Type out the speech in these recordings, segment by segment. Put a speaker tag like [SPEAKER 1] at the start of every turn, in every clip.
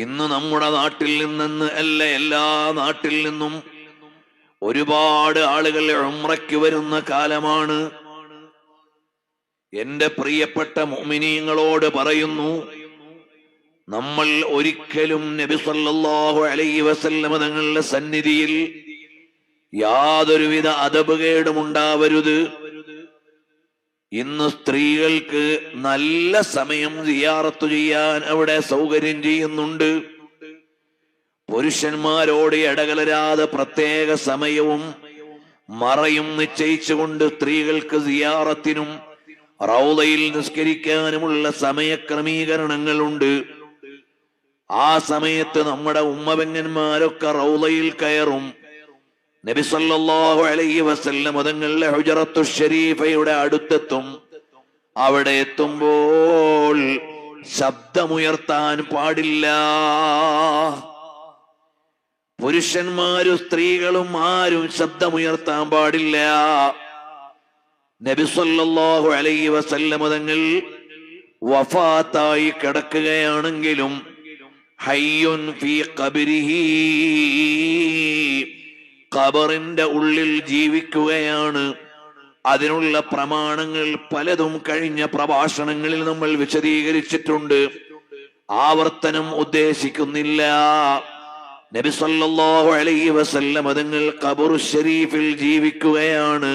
[SPEAKER 1] ഇന്ന് നമ്മുടെ നാട്ടിൽ നിന്ന് അല്ല, എല്ലാ നാട്ടിൽ നിന്നും ഒരുപാട് ആളുകൾ ഉംറയ്ക്ക് വരുന്ന കാലമാണ്. എന്റെ പ്രിയപ്പെട്ട മുഅ്മിനീങ്ങളോട് പറയുന്നു, നമ്മൾ ഒരിക്കലും നബി സല്ലല്ലാഹു അലൈഹി വസല്ലം തങ്ങളുടെ സന്നിധിയിൽ യാതൊരുവിധ അദബുകേടും ഉണ്ടാവരുത്. ഇന്ന് സ്ത്രീകൾക്ക് നല്ല സമയം സിയാറത്ത് ചെയ്യാൻ അവിടെ സൗകര്യം ചെയ്യുന്നുണ്ട്. പുരുഷന്മാരോട് ഇടകലരാതെ പ്രത്യേക സമയവും മറയും നിശ്ചയിച്ചുകൊണ്ട് സ്ത്രീകൾക്ക് സിയാറത്തിനും റൗളയിൽ നിസ്കരിക്കാനുമുള്ള സമയക്രമീകരണങ്ങളുണ്ട്. ആ സമയത്ത് നമ്മുടെ ഉമ്മപെങ്ങന്മാരൊക്കെ റൗളയിൽ കയറും. നബി സല്ലല്ലാഹു അലൈഹി വസല്ലം തങ്ങളുടെ ഹുജറത്തു ശരീഫയുടെ അടുത്തെത്തും. അവിടെ എത്തുമ്പോൾ ശബ്ദമുയർത്താൻ പാടില്ല. പുരുഷന്മാരും സ്ത്രീകളും ആരും ശബ്ദമുയർത്താൻ പാടില്ല. നബി സല്ലല്ലാഹു അലൈഹി വസല്ലം തങ്ങൾ വഫാത്തായി കിടക്കുകയാണെങ്കിലും ഹയ്യുൻ ഫീ ഖബരിഹി, ഖബറിന്റെ ഉള്ളിൽ ജീവിക്കുകയാണ്. അതിനുള്ള പ്രമാണങ്ങൾ പലതും കഴിഞ്ഞ പ്രഭാഷണങ്ങളിൽ നമ്മൾ വിശദീകരിച്ചിട്ടുണ്ട്. ആവർത്തനം ഉദ്ദേശിക്കുന്നില്ല. നബി സല്ലല്ലാഹു അലൈഹി വസല്ലം തങ്ങൾ ഖബറു ശരീഫിൽ ജീവിക്കുകയാണ്.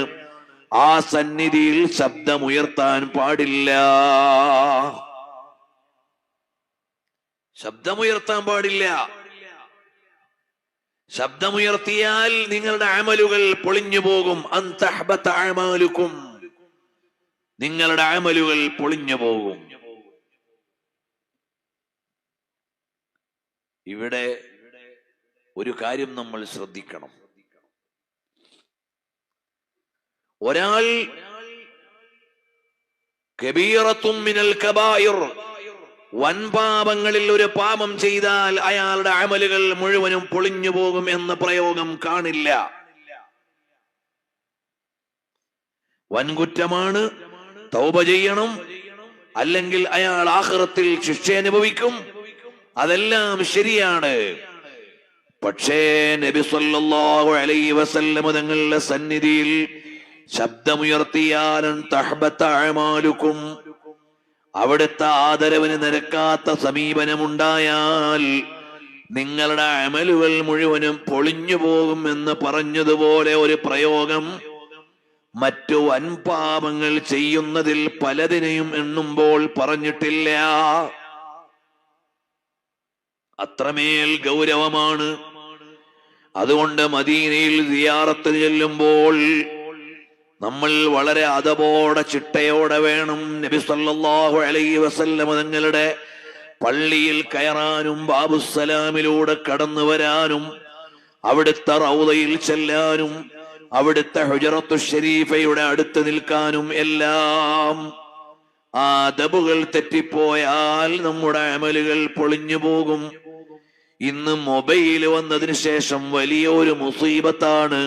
[SPEAKER 1] ആ സന്നിധിയിൽ ശബ്ദമുയർത്താൻ പാടില്ല. ശബ്ദമുയർത്താൻ പാടില്ല. ശബ്ദമുയർത്തിയാൽ നിങ്ങളുടെ അമലുകൾ പൊളിഞ്ഞു പോകും. അൻതഹ്ബത അഅമാലുക്കും, നിങ്ങളുടെ അമലുകൾ പൊളിഞ്ഞു പോകും. ഇവിടെ ഒരു കാര്യം നമ്മൾ ശ്രദ്ധിക്കണം. ഒരാൾ കബീറത്തും മിനൽ കബായിർ, വൻപാപങ്ങളിൽ ഒരു പാപം ചെയ്താൽ അയാളുടെ അമലുകൾ മുഴുവനും പൊളിഞ്ഞു പോകും എന്ന പ്രയോഗം കാണില്ല. വൻകുറ്റമാണ്, തൗബ ചെയ്യണം, അല്ലെങ്കിൽ അയാൾ ആഖിറത്തിൽ ശിക്ഷ അനുഭവിക്കും. അതെല്ലാം ശരിയാണ്. പക്ഷേ നബി സല്ലല്ലാഹു അലൈഹി വസല്ലം തങ്ങളുടെ സന്നിധിയിൽ ശബ്ദമുയർത്തിയാൽ തഹ്ബത അഅമാലുക്കും, അവിടുത്തെ ആദരവിന് നിരക്കാത്ത സമീപനമുണ്ടായാൽ നിങ്ങളുടെ അമലുകൾ മുഴുവനും പൊളിഞ്ഞു പോകും എന്ന് പറഞ്ഞതുപോലെ ഒരു പ്രയോഗം മറ്റു വൻപാപങ്ങൾ ചെയ്യുന്നതിൽ പലതിനെയും എണ്ണുമ്പോൾ പറഞ്ഞിട്ടില്ല. അത്രമേൽ ഗൗരവമാണ്. അതുകൊണ്ട് മദീനയിൽ സിയാറത്ത് ചെല്ലുമ്പോൾ നമ്മൾ വളരെ അതപോടെ ചിട്ടയോടെ വേണം നബി സല്ലല്ലാഹു അലൈഹി വസല്ലം തങ്ങളുടെ പള്ളിയിൽ കയറാനും ബാബുസ്സലാമിലൂടെ കടന്നു വരാനും അവിടുത്തെ റൗളയിൽ ചെല്ലാനും അവിടുത്തെ ഹുജറത്തു ശരീഫയുടെ അടുത്ത് നിൽക്കാനും എല്ലാം. ആ അദബുകൾ തെറ്റിപ്പോയാൽ നമ്മുടെ അമലുകൾ പൊളിഞ്ഞു പോകും. ഇന്ന് മൊബൈൽ വന്നതിന് ശേഷം വലിയൊരു മുസീബത്താണ്.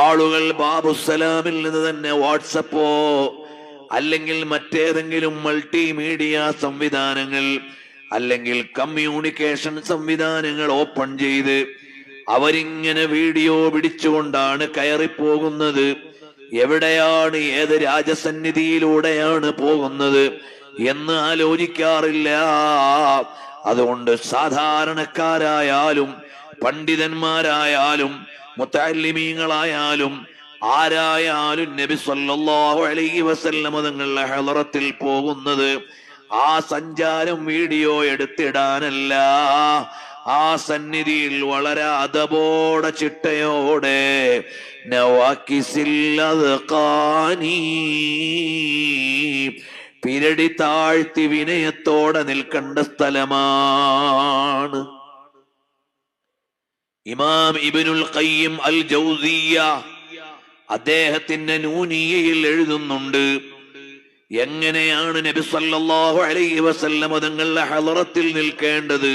[SPEAKER 1] ആളുകൾ ബാബുസ്സലാമിൽ നിന്ന് തന്നെ വാട്സപ്പോ അല്ലെങ്കിൽ മറ്റേതെങ്കിലും മൾട്ടിമീഡിയ സംവിധാനങ്ങൾ അല്ലെങ്കിൽ കമ്മ്യൂണിക്കേഷൻ സംവിധാനങ്ങൾ ഓപ്പൺ ചെയ്ത് അവരിങ്ങനെ വീഡിയോ പിടിച്ചുകൊണ്ടാണ് കയറിപ്പോകുന്നത്. എവിടെയാണ്, ഏത് രാജസന്നിധിയിലൂടെയാണ് പോകുന്നത് എന്ന് ആലോചിക്കാറില്ല. അതുകൊണ്ട് സാധാരണക്കാരായാലും പണ്ഡിതന്മാരായാലും മുതഅല്ലിമീങ്ങളായാലും ആരായാലും നബി സല്ലല്ലാഹു അലൈഹി വസല്ലം തങ്ങളുടെ ഹളറത്തിൽ പോകുന്നത് ആ സഞ്ചാരം വീഡിയോ എടുത്തിടാനല്ല. ആ സന്നിധിയിൽ വളരെ അദബോടെ ചിട്ടയോടെ പിരടി താഴ്ത്തി വിനയത്തോടെ നിൽക്കേണ്ട സ്ഥലമാണ്. ഇമാം ഇബ്നുൽ ഖയ്യിം അൽ ജൗസിയ്യ അദ്ദേഹത്തിന്റെ നൂനിയയിൽ എഴുതുന്നുണ്ട്, എങ്ങനെയാണ് നബി സല്ലല്ലാഹു അലൈഹി വസല്ലം തങ്ങളുടെ ഹളറത്തിൽ നിൽക്കേണ്ടത്.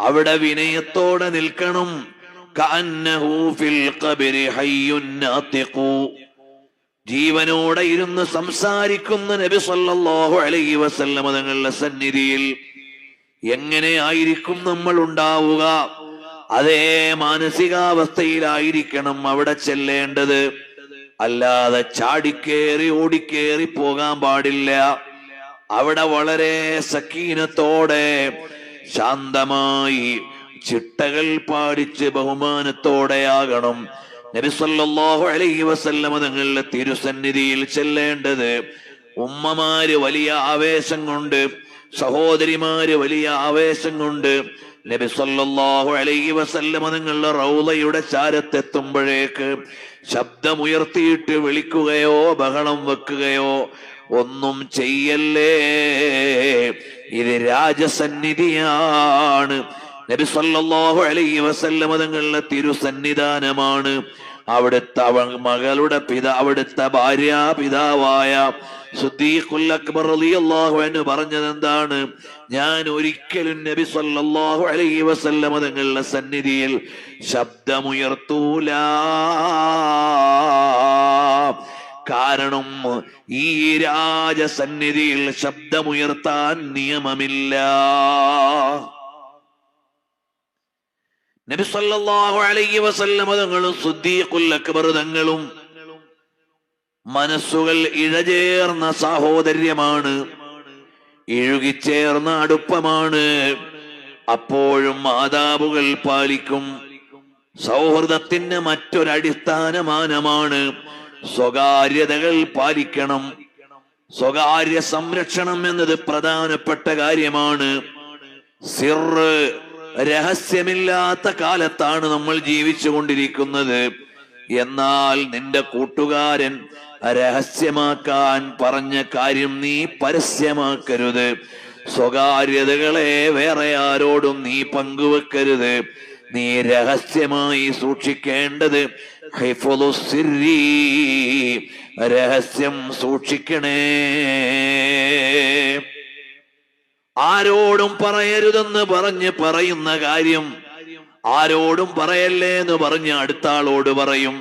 [SPEAKER 1] അവിടെ വിനയത്തോടെ നിൽക്കണം. കഅന്നഹു ഫിൽ ഖബരി ഹയ്യുൻ നാതിഖു, ജീവനോടെ ഇരുന്ന് സംസാരിക്കുന്ന നബി സല്ലല്ലാഹു അലൈഹി വസല്ലം തങ്ങളുടെ സന്നിധിയിൽ എങ്ങനെയായിരിക്കും നമ്മൾ ഉണ്ടാവുക? അതേ മാനസികാവസ്ഥയിലായിരിക്കണം അവിടെ ചെല്ലേണ്ടത്. അല്ലാതെ ചാടിക്കേറി ഓടിക്കേറി പോകാൻ പാടില്ല. അവിടെ വളരെ സക്കീനത്തോടെ ശാന്തമായി ചിട്ടകൾ പാടിച്ച് ബഹുമാനത്തോടെയാകണം നബി സല്ലല്ലാഹു അലൈഹി വസല്ലം തങ്ങളുടെ തിരുസന്നിധിയിൽ ചെല്ലേണ്ടത്. ഉമ്മമാര് വലിയ ആവേശം കൊണ്ട്, സഹോദരിമാര് വലിയ ആവേശം കൊണ്ട് നബി സല്ലല്ലാഹു അലൈഹി വസല്ലം തങ്ങളുടെ റൗളയുടെ ചാരത്തെത്തുമ്പോഴേക്ക് ശബ്ദമുയർത്തിയിട്ട് വിളിക്കുകയോ ബഹളം വെക്കുകയോ ഒന്നും ചെയ്യല്ലേ. ഇത് രാജസന്നിധിയാണ്. നബി സല്ലല്ലാഹു അലൈഹി വസല്ലം തങ്ങളുടെ തിരുസന്നിധാനമാണ്. അവിടുത്തെ അവിടുത്തെ ഭാര്യാപിതാവായ സിദ്ദീഖുൽ അക്ബർ റളിയല്ലാഹു അൻഹു പറഞ്ഞത് എന്താണ്? ഞാൻ ഒരിക്കലും നബി സല്ലല്ലാഹു അലൈഹി വസല്ലം തങ്ങളുടെ സന്നിധിയിൽ ശബ്ദമുയർത്തൂല. കാരണം ഈ രാജസന്നിധിയിൽ ശബ്ദമുയർത്താൻ നിയമമില്ല. നബി സല്ലല്ലാഹു അലൈഹി വസല്ലം തങ്ങളും സിദ്ദീഖുൽ അക്ബർ തങ്ങളും മനസ്സുകൾ ഇഴചേർന്ന സാഹോദര്യമാണ്, ഇഴുകിച്ചേർന്ന അടുപ്പമാണ്. അപ്പോഴും ആദാബുകൾ പാലിക്കും. സൗഹൃദത്തിന് മറ്റൊരടിസ്ഥാനമാനമാണ് സ്വകാര്യതകൾ പാലിക്കണം. സ്വകാര്യ സംരക്ഷണം എന്നത് പ്രധാനപ്പെട്ട കാര്യമാണ്. സിർറ്, രഹസ്യമില്ലാത്ത കാലത്താണ് നമ്മൾ ജീവിച്ചു കൊണ്ടിരിക്കുന്നത്. എന്നാൽ നിന്റെ കൂട്ടുകാരൻ രഹസ്യമാക്കാൻ പറഞ്ഞ കാര്യം നീ പരസ്യമാക്കരുത്. സ്വകാര്യതകളെ വേറെ ആരോടും നീ പങ്കുവെക്കരുത്. നീ രഹസ്യമായി സൂക്ഷിക്കേണ്ടത് ഹിഫ്ളുസ് സിർരി, രഹസ്യം സൂക്ഷിക്കണേ. ആരോടും പറയരുതെന്ന് പറഞ്ഞ് പറയുന്ന കാര്യം ആരോടും പറയല്ലേ എന്ന് പറഞ്ഞ് അടുത്ത ആളോട് പറയും.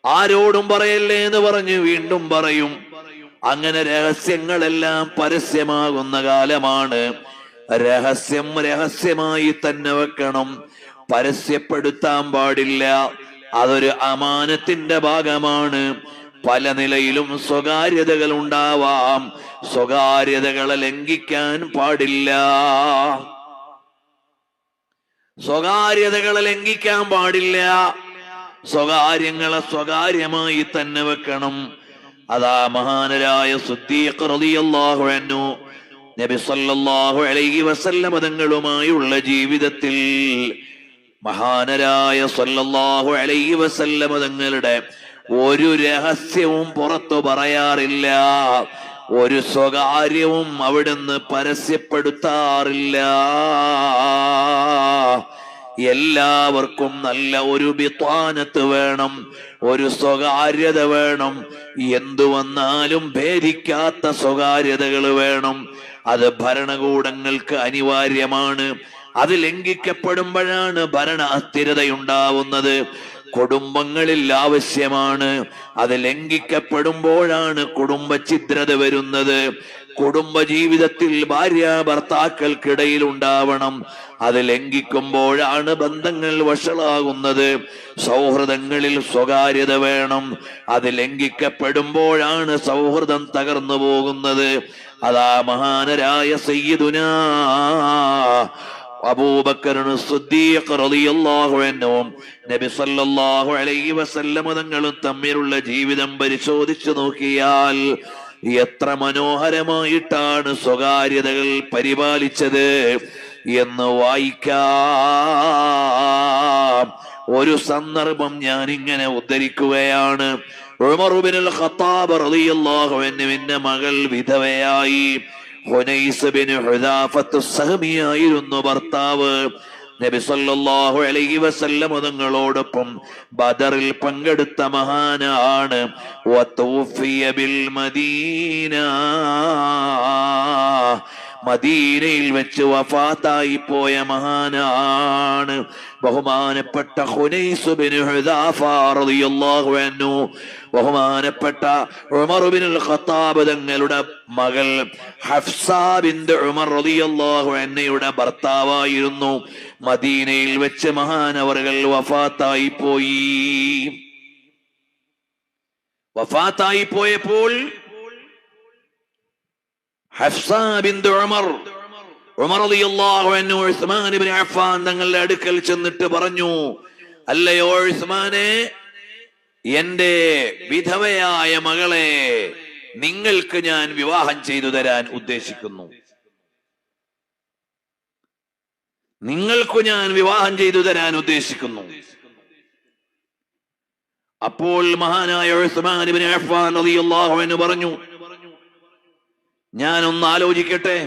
[SPEAKER 1] ആരോടും പറയല്ലേ എന്ന് പറഞ്ഞ് വീണ്ടും പറയും. അങ്ങനെ രഹസ്യങ്ങളെല്ലാം പരസ്യമാകുന്ന കാലമാണ്. രഹസ്യം രഹസ്യമായി തന്നെ വെക്കണം, പരസ്യപ്പെടുത്താൻ പാടില്ല. അതൊരു അമാനത്തിന്റെ ഭാഗമാണ്. പല നിലയിലും സ്വകാര്യതകൾ ഉണ്ടാവാം. സ്വകാര്യതകളെ ലംഘിക്കാൻ പാടില്ല. സ്വകാര്യതകളെ ലംഘിക്കാൻ പാടില്ല. സ്വകാര്യങ്ങളെ സ്വകാര്യമായി തന്നെ വെക്കണം. അതാ മഹാനരായ സിദ്ദീഖ് റളിയല്ലാഹു അൻഹു നബി സല്ലല്ലാഹു അലൈഹി വസല്ലം തങ്ങളുമായുള്ള ജീവിതത്തിൽ മഹാനരായ സല്ലല്ലാഹു അലൈഹി വസല്ലം തങ്ങളുടെ ഒരു രഹസ്യവും പുറത്തു പറയാറില്ല. ഒരു സ്വകാര്യവും അവിടുന്ന് പരസ്യപ്പെടുത്താറില്ല. എല്ലാവർക്കും നല്ല ഒരു ബിത്വാനത്ത് വേണം, ഒരു സ്വകാര്യത വേണം. എന്തു വന്നാലും ഭേദിക്കാത്ത സ്വകാര്യതകൾ വേണം. അത് ഭരണകൂടങ്ങൾക്ക് അനിവാര്യമാണ്. അത് ലംഘിക്കപ്പെടുമ്പോഴാണ് ഭരണ അസ്ഥിരതയുണ്ടാവുന്നത്. കുടുംബങ്ങളിൽ ആവശ്യമാണ്. അത് ലംഘിക്കപ്പെടുമ്പോഴാണ് കുടുംബ ഛിദ്രത വരുന്നത്. കുടുംബ ജീവിതത്തിൽ ഭാര്യ ഭർത്താക്കൾക്കിടയിൽ ഉണ്ടാവണം. അത് ലംഘിക്കുമ്പോഴാണ് ബന്ധങ്ങൾ വഷളാകുന്നത്. സൗഹൃദങ്ങളിൽ സ്വകാര്യത വേണം. അത് ലംഘിക്കപ്പെടുമ്പോഴാണ് സൗഹൃദം തകർന്നു പോകുന്നത്. അതാ മഹാനരായ സയ്യിദുനാ അബൂബക്കർ സിദ്ദീഖ് റളിയല്ലാഹു അൻഹു നബി സല്ലല്ലാഹു അലൈഹി വസല്ലം തങ്ങളും തമ്മിലുള്ള ജീവിതം പരിശോധിച്ചു നോക്കിയാൽ എത്ര മനോഹരമായിട്ടാണ് സ്വകാര്യതകൾ പരിപാലിച്ചത് എന്ന് വായിക്കാം. ഒരു സന്ദർഭം ഞാൻ ഇങ്ങനെ ഉദ്ധരിക്കുകയാണ്. ഉമർ ഇബ്നുൽ ഖത്താബ് റളിയല്ലാഹു അൻഹുവിന്റെ മകൾ വിധവയായി. ഹുനൈസ് ബിൻ ഹുദാഫത്ത് സഹമിയായിരുന്നു ഭർത്താവ്. നബി സല്ലല്ലാഹു അലൈഹി വസല്ലം തങ്ങളോടൊപ്പം ബദറിൽ പങ്കെടുത്ത മഹാനാണ്. വതൂഫിയ ബിൽ മദീന, മദീനയിൽ വെച്ച് വഫാത്തായി പോയ മഹാനാണ് ബഹുമാനപ്പെട്ട ഹുനൈസ് ബിൻ ഹുദാഫ റളിയല്ലാഹു അൻഹു. ബഹുമാനപ്പെട്ട ഉമർ ബിനുൽ ഖത്താബ് തങ്ങളുടെ മകൾ ഹഫ്സ ബിൻത് ഉമർ റളിയല്ലാഹു അൻഹയുടെ ഭർത്താവായിരുന്നു. മദീനയിൽ വെച്ച് മഹാനവറുകൾ വഫാത്തായി പോയി. വഫാത്തായി പോയപ്പോൾ ഹഫ്സ ബിൻത് ഉമർ റളിയല്ലാഹു അൻഹു ഉസ്മാൻ ഇബ്നു അഫ്ഫാൻ തങ്ങളുടെ അടുക്കൽ ചെന്നിട്ട് പറഞ്ഞു, അല്ലയോ ഉസ്മാനെ, എന്റെ വിധവയായ മകളെ നിങ്ങൾക്ക് ഞാൻ വിവാഹം ചെയ്തു തരാൻ ഉദ്ദേശിക്കുന്നു. നിങ്ങൾക്കു ഞാൻ വിവാഹം ചെയ്തു തരാൻ ഉദ്ദേശിക്കുന്നു. അപ്പോൾ മഹാനായ ഉസ്മാൻ ഇബ്നു അഫ്ഫാൻ റളിയല്ലാഹു അൻഹു പറഞ്ഞു, ഞാനൊന്ന് ആലോചിക്കട്ടെ.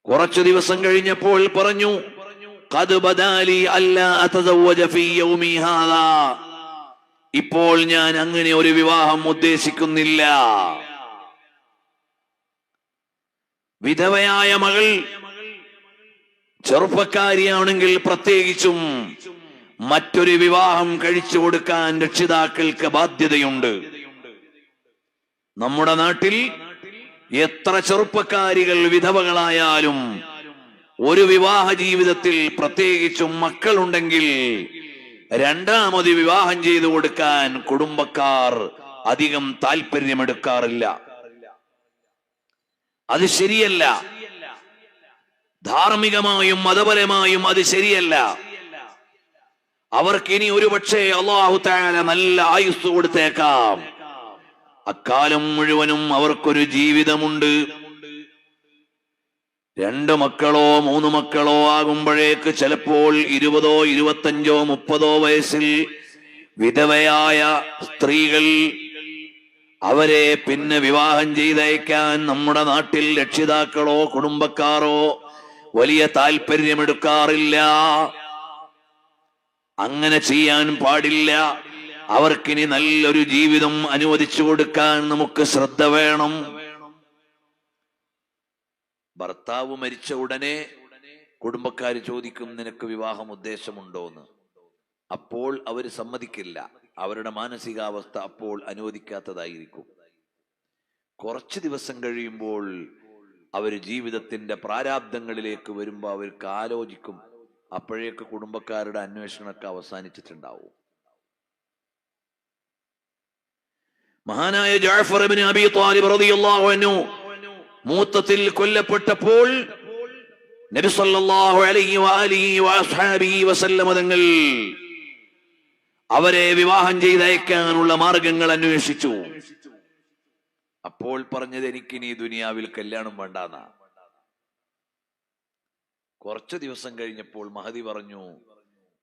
[SPEAKER 1] കുറച്ചു ദിവസം കഴിഞ്ഞപ്പോൾ പറഞ്ഞു, ഖദ് ബദാലി അല്ലാ അതസവ്വജ ഫീ യൗമി ഹാദാ. ഇപ്പോൾ ഞാൻ അങ്ങനെ ഒരു വിവാഹം ഉദ്ദേശിക്കുന്നില്ല. വിധവയായ മകൾ ചെറുപ്പക്കാരിയാണെങ്കിൽ പ്രത്യേകിച്ചും മറ്റൊരു വിവാഹം കഴിച്ചു കൊടുക്കാൻ രക്ഷിതാക്കൾക്ക് ബാധ്യതയുണ്ട്. നമ്മുടെ നാട്ടിൽ എത്ര ചെറുപ്പക്കാരികൾ വിധവകളായാലും ഒരു വിവാഹ ജീവിതത്തിൽ പ്രത്യേകിച്ചും മക്കളുണ്ടെങ്കിൽ രണ്ടാമത് വിവാഹം ചെയ്തു കൊടുക്കാൻ കുടുംബക്കാർ അധികം താല്പര്യമെടുക്കാറില്ല. അത് ശരിയല്ല. ധാർമ്മികമായും മതപരമായും അത് ശരിയല്ല. അവർക്ക് ഇനി ഒരുപക്ഷെ അല്ലാഹു തആല നല്ല ആയുസ് കൊടുത്തേക്കാം. അക്കാലം മുഴുവനും അവർക്കൊരു ജീവിതമുണ്ട്. 2 മക്കളോ 3 മക്കളോ ആകുമ്പോഴേക്ക് ചിലപ്പോൾ 20, 25, 30 വയസ്സിൽ വിധവയായ സ്ത്രീകൾ, അവരെ പിന്നെ വിവാഹം ചെയ്തയക്കാൻ നമ്മുടെ നാട്ടിൽ രക്ഷിതാക്കളോ കുടുംബക്കാരോ വലിയ താല്പര്യമെടുക്കാറില്ല. അങ്ങനെ ചെയ്യാൻ പാടില്ല. അവർക്കിനി നല്ലൊരു ജീവിതം അനുവദിച്ചു കൊടുക്കാൻ നമുക്ക് ശ്രദ്ധ വേണം. ഭർത്താവ് മരിച്ച ഉടനെ കുടുംബക്കാര് ചോദിക്കും, നിനക്ക് വിവാഹം ഉദ്ദേശമുണ്ടോന്ന്. അപ്പോൾ അവർ സമ്മതിക്കില്ല. അവരുടെ മാനസികാവസ്ഥ അപ്പോൾ അനുവദിക്കാത്തതായിരിക്കും. കുറച്ച് ദിവസം കഴിയുമ്പോൾ അവർ ജീവിതത്തിന്റെ പ്രാരാബ്ദങ്ങളിലേക്ക് വരുമ്പോൾ അവർക്ക് ആലോചിക്കും. അപ്പോഴേക്ക് കുടുംബക്കാരുടെ അന്വേഷണമൊക്കെ അവസാനിച്ചിട്ടുണ്ടാവും. മഹാനായ ജഅഫർ ഇബ്നു അബീ ത്വാലിബ് റളിയല്ലാഹു അൻഹു മൂത്തത്തിൽ കൊല്ലപ്പെട്ടപ്പോൾ നബി സല്ലല്ലാഹു അലൈഹി വആലിഹി വഅസ്ഹാബിഹി വസല്ലം തങ്ങൾ അവരെ വിവാഹം ചെയ്തയക്കാനുള്ള മാർഗങ്ങൾ അന്വേഷിച്ചു. അപ്പോൾ പറഞ്ഞത്, എനിക്കിനി ദുനിയാവിൽ കല്യാണം വേണ്ടാന്നാ. കുറച്ചു ദിവസം കഴിഞ്ഞപ്പോൾ മഹദി പറഞ്ഞു,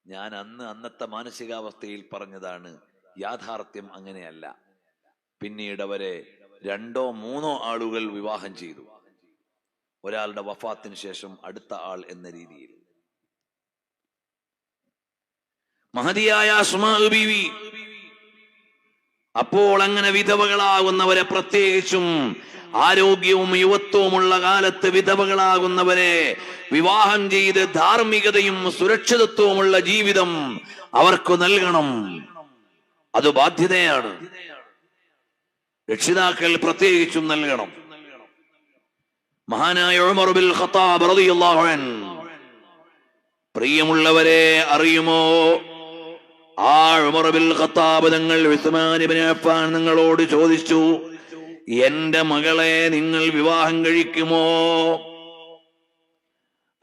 [SPEAKER 1] ഞാൻ അന്നത്തെ മാനസികാവസ്ഥയിൽ പറഞ്ഞതാണ്, യാഥാർത്ഥ്യം അങ്ങനെയല്ല. പിന്നീട് അവരെ 2 or 3 ആളുകൾ വിവാഹം ചെയ്തു. ഒരാളുടെ വഫാത്തിന് ശേഷം അടുത്ത ആൾ എന്ന രീതിയിൽ. മഹദിയായ അസ്മാ ബീവി അപ്പോൾ അങ്ങനെ വിധവകളാകുന്നവരെ, പ്രത്യേകിച്ചും ആരോഗ്യവും യുവത്വവുമുള്ള കാലത്ത് വിധവകളാകുന്നവരെ വിവാഹം ചെയ്ത് ധാർമ്മികതയും സുരക്ഷിതത്വവുമുള്ള ജീവിതം അവർക്ക് നൽകണം. അത് ബാധ്യതയാണ്. രക്ഷിതാക്കൾ പ്രത്യേകിച്ചും നൽകണം. മഹാനായ ഉമർ ബിൻ ഖത്താബ് റളിയല്ലാഹു അൻഹു, പ്രിയമുള്ളവരെ, അറിയുമോ, ആ ഉമർ ബിൻ ഖത്താബ് തങ്ങൾ ഉസ്മാൻ ഇബ്നു അഫ്ഫാൻ നിങ്ങളോട് ചോദിച്ചു, എന്റെ മകളെ നിങ്ങൾ വിവാഹം കഴിക്കുമോ?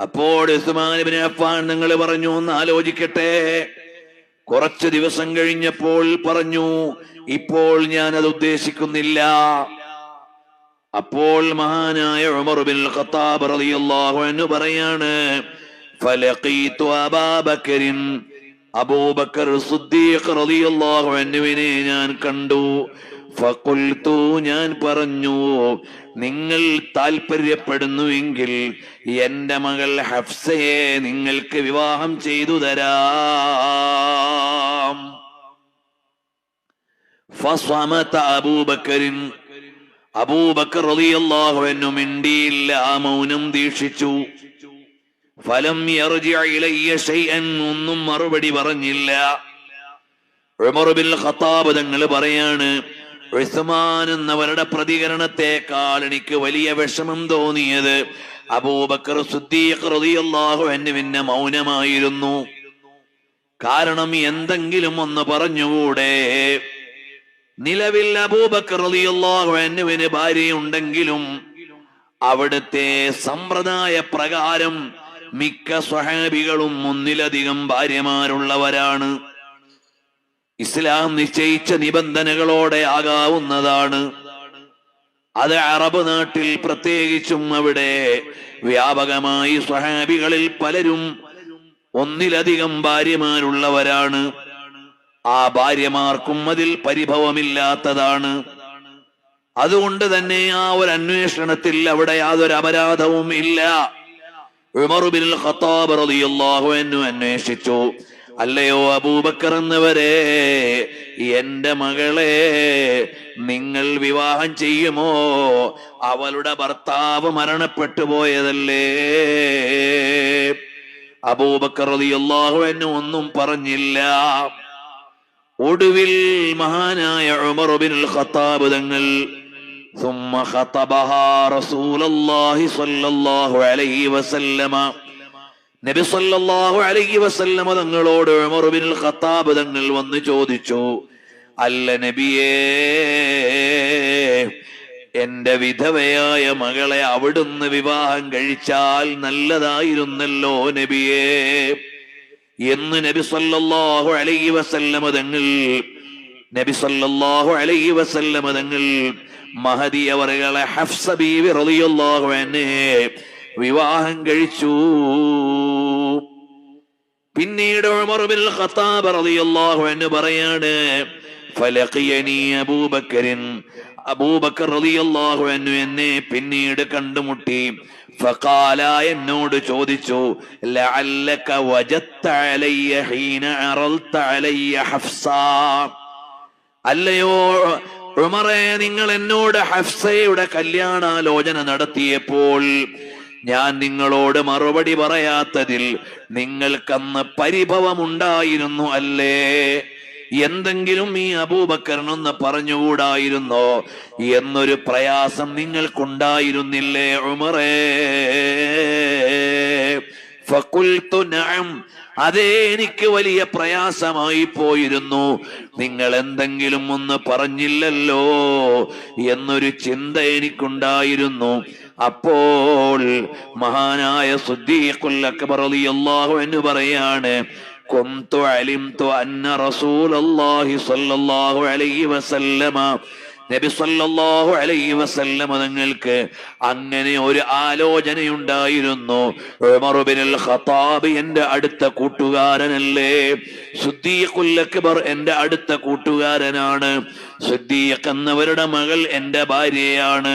[SPEAKER 1] അപ്പോൾ ഉസ്മാൻ ഇബ്നു അഫ്ഫാൻ നിങ്ങൾ പറഞ്ഞു, ഒന്ന് ആലോചിക്കട്ടെ. കുറച്ചു ദിവസം കഴിഞ്ഞപ്പോൾ പറഞ്ഞു, ഇപ്പോൾ ഞാൻ അത് ഉദ്ദേശിക്കുന്നില്ല. അപ്പോൾ മഹാനായ ഉമർ ബിൻ ഖത്താബ് റളിയല്ലാഹു അൻഹു പറയാണ്, ഫലഖീതു അബൂബക്കറിൻ, അബൂബക്കർ സിദ്ദീഖ് റളിയല്ലാഹു അൻഹുവിനെ ഞാൻ കണ്ടു. ഫഖുൽതു, ഞാൻ പറഞ്ഞു, നിങ്ങൾ താല്പര്യപ്പെടുന്നുവെങ്കിൽ എന്റെ മകൾ ഹഫ്സയെ നിങ്ങൾക്ക് വിവാഹം ചെയ്തു തരാം. ഫസ്വമത അബൂബക്കറിൻ, അബൂബക്കർ റളിയല്ലാഹു അൻഹു മിണ്ടിയില്ല, ആ മൗനം ദീക്ഷിച്ചു. ഫലം യർജിഅ ഇലയ്യ ശൈഅൻ, ഒന്നും മറുപടി പറഞ്ഞില്ല. ഉമർ ബിൻ ഖത്താബ് തങ്ങൾ പറയാണ്, ഉസ്മാൻ എന്നവരുടെ പ്രതികരണത്തെക്കാൾ എനിക്ക് വലിയ വിഷമം തോന്നിയത് അബൂബക്കർ സിദ്ദീഖ് റളിയല്ലാഹു അൻഹുവിന്റെ മൗനമായിരുന്നു. കാരണം എന്തെങ്കിലും ഒന്ന് പറഞ്ഞുകൂടെ? നിലവിൽ അബൂബക്കർ റളിയല്ലാഹു അൻഹുവിന് ഭാര്യയുണ്ടെങ്കിലും അവിടുത്തെ സമ്പ്രദായ പ്രകാരം മിക്ക സ്വഹാബികളും ഒന്നിലധികം ഭാര്യമാരുള്ളവരാണ്. ഇസ്ലാം നിശ്ചയിച്ച നിബന്ധനകളോടെ ആകാവുന്നതാണ്. അത് അറബ് നാട്ടിൽ പ്രത്യേകിച്ചും അവിടെ വ്യാപകമായി സ്വഹാബികളിൽ പലരും ഒന്നിലധികം ഭാര്യമാരുള്ളവരാണ്. ആ ഭാര്യമാർക്കും അതിൽ പരിഭവമില്ലാത്തതാണ്. അതുകൊണ്ട് തന്നെ ആ ഒരു അന്വേഷണത്തിൽ അവിടെ യാതൊരു അപരാധവും ഇല്ല. ഉമർ ബിൻ ഖത്താബ് റളിയല്ലാഹു അൻഹു അന്വേഷിച്ചു, അല്ലയോ അബൂബക്കർ എന്നവരെ, എന്റെ മകളെ നിങ്ങൾ വിവാഹം ചെയ്യുമോ? അവളുടെ ഭർത്താവ് മരണപ്പെട്ടു പോയതല്ലേ. അബൂബക്കർ റളിയല്ലാഹു അൻഹു ഒന്നും പറഞ്ഞില്ല. ഒടുവിൽ മഹാനായ ഉമർ ബിൻ ഖത്താബ് തങ്ങൾ ثم خطبها رسول الله صلى الله عليه وسلم, നബി സല്ലല്ലാഹു അലൈഹി വസല്ലം തങ്ങളോട് ഉമർ ബിൻ ഖത്താബ് തങ്ങൾ വന്ന് ചോദിച്ചു, അല്ല നബിയേ, എന്റെ വിധവയായ മകളെ അവിടുന്ന് വിവാഹം കഴിച്ചാൽ നല്ലതായിരുന്നല്ലോ നബിയേ എന്ന് നബി സല്ലല്ലാഹു അലൈഹി വസല്ലം തങ്ങൾ മഹദി അവറുകളെ ഹഫ്സ ബീവി റളിയല്ലാഹു അൻഹയെ വിവാഹം കഴിച്ചു. പിന്നീട് ഉമർ ബിൻ ഖത്താബ് റളിയല്ലാഹു അൻഹു പറയാണ്, ഫലഖിയനി അബൂബക്കറിൻ, അബൂബക്കർ റളിയല്ലാഹു അൻഹു എന്നെ പിന്നീട് കണ്ടുമുട്ടി. ഫഖാല, എന്നോട് ചോദിച്ചു, ലഅല്ലക വജദ്ത അലയ്യ ഹീന അറൽത അലയ്യ ഹഫ്സ, അല്ലയോ ഉമറേ, നിങ്ങൾ എന്നോട് ഹഫ്സയുടെ കല്യാണാലോചന നടത്തിയപ്പോൾ ഞാൻ നിങ്ങളോട് മറുപടി പറയാത്തതിൽ നിങ്ങൾക്കന്ന് പരിഭവമുണ്ടായിരുന്നു അല്ലേ? എന്തെങ്കിലും ഈ അബൂബക്കറിനൊന്ന് പറഞ്ഞുകൂടായിരുന്നോ എന്നൊരു പ്രയാസം നിങ്ങൾക്കുണ്ടായിരുന്നില്ലേ ഉമറേ? ഫഖുൽതു നഅം, അതേ, എനിക്ക് വലിയ പ്രയാസമായി പോയിരുന്നു. നിങ്ങൾ എന്തെങ്കിലും ഒന്ന് പറഞ്ഞില്ലല്ലോ എന്നൊരു ചിന്ത എനിക്കുണ്ടായിരുന്നു. അപ്പോൾ മഹാനായ സിദ്ദീഖുൽ അക്ബർ റളിയല്ലാഹു അൻഹു പറയാണ്, കുന്തു അലിംതു അന്ന റസൂലല്ലാഹി സ്വല്ലല്ലാഹു അലൈഹി വസല്ലമ, നബി സല്ലല്ലാഹു അലൈഹി വസല്ലം തങ്ങൾക്ക് അങ്ങനെ ഒരു ആലോചനയുണ്ടായിരുന്നു. ഉമർ ബിനുൽ ഖത്താബ് എന്റെ അടുത്ത കൂട്ടുകാരനല്ലേ, സിദ്ദീഖുൽ അക്ബർ എന്റെ അടുത്ത കൂട്ടുകാരനാണ്, സിദ്ദീഖ് എന്നവരുടെ മകൾ എന്റെ ഭാര്യയാണ്.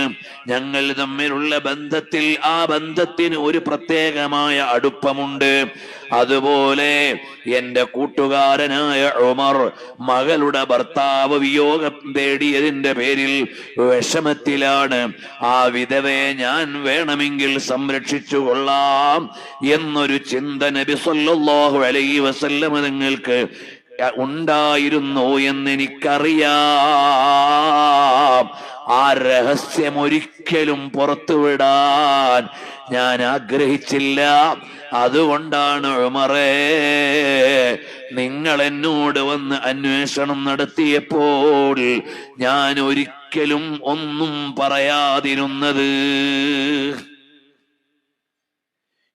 [SPEAKER 1] ഞങ്ങൾ തമ്മിലുള്ള ബന്ധത്തിൽ ആ ബന്ധത്തിന് ഒരു പ്രത്യേകമായ അടുപ്പമുണ്ട്. അതുപോലെ എന്റെ കൂട്ടുകാരനായ ഉമർ മകളുടെ ഭർത്താവ് വിയോഗം തേടിയതിന്റെ പേരിൽ വിഷമത്തിലാണ്. ആ വിധവയെ ഞാൻ വേണമെങ്കിൽ സംരക്ഷിച്ചു കൊള്ളാം എന്നൊരു ചിന്ത നബി സല്ലല്ലാഹു അലൈഹി വസല്ലം നിങ്ങൾക്ക് ഉണ്ടായിരുന്നു എന്നെനിക്കറിയാം. ആ രഹസ്യം ഒരിക്കലും പുറത്തുവിടാൻ ഞാൻ ആഗ്രഹിച്ചില്ല. അതുകൊണ്ടാണ് ഉമറേ, നിങ്ങൾ എന്നോട് വന്ന് അന്വേഷണം നടത്തിയപ്പോൾ ഞാൻ ഒരിക്കലും ഒന്നും പറയാതിരുന്നത്.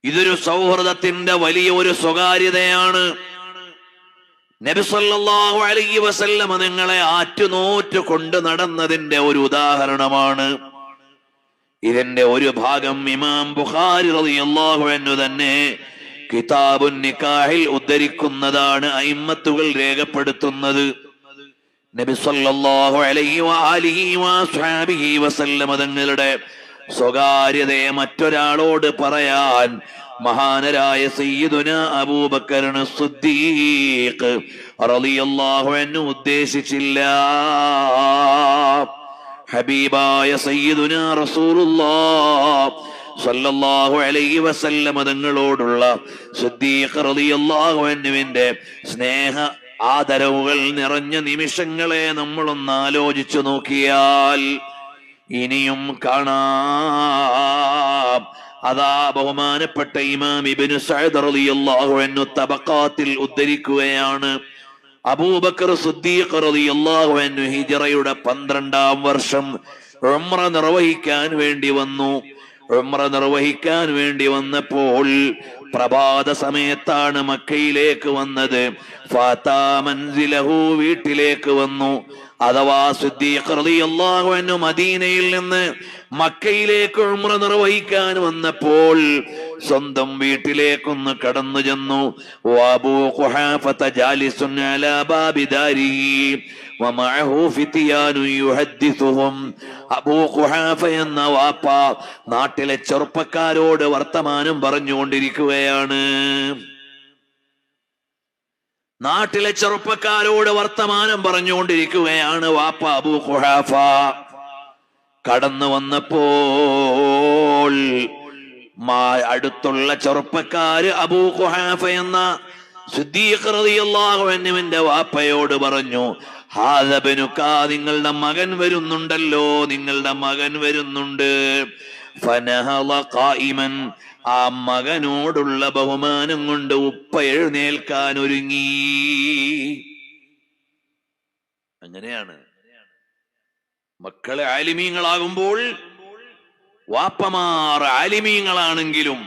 [SPEAKER 1] ഇതൊരു സൗഹൃദത്തിന്റെ വലിയ ഒരു സ്വകാര്യതയാണ്. നബി സല്ലല്ലാഹു അലൈഹി വസല്ലം നിങ്ങളെ ആറ്റുനോറ്റു കൊണ്ട് നടന്നതിന്റെ ഒരു ഉദാഹരണമാണ്. ഇതിന്റെ ഒരു ഭാഗം ഇമാം ബുഖാരി റളിയല്ലാഹു അൻഹു തന്നെ കിതാബുൻ നിക്കാഹിൽ ഉദ്ധരിക്കുന്നതാണ്, അയിമ്മത്തുകൾ രേഖപ്പെടുത്തുന്നത്. നബി സല്ലല്ലാഹു അലൈഹി വആലിഹി വസഹബിഹി വസല്ലം തങ്ങളുടെ സ്വകാര്യതയെ മറ്റൊരാളോട് പറയാൻ മഹാനരായ സയ്യിദുനാ അബൂബക്കർ സിദ്ദീഖ് റളിയല്ലാഹു അൻഹു ഉദ്ദേശിച്ചില്ല. ഹബീബായ സയ്യിദുനാ റസൂലുള്ളാഹ് സ്വല്ലല്ലാഹു അലൈഹി വസല്ലം തങ്ങളോടുള്ള സിദ്ദീഖ് റളിയല്ലാഹു അൻഹുവിന്റെ സ്നേഹ ആദരവുകൾ നിറഞ്ഞ നിമിഷങ്ങളെ നമ്മളൊന്ന് ആലോചിച്ചു നോക്കിയാൽ ഇനിയും കാണാം. അതാ ബഹുമാനപ്പെട്ട ഇമാം ഇബ്നു സഅദ് റളിയല്ലാഹു അൻഹു തബഖാത്തിൽ ഉദ്ധരിക്കുകയാണ്, അബൂബക്കർ സിദ്ദീഖ് റളിയല്ലാഹു അൻഹു ഹിജ്റയുടെ 12-ാം വർഷം ഉംറ നിർവഹിക്കാൻ വേണ്ടി വന്നു. ഉംറ നിർവഹിക്കാൻ വേണ്ടി വന്നപ്പോൾ പ്രഭാത സമയത്താണ് മക്കയിലേക്ക് വന്നത്. ഫാതാ മൻസിലഹു, വീട്ടിലേക്ക് വന്നു. അഥവാ സിദ്ദീഖ് റളിയല്ലാഹു അൻഹു മദീനയിൽ നിന്ന് മക്കയിലേക്ക് ഉംറ നിർവഹിക്കാൻ വന്നപ്പോൾ സ്വന്തം വീട്ടിലേക്കൊന്ന് കടന്നു ചെന്നു. അബൂ ഖുഹാഫത ജാലിസുൻ അലാ ബാബി ദാരിഹി വമഅഹു ഫിത്യാനു യുഹദ്ദിസുഹും. അബൂ ഖുഹാഫ എന്ന വാപ്പ നാട്ടിലെ ചെറുപ്പക്കാരോട് വർത്തമാനം പറഞ്ഞുകൊണ്ടിരിക്കുകയാണ്. നാട്ടിലെ ചെറുപ്പക്കാരോട് വർത്തമാനം പറഞ്ഞുകൊണ്ടിരിക്കുകയാണ് വാപ്പ അബൂ ഖുഹാഫ. കടന്നു വന്നപ്പോൾ അടുത്തുള്ള ചെറുപ്പക്കാര് അബൂ ഖുഹാഫ എന്ന സിദ്ദീഖ് റളിയല്ലാഹു അൻഹുവിന്റെ വാപ്പയോട് പറഞ്ഞു, ഹാദാ ബനുകാ, നിങ്ങളുടെ മകൻ വരുന്നുണ്ടല്ലോ, നിങ്ങളുടെ മകൻ വരുന്നുണ്ട്. ഫനഹള ഖായിമൻ, ആ മകനോടുള്ള ബഹുമാനം കൊണ്ട് ഉപ്പ എഴുന്നേൽക്കാൻ ഒരുങ്ങി. അങ്ങനെയാണ് മക്കളെ ആലിമീങ്ങളാകുമ്പോൾ, വാപ്പമാർ ആലിമീങ്ങളാണെങ്കിലും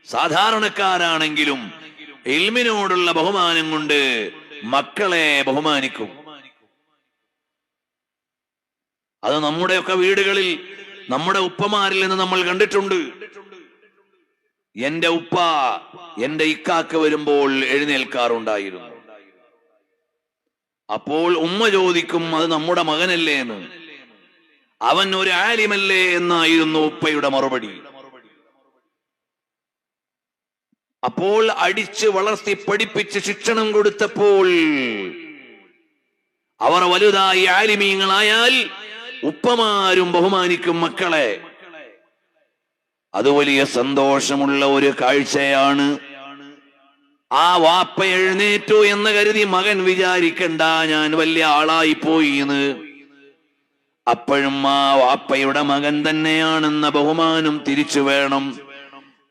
[SPEAKER 1] സാധാരണക്കാരാണെങ്കിലും ഇൽമിനോടുള്ള ബഹുമാനം കൊണ്ട് മക്കളെ ബഹുമാനിക്കും. അത് നമ്മുടെയൊക്കെ വീടുകളിൽ നമ്മുടെ ഉപ്പമാരിൽ നിന്ന് നമ്മൾ കണ്ടിട്ടുണ്ട്. എന്റെ ഉപ്പ എന്റെ ഇക്കാക്ക് വരുമ്പോൾ എഴുന്നേൽക്കാറുണ്ടായിരുന്നു. അപ്പോൾ ഉമ്മ ചോദിക്കും, അത് നമ്മുടെ മകനല്ലേ എന്ന്, അവൻ ഒരു ആലിമല്ലേ എന്നായിരുന്നു ഉപ്പയുടെ മറുപടി. അപ്പോൾ അടിച്ച് വളർത്തി പഠിപ്പിച്ച് ശിക്ഷണം കൊടുത്തപ്പോൾ അവർ വലുതായി ആലിമീങ്ങളായാൽ ഉപ്പമാരും ബഹുമാനിക്കും മക്കളെ. അത് വലിയ സന്തോഷമുള്ള ഒരു കാഴ്ചയാണ്. ആ വാപ്പ എഴുന്നേറ്റു എന്ന് കരുതി മകൻ വിചാരിക്കണ്ട ഞാൻ വലിയ ആളായി പോയി എന്ന്. അപ്പോഴും ആ വാപ്പയുടെ മകൻ തന്നെയാണെന്ന ബഹുമാനം തിരിച്ചു വേണം.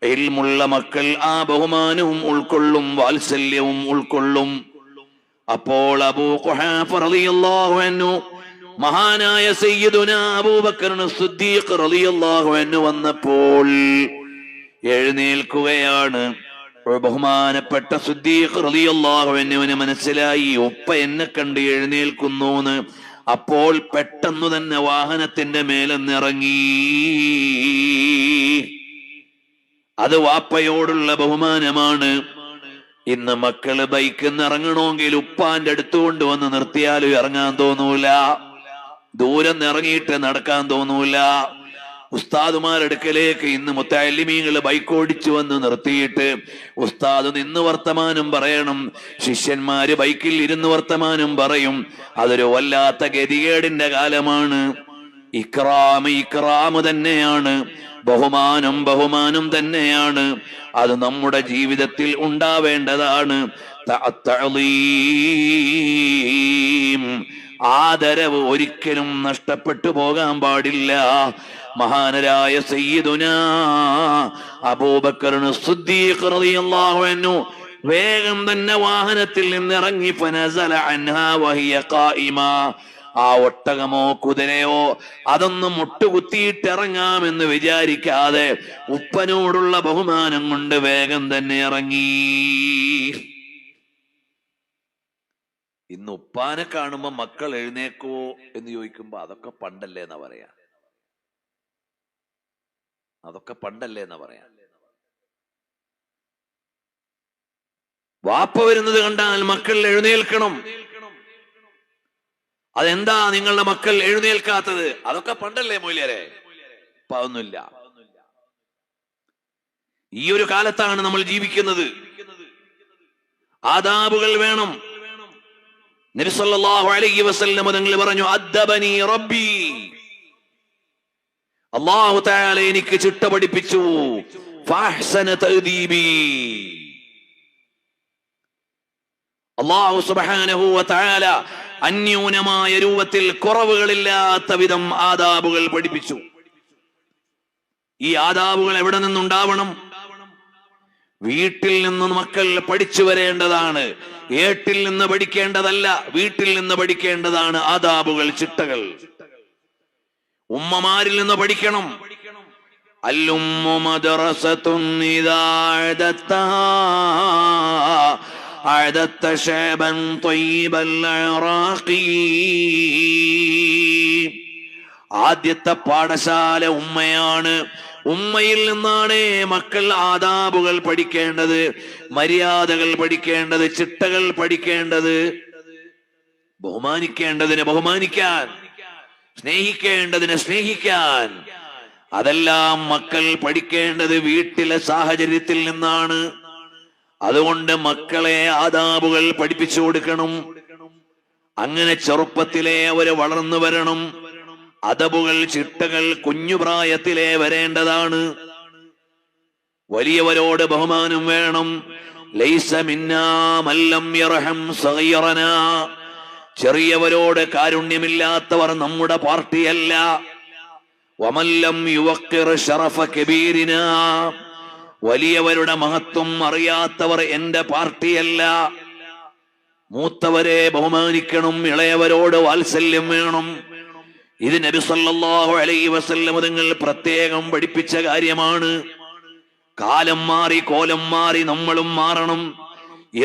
[SPEAKER 1] ഇൽമുള്ള മക്കൾ ആ ബഹുമാനവും ഉൾക്കൊള്ളും, വാത്സല്യവും ഉൾക്കൊള്ളും. അപ്പോൾ അബൂ ഖുഹാഫ റളിയല്ലാഹു അൻഹു, മഹാനായ സയ്യിദുനാ അബൂബക്കർ സിദ്ദീഖ് റളിയല്ലാഹു അൻഹു വന്നപ്പോൾ എഴുന്നേൽക്കുകയാണ്. ബഹുമാനപ്പെട്ട സിദ്ദീഖ് റളിയല്ലാഹു അൻഹുവിന് മനസ്സിലായി ഉപ്പ എന്നെ കണ്ട് എഴുന്നേൽക്കുന്നു. അപ്പോൾ പെട്ടെന്ന് തന്നെ വാഹനത്തിന്റെ മേലെന്നിറങ്ങി. അത് വാപ്പയോടുള്ള ബഹുമാനമാണ്. ഇന്ന് മക്കള് ബൈക്കിന്ന് ഇറങ്ങണമെങ്കിൽ ഉപ്പാന്റെ അടുത്ത് കൊണ്ടുവന്ന് നിർത്തിയാലും ഇറങ്ങാൻ തോന്നൂല, ദൂരം ഇറങ്ങിയിട്ട് നടക്കാൻ തോന്നൂല. ഉസ്താദുമാരടുക്കലേക്ക് ഇന്ന് മുത്തഅല്ലിമീങ്ങള് ബൈക്ക് ഓടിച്ചു വന്ന് നിർത്തിയിട്ട് ഉസ്താദ് നിന്ന് വർത്തമാനം പറയണം, ശിഷ്യന്മാര് ബൈക്കിൽ ഇരുന്ന് വർത്തമാനം പറയും. അതൊരു വല്ലാത്ത ഗതികേടിന്റെ കാലമാണ്. ഇക്റാമ് തന്നെയാണ്, ബഹുമാനം തന്നെയാണ്. അത് നമ്മുടെ ജീവിതത്തിൽ ഉണ്ടാവേണ്ടതാണ്. ആദരവ് ഒരിക്കലും നഷ്ടപ്പെട്ടു പോകാൻ പാടില്ല. മഹാനരായ സയ്യിദുനാ അബൂബക്കർ സിദ്ദീഖ് റളിയല്ലാഹു അൻഹു വേഗം തന്നെ വാഹനത്തിൽ നിന്നിറങ്ങി. ഫനസല അൻഹാ വഹിയ ഖായിമ, ആ ഒട്ടകമോ കുതിരയോ അതൊന്നും മുട്ടുകുത്തിയിട്ടിറങ്ങാമെന്ന് വിചാരിക്കാതെ ഉപ്പനോടുള്ള ബഹുമാനം കൊണ്ട് വേഗം തന്നെ ഇറങ്ങി. ഇന്ന് ഉപ്പാനെ കാണുമ്പോ മക്കൾ എഴുന്നേക്കോ എന്ന് ചോദിക്കുമ്പോ അതൊക്കെ പണ്ടല്ലേ എന്നാ പറയാ, അതൊക്കെ പണ്ടല്ലേ എന്നാ പറയാ. വാപ്പ വരുന്നത് കണ്ടാൽ മക്കൾ എഴുന്നേൽക്കണം. അതെന്താ നിങ്ങളുടെ മക്കൾ എഴുന്നേൽക്കാത്തത്? അതൊക്കെ പണ്ടല്ലേ മൊയ്ലിയാരെ, ഇപ്പൊ അതൊന്നുമില്ല. ഈ ഒരു കാലത്താണ് നമ്മൾ ജീവിക്കുന്നത്. ആദാബുകൾ വേണം. നബി സല്ലല്ലാഹു അലൈഹി വസല്ലം തങ്ങൾ പറഞ്ഞു, അദ്ദബനി റബ്ബി, അല്ലാഹു തആല എനിക്ക് ചിട്ട പഠിപ്പിച്ചു. ഫഅഹ്സന തഅദീബി, അല്ലാഹു സുബ്ഹാനഹു വ തആല അന്യൂനമായ രൂപത്തിൽ കുറവുകളില്ലാത്ത വിധം ആദാബുകൾ പഠിപ്പിച്ചു. ഈ ആദാബുകൾ എവിടെ നിന്നുണ്ടാവണം? വീട്ടിൽ നിന്ന് മക്കൾ പഠിച്ചു വരേണ്ടതാണ്. ഏട്ടിൽ നിന്ന് പഠിക്കേണ്ടതല്ല, വീട്ടിൽ നിന്ന് പഠിക്കേണ്ടതാണ് ആദാബുകൾ, ചിട്ടകൾ. ഉമ്മമാരിൽ നിന്ന് പഠിക്കണം. അല്ലുമ്മു മദ്റസത്തുൻ ഇദാ അഅദത്തഹാ അഅദത്ത ശഅബൻ ത്വയ്യിബൽ അറാഖി. ആദ്യത്തെ പാഠശാല ഉമ്മയാണ്. ഉമ്മയിൽ നിന്നാണ് മക്കൾ ആദാബുകൾ പഠിക്കേണ്ടത്, മര്യാദകൾ പഠിക്കേണ്ടത്, ചിട്ടകൾ പഠിക്കേണ്ടത്. ബഹുമാനിക്കേണ്ടതിനെ ബഹുമാനിക്കാൻ, സ്നേഹിക്കേണ്ടതിനെ സ്നേഹിക്കാൻ, അതെല്ലാം മക്കൾ പഠിക്കേണ്ടത് വീട്ടിലെ സാഹചര്യത്തിൽ നിന്നാണ്. അതുകൊണ്ട് മക്കളെ ആദാബുകൾ പഠിപ്പിച്ചു കൊടുക്കണം. അങ്ങനെ ചെറുപ്പത്തിലെ അവര് വളർന്നു വരണം. അദബുകൾ, ചിട്ടകൾ കുഞ്ഞുപ്രായത്തിലെ വരേണ്ടതാണ്. വലിയവരോട് ബഹുമാനം വേണം. ലൈസ മിന്നാ മല്ലം യർഹം സഗീറനാ, ചെറിയവരോട് കാരുണ്യമില്ലാത്തവർ നമ്മുടെ പാർട്ടിയല്ല. വമല്ലം യുവഖിർ ശറഫ കബീരിനാ, വലിയവരുടെ മഹത്വം അറിയാത്തവർ എന്റെ പാർട്ടിയല്ല. മൂത്തവരെ ബഹുമാനിക്കണം, ഇളയവരോട് വാത്സല്യം വേണം. ഇത് നബി സല്ലല്ലാഹു അലൈഹി വസല്ലം തങ്ങൾ പ്രത്യേകം പഠിപ്പിച്ച കാര്യമാണ്. കാലം മാറി, കോലം മാറി, നമ്മളും മാറണം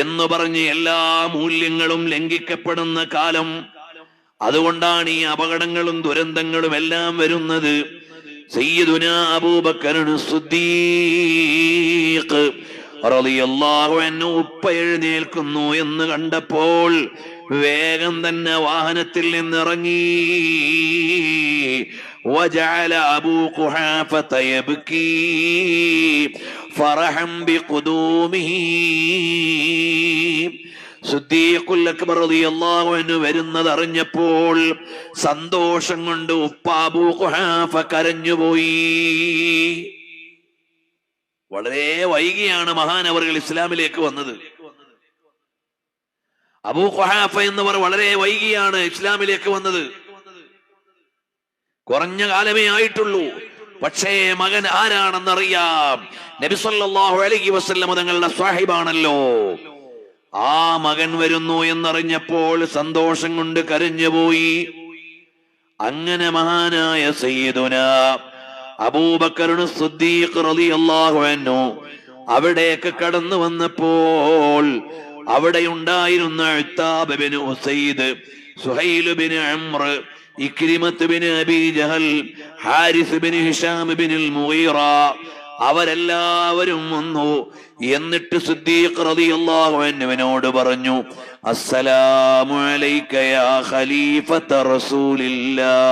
[SPEAKER 1] എന്ന് പറഞ്ഞ് എല്ലാ മൂല്യങ്ങളും ലംഘിക്കപ്പെടുന്ന കാലം. അതുകൊണ്ടാണ് ഈ അപകടങ്ങളും ദുരന്തങ്ങളും എല്ലാം വരുന്നത്. സയ്യിദുനാ അബൂബക്കർ സിദ്ദീഖ് റളിയല്ലാഹു അൻഹു ഉപ്പ എഴുന്നേൽക്കുന്നു എന്ന് കണ്ടപ്പോൾ വേഗം തന്നെ വാഹനത്തിൽ നിന്നിറങ്ങി. വജഅല അബൂ ഖുഹാഫത യബ്കി ഫറഹൻ ബിഖുദൂമിഹി. സിദ്ദീഖുൽ അക്ബർ റളിയല്ലാഹു അൻഹു വരുന്നത് അറിഞ്ഞപ്പോൾ സന്തോഷം കൊണ്ട് ഉപ്പ അബൂ ഖുഹാഫ കരഞ്ഞുപോയി. വളരെ വൈകിയാണ് മഹാനവറുകൾ ഇസ്ലാമിലേക്ക് വന്നത്. അബൂ ഖുഹാഫ എന്നിവർ വളരെ വൈകിയാണ് ഇസ്ലാമിലേക്ക് വന്നത്. കുറഞ്ഞ കാലമേ ആയിട്ടുള്ളൂ. പക്ഷേ മകൻ ആരാണെന്നറിയാം. നബി സല്ലല്ലാഹു അലൈഹി വസല്ലം തങ്ങളുടെ സ്വഹാബാണല്ലോ. ആ മകൻ വരുന്നു എന്നറിഞ്ഞപ്പോൾ സന്തോഷം കൊണ്ട് കരഞ്ഞുപോയി. അങ്ങനെ മഹാനായ സയ്യിദുനാ അബൂബക്കർ സിദ്ദീഖ് റളിയല്ലാഹു അൻഹു അവിടേക്ക് കടന്നു വന്നപ്പോൾ അവിടെ ഉണ്ടായിരുന്ന Utbah bin Usaid, Suhail bin Amr, Ikrimath bin Abi Jahal, Haris bin Hisham bin al Mughira, അവരെല്ലാവരും വന്നു. എന്നിട്ട് സിദ്ദീഖ് റളിയല്ലാഹു അൻഹുവിനോട് പറഞ്ഞു, അസ്സലാമു അലൈക യാ ഖലീഫത റസൂലില്ലാഹ്,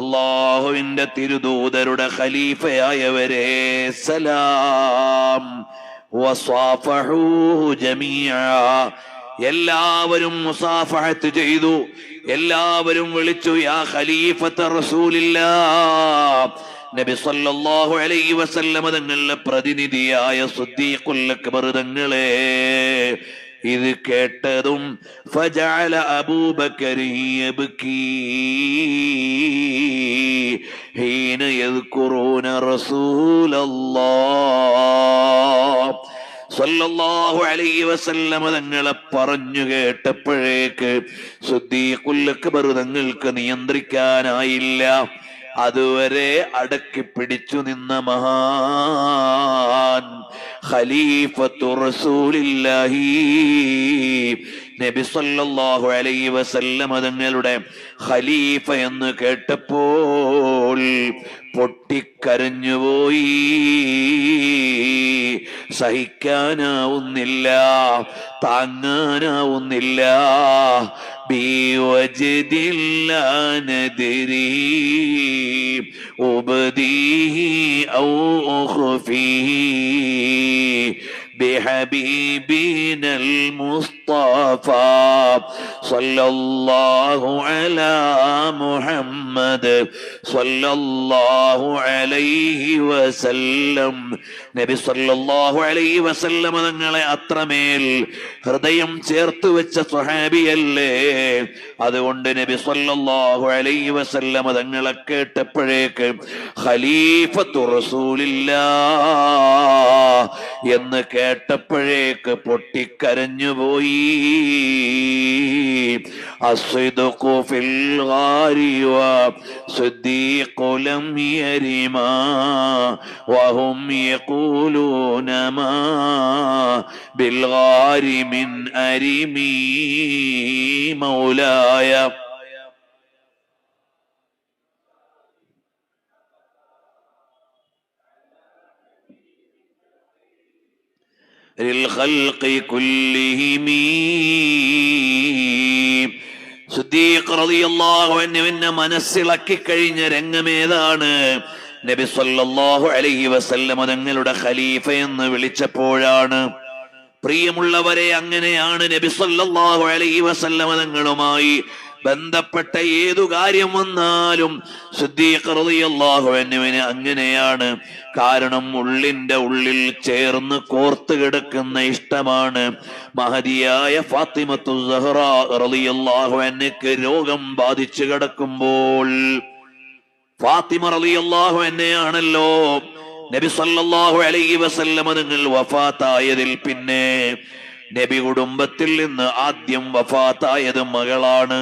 [SPEAKER 1] അല്ലാഹുവിന്റെ തിരുദൂതരുടെ ഖലീഫയായവരെ സലാം. വസാഫഹൂഹു ജമീഅ, എല്ലാവരും മുസാഫഹത്ത് ചെയ്തു. എല്ലാവരും വിളിച്ചു യാ ഖലീഫത റസൂലില്ലാഹ്. നബി സല്ലല്ലാഹു അലൈഹി വസല്ലം തങ്ങളുടെ പ്രതിനിധിയായ സിദ്ദീഖുൽ അക്ബർ തങ്ങളെ ഇത് കേട്ടതും ഫജഅല അബൂബക്കർ യബ്കി ഹീന യദ്കുറൂന റസൂലല്ലാഹ് സല്ലല്ലാഹു അലൈഹി വസല്ലം തങ്ങളെ പറഞ്ഞു കേട്ടപ്പോഴേക്ക് സിദ്ദീഖുൽ അക്ബർ തങ്ങൾക്ക് നിയന്ത്രിക്കാനായില്ല. അതുവരെ അടക്കി പിടിച്ചു നിന്ന മഹാൻ ഖലീഫത്തു റസൂലില്ലാഹി നബി സല്ലല്ലാഹു അലൈഹി വസല്ലം തങ്ങളുടെ ഖലീഫ എന്ന് കേട്ടപ്പോൾ പൊട്ടിക്കരഞ്ഞുപോയി. സഹിക്കാനാവുന്നില്ല, താങ്ങാനാവുന്നില്ല. ബിവജ്ദില്ലാ നദ്രി ഉബ്ദീഹി ഔ ഉഖ്ഫീഹി ബിഹബീബിനൽ മുസ്തഫ മുസ്തഫാ സല്ലല്ലാഹു അലാ മുഹമ്മദ് സല്ലല്ലാഹു അലൈഹി വസല്ലം. നബി സല്ലല്ലാഹു അലൈഹി വസല്ലം തങ്ങളെ അത്രമേൽ ഹൃദയം ചേർത്ത് വെച്ച സ്വഹാബിയല്ലേ. അതുകൊണ്ട് നബി സല്ലല്ലാഹു അലൈഹി വസല്ലം തങ്ങളെ കേട്ടപ്പോഴേക്ക് ഖലീഫത്തു റസൂലില്ലാഹ് എന്ന് കേട്ടപ്പോഴേക്ക് പൊട്ടിക്കരഞ്ഞുപോയി. അസ്ദിഖു ഫിൽ ഗാരി വസ്ദീഖു ലം യരിമാ വഹും യഖൂലൂന മാ ബിൽ ഗാരി മിൻ അരിമീ മൗലായ. മനസ്സിളക്കി കഴിഞ്ഞ രംഗമേതാണ്? നബി സല്ലല്ലാഹു അലൈഹി വസല്ലം തങ്ങളുടെ ഖലീഫ എന്ന് വിളിച്ചപ്പോഴാണ്. പ്രിയമുള്ളവരെ, അങ്ങനെയാണ് നബി സല്ലല്ലാഹു അലൈഹി വസല്ലം തങ്ങളുമായി ബന്ധപ്പെട്ട ഏതു കാര്യം വന്നാലും സിദ്ദീഖ് റളിയല്ലാഹു അൻഹുവിന് അങ്ങനെയാണ്. കാരണം ഉള്ളിന്റെ ഉള്ളിൽ ചേർന്ന് കോർത്ത് കിടക്കുന്ന ഇഷ്ടമാണ്. മഹദിയായ ഫാത്തിമത്തു സഹ്റ റളിയല്ലാഹു അൻഹയ്ക്ക് രോഗം ബാധിച്ചു കിടക്കുമ്പോൾ ഫാത്തിമ റളിയല്ലാഹു അൻഹയാണല്ലോ നബി സല്ലല്ലാഹു അലൈഹി വസല്ലം തങ്ങൾ വഫാത്തായതിൽ പിന്നെ നബി കുടുംബത്തിൽ നിന്ന് ആദ്യം വഫാത്തായത് മകളാണ്.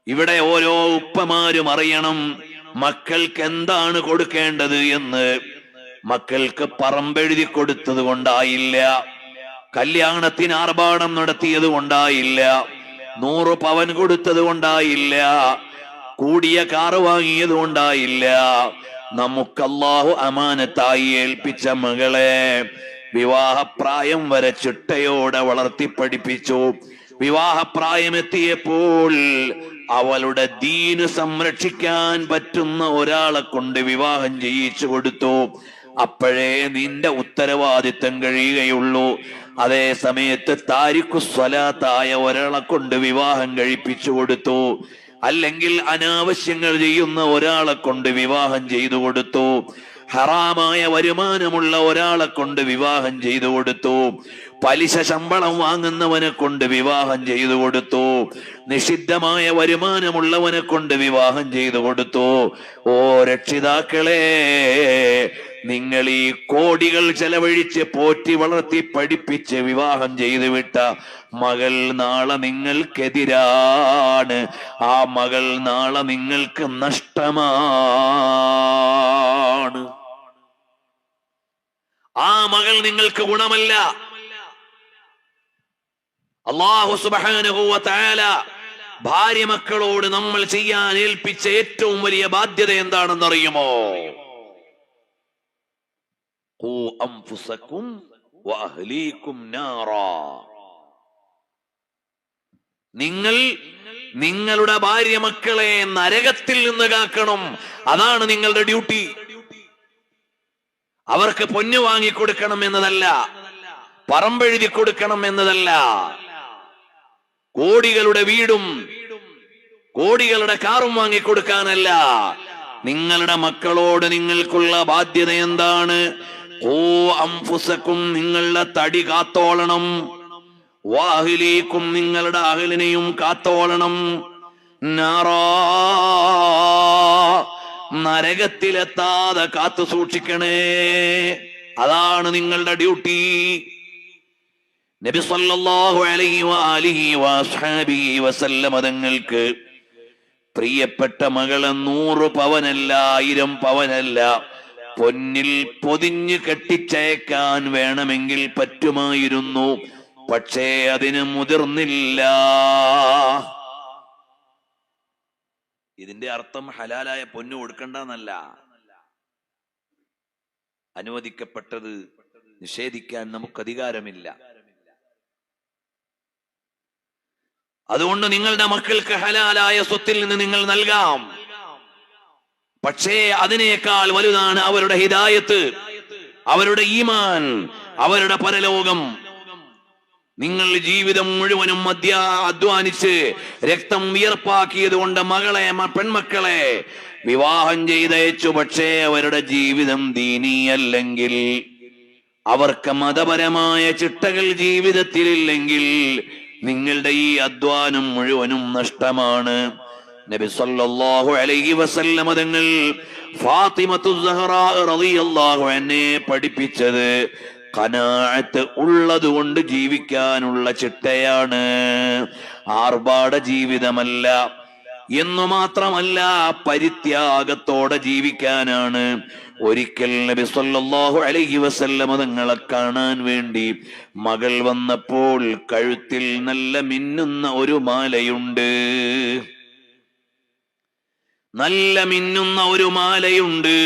[SPEAKER 1] ഇവിടെ ഓരോ ഉപ്പമാരും അറിയണം മക്കൾക്ക് എന്താണ് കൊടുക്കേണ്ടത് എന്ന്. മക്കൾക്ക് പറമ്പെഴുതി കൊടുത്തത് കൊണ്ടായില്ല, കല്യാണത്തിന് ആർഭാടം നടത്തിയത് കൊണ്ടായില്ല, 100 പവൻ കൊടുത്തത് കൊണ്ടായില്ല, കൂടിയ കാറ് വാങ്ങിയത് കൊണ്ടായില്ല. നമുക്ക് അല്ലാഹു അമാനത്തായി ഏൽപ്പിച്ച മകളെ വിവാഹപ്രായം വരെ ചിട്ടയോടെ വളർത്തി പഠിപ്പിച്ചു. വിവാഹപ്രായമെത്തിയപ്പോൾ അവളുടെ ദീന് സംരക്ഷിക്കാൻ പറ്റുന്ന ഒരാളെ കൊണ്ട് വിവാഹം ചെയ്യിച്ചു കൊടുത്തു. അപ്പോഴേ നിന്റെ ഉത്തരവാദിത്തം കഴിയുകയുള്ളൂ. അതേ സമയത്ത് താരിഖു സ്വലാത്തായ ഒരാളെ കൊണ്ട് വിവാഹം കഴിപ്പിച്ചു കൊടുത്തു, അല്ലെങ്കിൽ അനാവശ്യങ്ങൾ ചെയ്യുന്ന ഒരാളെ കൊണ്ട് വിവാഹം ചെയ്തു കൊടുത്തു, ഹറാമായ വരുമാനമുള്ള ഒരാളെ കൊണ്ട് വിവാഹം ചെയ്തു കൊടുത്തു, പലിശ ശമ്പളം വാങ്ങുന്നവനെ കൊണ്ട് വിവാഹം ചെയ്തു കൊടുത്തു, നിഷിദ്ധമായ വരുമാനമുള്ളവനെ കൊണ്ട് വിവാഹം ചെയ്തു കൊടുത്തു. ഓ രക്ഷിതാക്കളെ, നിങ്ങൾ ഈ കോടികൾ ചെലവഴിച്ച് പോറ്റി വളർത്തി പഠിപ്പിച്ച് വിവാഹം ചെയ്തു വിട്ട മകൾ നാളെ നിങ്ങൾക്കെതിരാണ്. ആ മകൾ നാളെ നിങ്ങൾക്ക് നഷ്ടമാണ്. ആ മകൾ നിങ്ങൾക്ക് ഗുണമല്ല. അല്ലാഹു സുബ്ഹാനഹു വ തആല ഭാര്യ മക്കളോട് നമ്മൾ ചെയ്യാൻ ഏൽപ്പിച്ച ഏറ്റവും വലിയ ബാധ്യത എന്താണെന്നറിയുമോ? ഖൂ അൻഫുസകും വ അഹ്ലീകും നാറാ. നിങ്ങൾ നിങ്ങളുടെ ഭാര്യ മക്കളെ നരകത്തിൽ നിന്ന് കാക്കണം. അതാണ് നിങ്ങളുടെ ഡ്യൂട്ടി. അവർക്ക് പൊന്നു വാങ്ങിക്കൊടുക്കണം എന്നതല്ല, പറമ്പെഴുതി കൊടുക്കണം എന്നതല്ല, കോടികളുടെ വീടും കോടികളുടെ കാറും വാങ്ങിക്കൊടുക്കാനല്ല. നിങ്ങളുടെ മക്കളോട് നിങ്ങൾക്കുള്ള ബാധ്യത എന്താണ്? ഖൂ അൻഫുസകും, നിങ്ങളുടെ തടി കാത്തോളണം, വാഹിലീക്കും, നിങ്ങളുടെ അഹ്ലിനെയും കാത്തോളണം, നാറാ, നരകത്തിലെത്താതെ കാത്തു സൂക്ഷിക്കണേ. അതാണ് നിങ്ങളുടെ ഡ്യൂട്ടി. നബി സല്ലല്ലാഹു അലൈഹി വആലിഹി വഅസ്ഹാബിഹി വസല്ലം തങ്ങൾക്ക് പ്രിയപ്പെട്ട മകളെ 100 പവനല്ല, 1000 പവനല്ല, പൊന്നിൽ പൊതിഞ്ഞ് കെട്ടിച്ചയക്കാൻ വേണമെങ്കിൽ പറ്റുമായിരുന്നു. പക്ഷേ അതിന് മുതിർന്നില്ല. ഇതിന്റെ അർത്ഥം ഹലാലായ പൊന്നു കൊടുക്കണ്ടെന്നല്ല. അനുവദിക്കപ്പെട്ടത് നിഷേധിക്കാൻ നമുക്ക് അധികാരമില്ല. അതുകൊണ്ട് നിങ്ങളുടെ മക്കൾക്ക് ഹലാലായ സ്വത്തിൽ നിന്ന് നിങ്ങൾ നൽകാം. പക്ഷേ അതിനേക്കാൾ വലുതാണ് അവരുടെ ഹിദായത്ത്, അവരുടെ ഈമാൻ, അവരുടെ പരലോകം. നിങ്ങൾ ജീവിതം മുഴുവനും അധ്വാനിച്ച് രക്തം വിയർപ്പാക്കിയത് കൊണ്ട് മകളെ പെൺമക്കളെ വിവാഹം ചെയ്തയച്ചു. പക്ഷേ അവരുടെ ജീവിതം ദീനീയല്ലെങ്കിൽ, അവർക്ക് മതപരമായ ചിട്ടകൾ ജീവിതത്തിലില്ലെങ്കിൽ നിങ്ങളുടെ ഈ അധ്വാനം മുഴുവനും നഷ്ടമാണ്. നബി സല്ലല്ലാഹു അലൈഹി വസല്ലം തങ്ങൾ ഫാത്തിമത്തു സഹറാ റളിയല്ലാഹു അൻഹയെ പഠിപ്പിച്ചത് ഖനാഅത്ത് ഉള്ളതുകൊണ്ട് ജീവിക്കാനുള്ള ചിട്ടയാണ്, ആർഭാട ജീവിതമല്ല. എന്നു മാത്രമല്ല, പരിത്യാഗത്തോടെ ജീവിക്കാനാണ്. ഒരിക്കൽ നബി സല്ലല്ലാഹു അലൈഹി വസല്ലം തങ്ങളെ കാണാൻ വേണ്ടി മകൾ വന്നപ്പോൾ കഴുത്തിൽ നല്ല മിന്നുന്ന ഒരു മാലയുണ്ട്, നല്ല മിന്നുന്ന ഒരു മാലയുണ്ട്.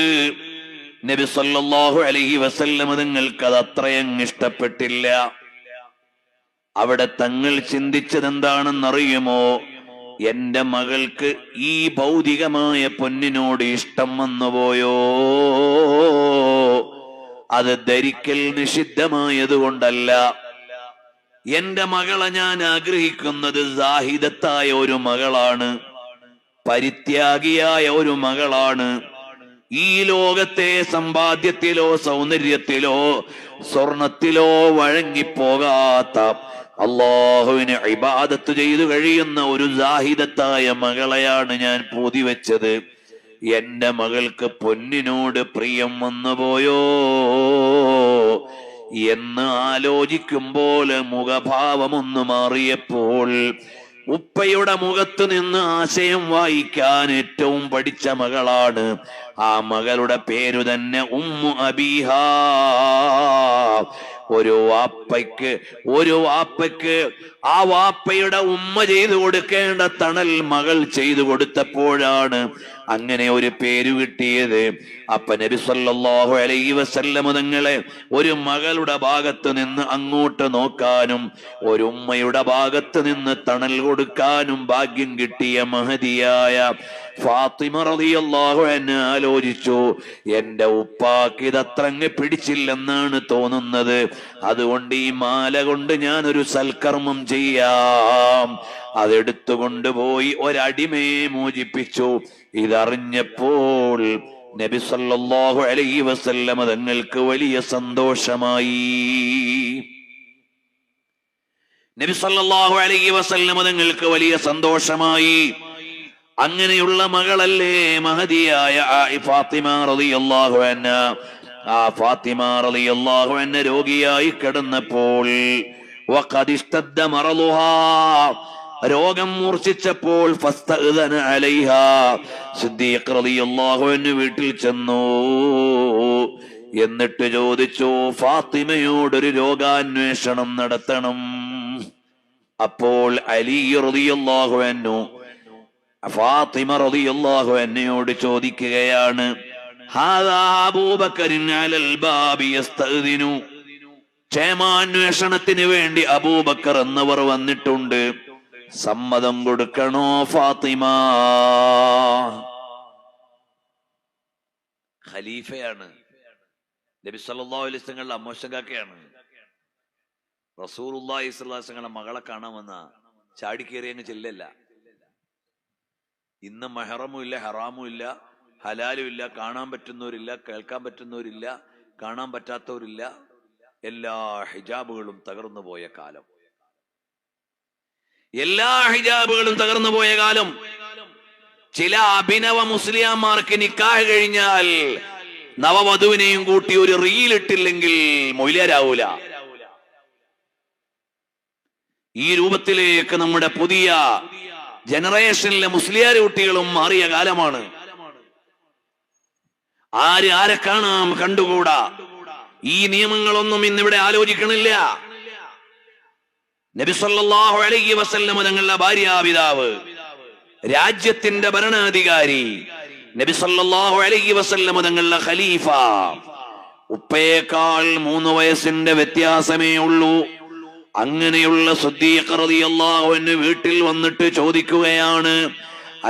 [SPEAKER 1] നബി സല്ലല്ലാഹു അലൈഹി വസല്ലം തങ്ങൾക്ക് അത് അത്രയങ്ങ് ഇഷ്ടപ്പെട്ടില്ല. അവിടെ തങ്ങൾ ചിന്തിച്ചത് എന്താണെന്നറിയുമോ? എന്റെ മകൾക്ക് ഈ ഭൗതികമായ പൊന്നിനോട് ഇഷ്ടം വന്നുപോയോ? അത് ധരിക്കൽ നിഷിദ്ധമായതുകൊണ്ടല്ല. എന്റെ മകളെ ഞാൻ ആഗ്രഹിക്കുന്നത് സാഹിദത്തായ ഒരു മകളാണ്, പരിത്യാഗിയായ ഒരു മകളാണ്. ഈ ലോകത്തെ സമ്പാദ്യത്തിലോ സൗന്ദര്യത്തിലോ സ്വർണത്തിലോ വഴങ്ങിപ്പോകാത്ത, അള്ളാഹുവിനെ ഇബാദത്ത് ചെയ്തു കഴിയുന്ന ഒരു സാഹിദത്തായ മകളെയാണ് ഞാൻ പൂതിവെച്ചത്. എന്റെ മകൾക്ക് പൊന്നിനോട് പ്രിയം വന്നുപോയോ എന്ന് ആലോചിക്കുമ്പോൾ മുഖഭാവമൊന്നു മാറിയപ്പോൾ ഉപ്പയുടെ മുഖത്ത് നിന്ന് ആശയം വായിക്കാൻ ഏറ്റവും പഠിച്ച മകളാണ്. ആ മകളുടെ പേരു തന്നെ ഉമ്മു അബീഹാ. ഒരു വാപ്പയ്ക്ക് ആ വാപ്പയുടെ ഉമ്മ ചെയ്തു കൊടുക്കേണ്ട തണൽ മകൾ ചെയ്തു കൊടുത്തപ്പോഴാണ് അങ്ങനെ ഒരു പേര് കിട്ടിയത്. അപ്പൊ നബി സല്ലല്ലാഹു അലൈഹി വസല്ലം തങ്ങളെ ഒരു മകളുടെ ഭാഗത്ത് നിന്ന് അങ്ങോട്ട് നോക്കാനും ഒരു ഉമ്മയുടെ ഭാഗത്ത് നിന്ന് തണൽ കൊടുക്കാനും ഭാഗ്യം കിട്ടിയ മഹദിയായ ഫാത്തിമ റളിയല്ലാഹു അൻഹ ആലോചിച്ചു, എന്റെ ഉപ്പാക്ക് ഇതത്രങ്ങ് പിടിച്ചില്ലെന്നാണ് തോന്നുന്നത്, അതുകൊണ്ട് ഈ മാല കൊണ്ട് ഞാനൊരു സൽക്കർമ്മം ചെയ്യാം. അതെടുത്തുകൊണ്ടുപോയി ഒരടിമയെ മോചിപ്പിച്ചു. ഇതറിഞ്ഞപ്പോൾ നബി സല്ലല്ലാഹു അലൈഹി വസല്ലം തങ്ങൾക്ക് വലിയ സന്തോഷമായി. നബി സല്ലല്ലാഹു അലൈഹി വസല്ലം തങ്ങൾക്ക് വലിയ സന്തോഷമായി. അങ്ങനെയുള്ള മകളല്ലേ മഹദിയായ ഫാത്തിമ റളിയല്ലാഹു അൻഹ. ആ ഫാത്തിമ റളിയല്ലാഹു അൻഹ രോഗിയായി കിടന്നപ്പോൾ വഖദ് ഇസ്തദ്ദ മറളുഹാ, രോഗം മൂർച്ഛിച്ചപ്പോൾ ഫസ്തഅ്ദന അലൈഹാ, സിദ്ദീഖ് റളിയല്ലാഹു അൻഹു വീട്ടിൽ ചെന്നു. എന്നിട്ട് ചോദിച്ചു, ഫാത്തിമയോടൊരു രോഗാന്വേഷണം നടത്തണം. അപ്പോൾ അലി റളിയല്ലാഹു അൻഹു ഫാത്തിമ റളിയല്ലാഹു അൻഹയോട് ചോദിക്കുകയാണ്, ഹാദാ അബൂബക്കറിൻ അലൽ ബാബി യസ്തഅ്ദിനു, ക്ഷേമാന്വേഷണത്തിന് വേണ്ടി അബൂബക്കർ എന്നവർ വന്നിട്ടുണ്ട്, സമ്മതം കൊടുക്കണോ ഫാത്തിമ? ഖലീഫയാണ്, നബി സല്ലല്ലാഹു അലൈഹി വസല്ലം അമ്മോശങ്കാക്കയാണ്. റസൂലുള്ളാഹി സ്വല്ലല്ലാഹു അലൈഹി വസല്ലം മകളെ കാണാൻ വന്ന ചാടിക്കേറി അങ്ങ് ചെല്ലല്ല. ഇന്ന് മെഹറമും ഇല്ല, ഹറാമും ഇല്ല, ഹലാലും ഇല്ല, കാണാൻ പറ്റുന്നവരില്ല, കേൾക്കാൻ പറ്റുന്നവരില്ല, കാണാൻ പറ്റാത്തവരില്ല. എല്ലാ ഹിജാബുകളും തകർന്നു പോയ കാലം, എല്ലാ ഹിജാബുകളും തകർന്നു പോയ കാലം. ചില അഭിനവ മുസ്ലിയാമാർക്ക് നിക്കാഹ് കഴിഞ്ഞാൽ നവവധുവിനെയും കൂട്ടി ഒരു റീലിട്ടില്ലെങ്കിൽ മൊയ്ലിയാരാവൂല. ഈ രൂപത്തിലേക്ക് നമ്മുടെ പുതിയ ജനറേഷനിലെ മുസ്ലിയാർ കുട്ടികളും മാറിയ കാലമാണ്. ആരെ കാണാം, കണ്ടുകൂടാ. ഈ നിയമങ്ങളൊന്നും ഇന്നിവിടെ ആലോചിക്കണില്ല. നബി സല്ലല്ലാഹു അലൈഹി വസല്ലം തങ്ങളുടെ ഭാര്യാപിതാവ്, രാജ്യത്തിന്റെ ഭരണാധികാരി, നബി സല്ലല്ലാഹു അലൈഹി വസല്ലം തങ്ങളുടെ ഖലീഫ, ഉപ്പയേക്കാൾ 3 വയസ്സിന്റെ വ്യത്യാസമേ ഉള്ളൂ. അങ്ങനെയുള്ള സിദ്ദീഖ് റളിയല്ലാഹു അൻഹു വീട്ടിൽ വന്നിട്ട് ചോദിക്കുകയാണ്,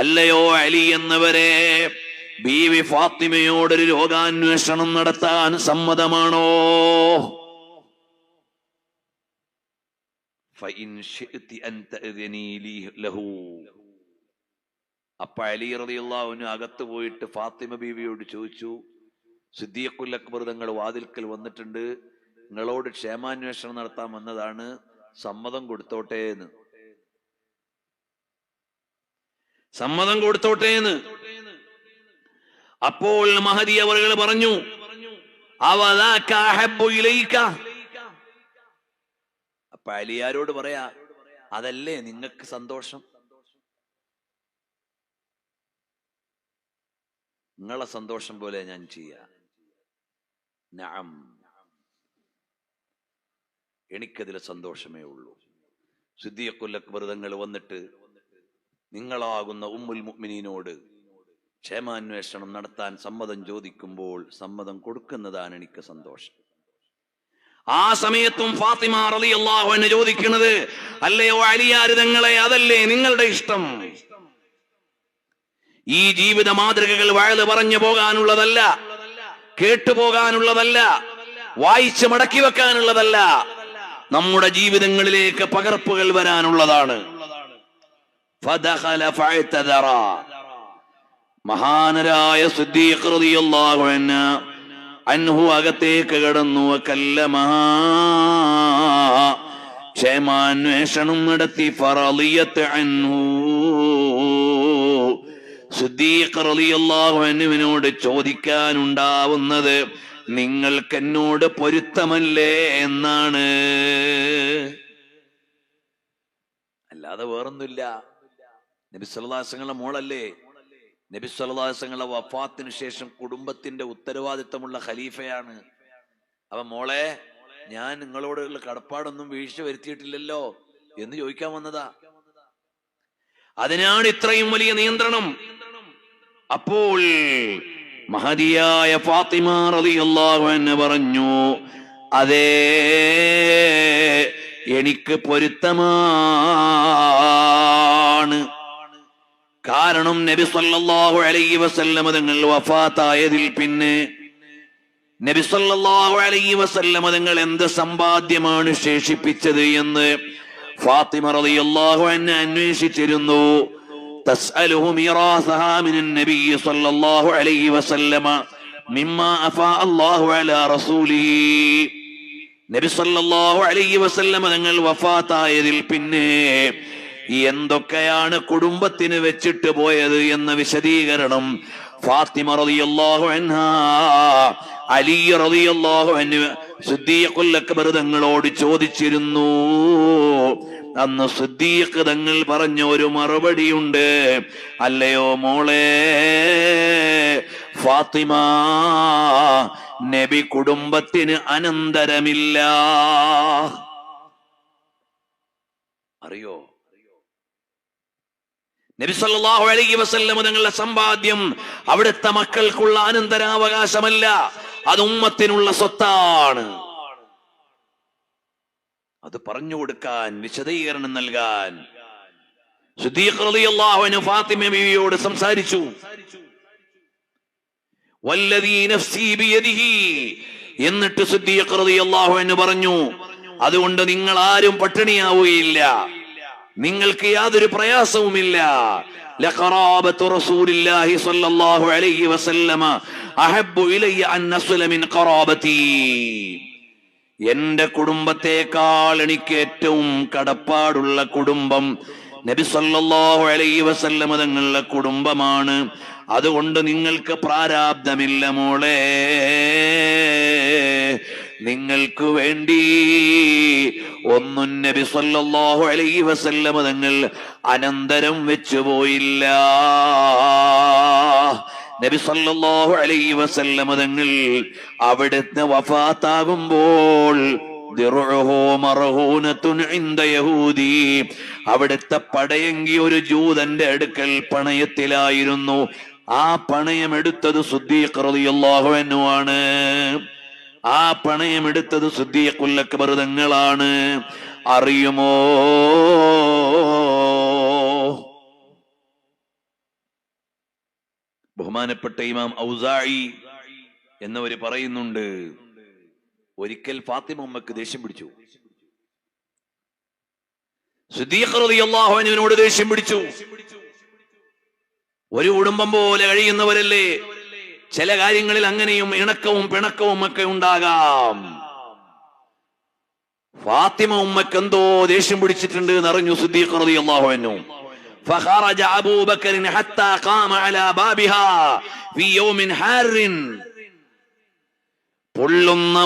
[SPEAKER 1] അല്ലയോ അലി എന്നവരെ, ബീവി ഫാത്തിമയോടൊരു രോഗാന്വേഷണം നടത്താൻ സമ്മതമാണോ? ഫഇൻ ശിഅ്തി അൻ തഅ്ദിനി ലഹു. അപ്പൊ അലി റളിയല്ലാഹു അൻഹു അകത്ത് പോയിട്ട് ഫാത്തിമ ബീവിയോട് ചോദിച്ചു, സിദ്ദീഖുൽ അക്ബർ തങ്ങൾ വാതിൽക്കൽ വന്നിട്ടുണ്ട്, നിങ്ങളോട് ക്ഷേമാന്വേഷണം നടത്താൻ വന്നതാണ്, സമ്മതം കൊടുത്തോട്ടെ എന്ന്. സമ്മതം കൊടുത്തോട്ടെ എന്ന്. അപ്പോൾ മഹദി അവറുകൾ പറഞ്ഞു, അവദാക അഹബ്ബു ഇലൈക. അപ്പൊ അലിയാരോട് പറയാ, അതല്ലേ നിങ്ങൾക്ക് സന്തോഷം? നിങ്ങളെ സന്തോഷം പോലെ ഞാൻ ചെയ്യാ. നഅം, എനിക്കതിലെ സന്തോഷമേ ഉള്ളൂ. സിദ്ദീഖുൽ അക്ബർ തങ്ങൾ വന്നിട്ട് നിങ്ങളാകുന്ന ഉമ്മുൽ മുഅ്മിനീനോട് ക്ഷേമാന്വേഷണം നടത്താൻ സമ്മതം ചോദിക്കുമ്പോൾ സമ്മതം കൊടുക്കുന്നതാണ് എനിക്ക് സന്തോഷം. ആ സമയത്തും ഫാത്തിമ റളിയല്ലാഹു അൻഹ ചോദിക്കുന്നത്, അല്ലയോ അലിയാർ തങ്ങളെ, അതല്ലേ നിങ്ങളുടെ ഇഷ്ടം? ഈ ജീവിത മാതൃകകൾ വഅദ് പറഞ്ഞു പോകാനുള്ളതല്ല, കേട്ടുപോകാനുള്ളതല്ല, വായിച്ച് മടക്കി വെക്കാനുള്ളതല്ല, നമ്മുടെ ജീവിതങ്ങളിലേക്ക് പകർപ്പുകൾ വരാനുള്ളതാണ്. ഫദഖല ഫഅതദറ. മഹാനരായ സിദ്ദീഖ് റളിയല്ലാഹു അൻഹു അകത്തേക്ക് കടന്നു. കല്ലമഹ, ക്ഷേമാന്വേഷണം നടത്തി. ഫറളിയത്ത് അൻഹു, സിദ്ദീഖ് റളിയല്ലാഹു അൻഹുവിനോട് ചോദിക്കാനുണ്ടാവുന്നത് നിങ്ങൾക്ക് എന്നോട് പൊരുത്തമല്ലേ എന്നാണ്, അല്ലാതെ വേറൊന്നുമില്ല. നബി സല്ലല്ലാഹു അലൈഹി വസല്ലം മോളല്ലേ? നബി സല്ലല്ലാഹു അലൈഹി വസല്ലം വഫാത്തിന് ശേഷം കുടുംബത്തിന്റെ ഉത്തരവാദിത്തമുള്ള ഖലീഫയാണ്. അപ്പൊ മോളെ, ഞാൻ നിങ്ങളോടുള്ള കടപ്പാടൊന്നും വീഴ്ച വരുത്തിയിട്ടില്ലല്ലോ എന്ന് ചോദിക്കാൻ വന്നതാ. അതിനാണ് ഇത്രയും വലിയ നിയന്ത്രണം. അപ്പോൾ മഹദിയായ ഫാത്തിമ റളിയല്ലാഹു അൻഹ പറഞ്ഞു, അതേ, എനിക്ക് പൊരുത്തമാണ്. കാരണം നബി സല്ലല്ലാഹു അലൈഹി വസല്ലം തങ്ങൾ വഫാത്തായതിൽ പിന്നെ നബി സല്ലല്ലാഹു അലൈഹി വസല്ലം തങ്ങൾ എന്ത് സമ്പാദ്യമാണ് ശേഷിപ്പിച്ചത് എന്ന് ഫാത്തിമ റളിയല്ലാഹു അൻഹ അന്വേഷിച്ചിരുന്നു. തസ്അലുഹു മിറാസഹാ മിനൻ നബി സല്ലല്ലാഹു അലൈഹി വസല്ലം മിമ്മാ അഫാ അല്ലാഹു അലാ റസൂലിഹി. നബി സല്ലല്ലാഹു അലൈഹി വസല്ലം തങ്ങൾ വഫാത്തായതിൽ പിന്നെ എന്തൊക്കെയാണ് കുടുംബത്തിന് വെച്ചിട്ട് പോയത് എന്ന വിശദീകരണം ഫാത്തിമ റളിയല്ലാഹു അൻഹാ അലി റളിയല്ലാഹു അൻഹു സിദ്ദീഖുൽ അക്ബർ തങ്ങളോട് ചോദിച്ചിരുന്നു. അന്ന് സിദ്ദീഖ് തങ്ങൾ പറഞ്ഞ ഒരു മറുപടിയുണ്ട്, അല്ലയോ മോളെ ഫാത്തിമ, നബി കുടുംബത്തിന് അനന്തരമില്ല. അറിയോ? നബി സല്ലല്ലാഹു അലൈഹി വസല്ലം തങ്ങളുടെ സമ്പാദ്യം അവിടുത്തെ മക്കൾക്കുള്ള അനന്തരാവകാശമല്ല, അത് ഉമ്മത്തിനുള്ള സ്വത്താണ്. അത് പറഞ്ഞു കൊടുക്കാൻ, വിശദീകരണം നൽകാൻ സിദ്ദീഖ് റളിയല്ലാഹു അൻഹു ഫാത്തിമ ബീവിയോട് സംസാരിച്ചു. വല്ലദീ നഫ്സി ബിയദിഹി, എന്നിട്ട് സിദ്ദീഖ് റളിയല്ലാഹു അൻഹു പറഞ്ഞു, അതുകൊണ്ട് നിങ്ങൾ ആരും പട്ടിണിയാവുകയില്ല, നിങ്ങൾക്ക് യാതൊരു പ്രയാസവുമില്ല. ലഖറാബത്തു റസൂലില്ലാഹി സ്വല്ലല്ലാഹു അലൈഹി വസല്ലമ അഹബ്ബു ഇലയ്യ അൻ നസ്ല മിൻ ഖറാബതി. എന്റെ കുടുംബത്തെക്കാൾ എനിക്ക് ഏറ്റവും കടപ്പാടുള്ള കുടുംബം നബി സല്ലല്ലാഹു അലൈഹി വസല്ലമ തങ്ങളുടെ കുടുംബമാണ്. അതുകൊണ്ട് നിങ്ങൾക്ക് പ്രാരാബ്ധമില്ല മോളെ, നിങ്ങൾക്ക് വേണ്ടി ഒന്നും നബി സല്ലല്ലാഹു അലൈഹി വസല്ലമ തങ്ങൾ അനന്തരം വെച്ചു പോയില്ല. നബി സല്ലല്ലാഹു അലൈഹി വസല്ലമ തങ്ങൾ അവിടുന്ന് വഫാത്താകുമ്പോൾ അവിടുത്തെ പടയങ്കി ഒരു ജൂതന്റെ അടുക്കൽ പണയത്തിലായിരുന്നു. ആ പണയം എടുത്തത് സിദ്ദീഖ് റളിയല്ലാഹു അൻഹു ആണ്. ആ പണയം എടുത്തത് സിദ്ദീഖുൽ അക്ബർ തങ്ങളാണ്. അറിയുമോ? ബഹുമാനപ്പെട്ട ഇമാം ഔസാഇ എന്നവര് പറയുന്നുണ്ട്, ഒരിക്കൽ ഫാത്തിമ ഉമ്മക്ക് ദേഷ്യം പിടിച്ചു. സിദ്ദീഖ് റളിയല്ലാഹു അൻഹുവിനോട് ദേഷ്യം പിടിച്ചു. ഒരു കുടുംബം പോലെ കഴിയുന്നവരല്ലേ, ചില കാര്യങ്ങളിൽ അങ്ങനെയും ഇണക്കവും പിണക്കവും ഒക്കെ ഉണ്ടാകാം. ഫാത്തിമ ഉമ്മക്ക് എന്തോ ദേഷ്യം പിടിച്ചിട്ടുണ്ട് എന്നറിഞ്ഞു സിദ്ദീഖ് റളിയല്ലാഹു അൻഹു. فخرج أبو بكر حتى قام على بابها في يوم حار. പൊള്ളുന്ന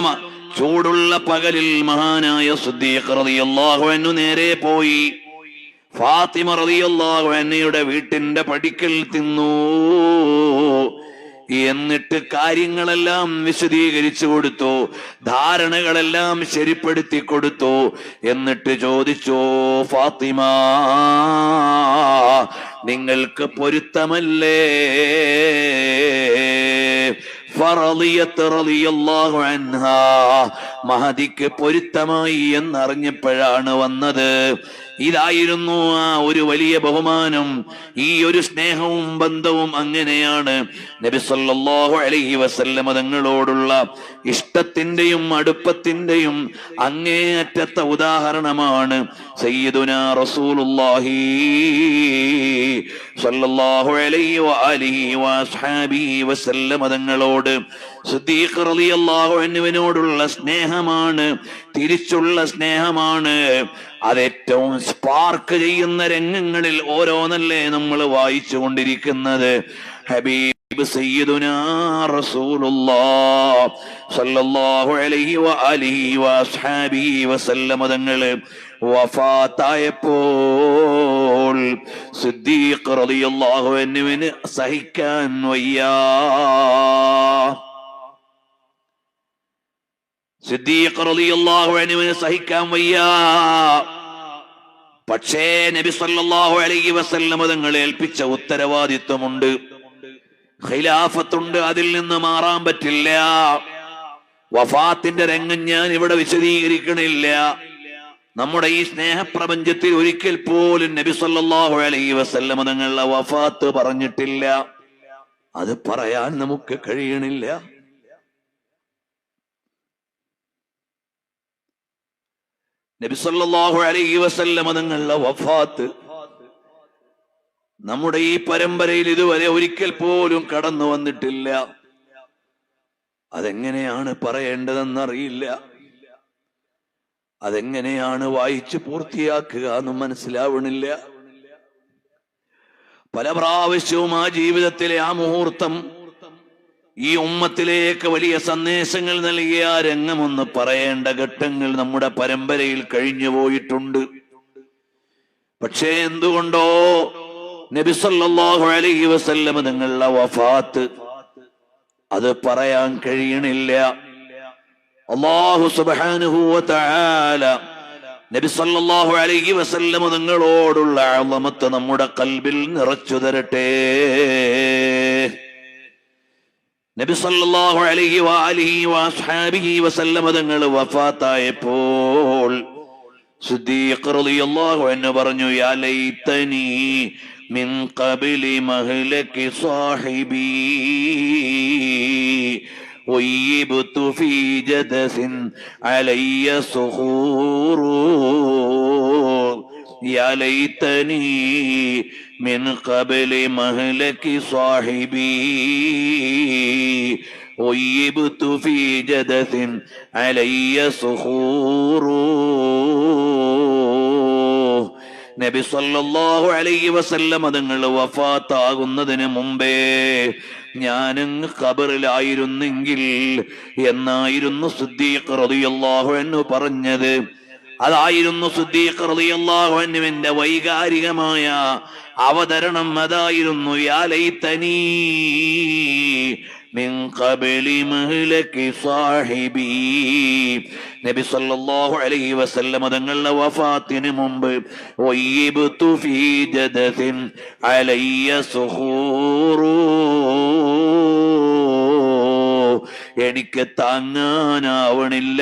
[SPEAKER 1] ചൂടുള്ള പകലിൽ മഹാനായ സിദ്ദീഖ് റളിയല്ലാഹു അൻഹു നേരെ പോയി ഫാത്തിമ റളിയല്ലാഹു അൻഹയുടെ വീട്ടിന്റെ പടിക്കൽ തിന്നു. എന്നിട്ട് കാര്യങ്ങളെല്ലാം വിശദീകരിച്ചു കൊടുത്തു, ധാരണകളെല്ലാം ശരിപ്പെടുത്തി കൊടുത്തു. എന്നിട്ട് ചോദിച്ചു, ഫാത്തിമ, നിങ്ങൾക്ക് പൊരുത്തമല്ലേ? മഹദിക്ക് പൊരുത്തമായി എന്നറിഞ്ഞപ്പോഴാണ് വന്നത്. ഇതായിരുന്നു ആ ഒരു വലിയ ബഹുമാനം, ഈ ഒരു സ്നേഹവും ബന്ധവും. അങ്ങനെയാണ് നബി സല്ലല്ലാഹു അലൈഹി വസല്ലം തങ്ങളോടുള്ള ഇഷ്ടത്തിന്റെയും അടുപ്പത്തിന്റെയും അങ്ങേയറ്റത്തെ ഉദാഹരണമാണ് സയ്യിദുനാ റസൂലുള്ളാഹി സല്ലല്ലാഹു അലൈഹി വആലിഹി വഅസ്ഹാബിഹി വസല്ലം തങ്ങളോട് സിദ്ദീഖ് റളിയല്ലാഹു അൻഹുവിനോടുള്ള സ്നേഹമാണ്, തിരിച്ചുള്ള സ്നേഹമാണ്. അതേറ്റവും സ്പാർക്ക് ചെയ്യുന്ന രംഗങ്ങളിൽ ഓരോന്നല്ലേ നമ്മൾ വായിച്ചു കൊണ്ടിരിക്കുന്നത്. ഹബീബ് സയ്യിദുനാ റസൂലുള്ളാഹ് സല്ലല്ലാഹു അലൈഹി വആലിഹി വഅസ്ഹാബിഹി വസല്ലം തങ്ങൾ വഫാത്തായപ്പോൾ സിദ്ദീഖ് റളിയല്ലാഹു അൻഹുവിന് സഹിക്കാൻ വയ്യ. സിദ്ദീഖ് റളിയല്ലാഹു അൻഹുവിന് സഹിക്കാൻ വയ്യ. പക്ഷേ നബി സല്ലല്ലാഹു അലൈഹി വസല്ലം തങ്ങളെ ഏൽപ്പിച്ച ഉത്തരവാദിത്വമുണ്ട്, ഖിലാഫത്തുണ്ട്, അതിൽ നിന്ന് മാറാൻ പറ്റില്ല. വഫാത്തിന്റെ രംഗം ഞാൻ ഇവിടെ വിശദീകരിക്കണില്ല. നമ്മുടെ ഈ സ്നേഹപ്രപഞ്ചത്തിൽ ഒരിക്കൽ പോലും നബി സല്ലല്ലാഹു അലൈഹി വസല്ലം തങ്ങളുടെ വഫാത്ത് പറഞ്ഞിട്ടില്ല. അത് പറയാൻ നമുക്ക് കഴിയണില്ല. നബി സല്ലല്ലാഹു അലൈഹി വസല്ലം തങ്ങളുടെ വഫാത്ത് നമ്മുടെ ഈ പരമ്പരയിൽ ഇതുവരെ ഒരിക്കൽ പോലും കടന്നു വന്നിട്ടില്ല. അതെങ്ങനെയാണ് പറയേണ്ടതെന്നറിയില്ല, അതെങ്ങനെയാണ് വായിച്ചു പൂർത്തിയാക്കുക എന്നും മനസ്സിലാവണില്ല. പല പ്രാവശ്യവും ആ ജീവിതത്തിലെ ആ മുഹൂർത്തം ഈ ഉമ്മത്തിലേക്ക് വലിയ സന്ദേശങ്ങൾ നൽകിയ ആ രംഗമൊന്ന് പറയേണ്ട ഘട്ടങ്ങൾ നമ്മുടെ പരമ്പരയിൽ കഴിഞ്ഞു പോയിട്ടുണ്ട്. പക്ഷേ എന്തുകൊണ്ടോ നബി സല്ലല്ലാഹു അലൈഹി വസല്ലം തങ്ങളുടെ വഫാത്ത് അത് പറയാൻ കഴിയണില്ല. അല്ലാഹു സുബ്ഹാനഹു വ തആല നബി സല്ലല്ലാഹു അലൈഹി വസല്ലം തങ്ങളോടുള്ള അളമത്ത് നമ്മുടെ ഖൽബിൽ നിറച്ചു തരട്ടെ. നബി സല്ലല്ലാഹു അലൈഹി വആലിഹി വഅസ്ഹാബിഹി വസല്ലം തങ്ങൾ വഫാത്തായപ്പോൾ സിദ്ദീഖ് റളിയല്ലാഹു അൻഹു പറഞ്ഞു, യാ ലൈതനി മിൻ ഖബ്ലി മഹ്ലകി സാഹിബി വയ്യിബ്തു ഫീ ജദസിൻ അലയ്യ സുഖൂറു. യാ ലൈതനി മിൻ ഖബ്ലി മഹ്ലകി സാഹിബി വയ്യിബ്തു ഫീ ജദസിൻ അലയ്യ സുഖൂറു. നബി സല്ലല്ലാഹു അലൈഹി വസല്ലം തങ്ങൾ വഫാത്താകുന്നതിന് മുമ്പേ ഞാനങ്ങ് ഖബറിലായിരുന്നെങ്കിൽ എന്നായിരുന്നു സിദ്ദീഖ് റളിയല്ലാഹു അൻഹു പറഞ്ഞത്. അതായിരുന്നു സിദ്ദീഖ് റളിയല്ലാഹു അൻഹുവിന്റെ വൈകാരികമായ അവതരണം. അതായിരുന്നു യാ ലൈതനി മിൻ ഖബ്ലി മഹ്ലകി സാഹിബി. നബി സല്ലല്ലാഹു അലൈഹി വസല്ലം തങ്ങളുടെ വഫാത്തിന് മുമ്പ് വയ്യിബ്തു ഫീ ജദസിൻ അലയ്യ സുഖൂറു, എനിക്ക് താങ്ങാനാവണില്ല.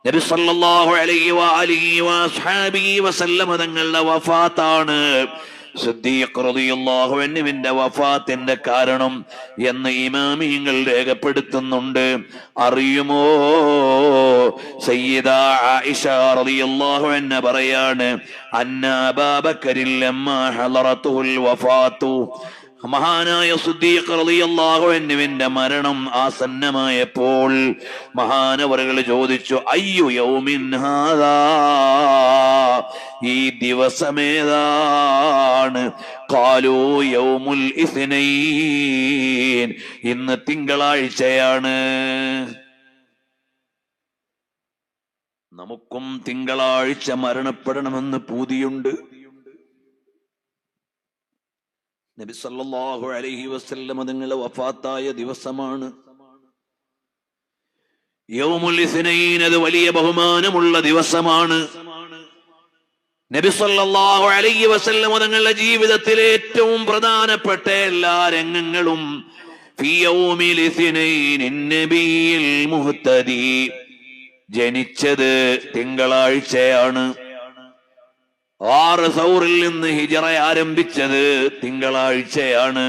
[SPEAKER 1] നബി സല്ലല്ലാഹു അലൈഹി വആലിഹി വഅസ്ഹാബിഹി വസല്ലം തങ്ങളുടെ വഫാത്താണ്. സിദ്ദീഖ് റളിയല്ലാഹു അൻഹുവിന്റെ വഫാത്തിന്റെ കാരണം എന്ന് ഇമാമിയങ്ങൾ രേഖപ്പെടുത്തുന്നുണ്ട്. അറിയുമോ? സയ്യിദ ആയിഷ റളിയല്ലാഹു അൻഹ പറയാണ്, അന്ന അബൂബക്കറിൽ ലമ്മാ ഹളറത്തുൽ വഫാത്തു, മഹാനായ സിദ്ദീഖ് റളിയല്ലാഹു അൻഹുവിന്റെ മരണം ആസന്നമായപ്പോൾ മഹാനവറുകൾ ചോദിച്ചു, അയ്യു യൗമിൻ ഹാദാ, ഈ ദിവസമേതാണ്? ഖാലൂ യൗമുൽ ഇസ്നൈൻ, ഇന്ന് തിങ്കളാഴ്ചയാണ്. നമുക്കും തിങ്കളാഴ്ച മരണപ്പെടണമെന്ന് പൂതിയുണ്ട്. നബി സല്ലല്ലാഹു അലൈഹി വസല്ലം തങ്ങളുടെ വഫാത്തായ ദിവസമാണ് യൗമുൽ ഇസ്നൈൻ. അത് വലിയ ബഹുമാനമുള്ള ദിവസമാണ്. നബി സല്ലല്ലാഹു അലൈഹി വസല്ലം തങ്ങളുടെ ജീവിതത്തിലെ ഏറ്റവും പ്രധാനപ്പെട്ട എല്ലാ രംഗങ്ങളും ഫീ യൗമിൽ ഇസ്നൈൻ നബിയിൽ മുഹ്തദി, ജനിച്ചത് തിങ്കളാഴ്ചയാണ്. 6 സൗറിൽ നിന്ന് ഹിജറ ആരംഭിച്ചത് തിങ്കളാഴ്ചയാണ്.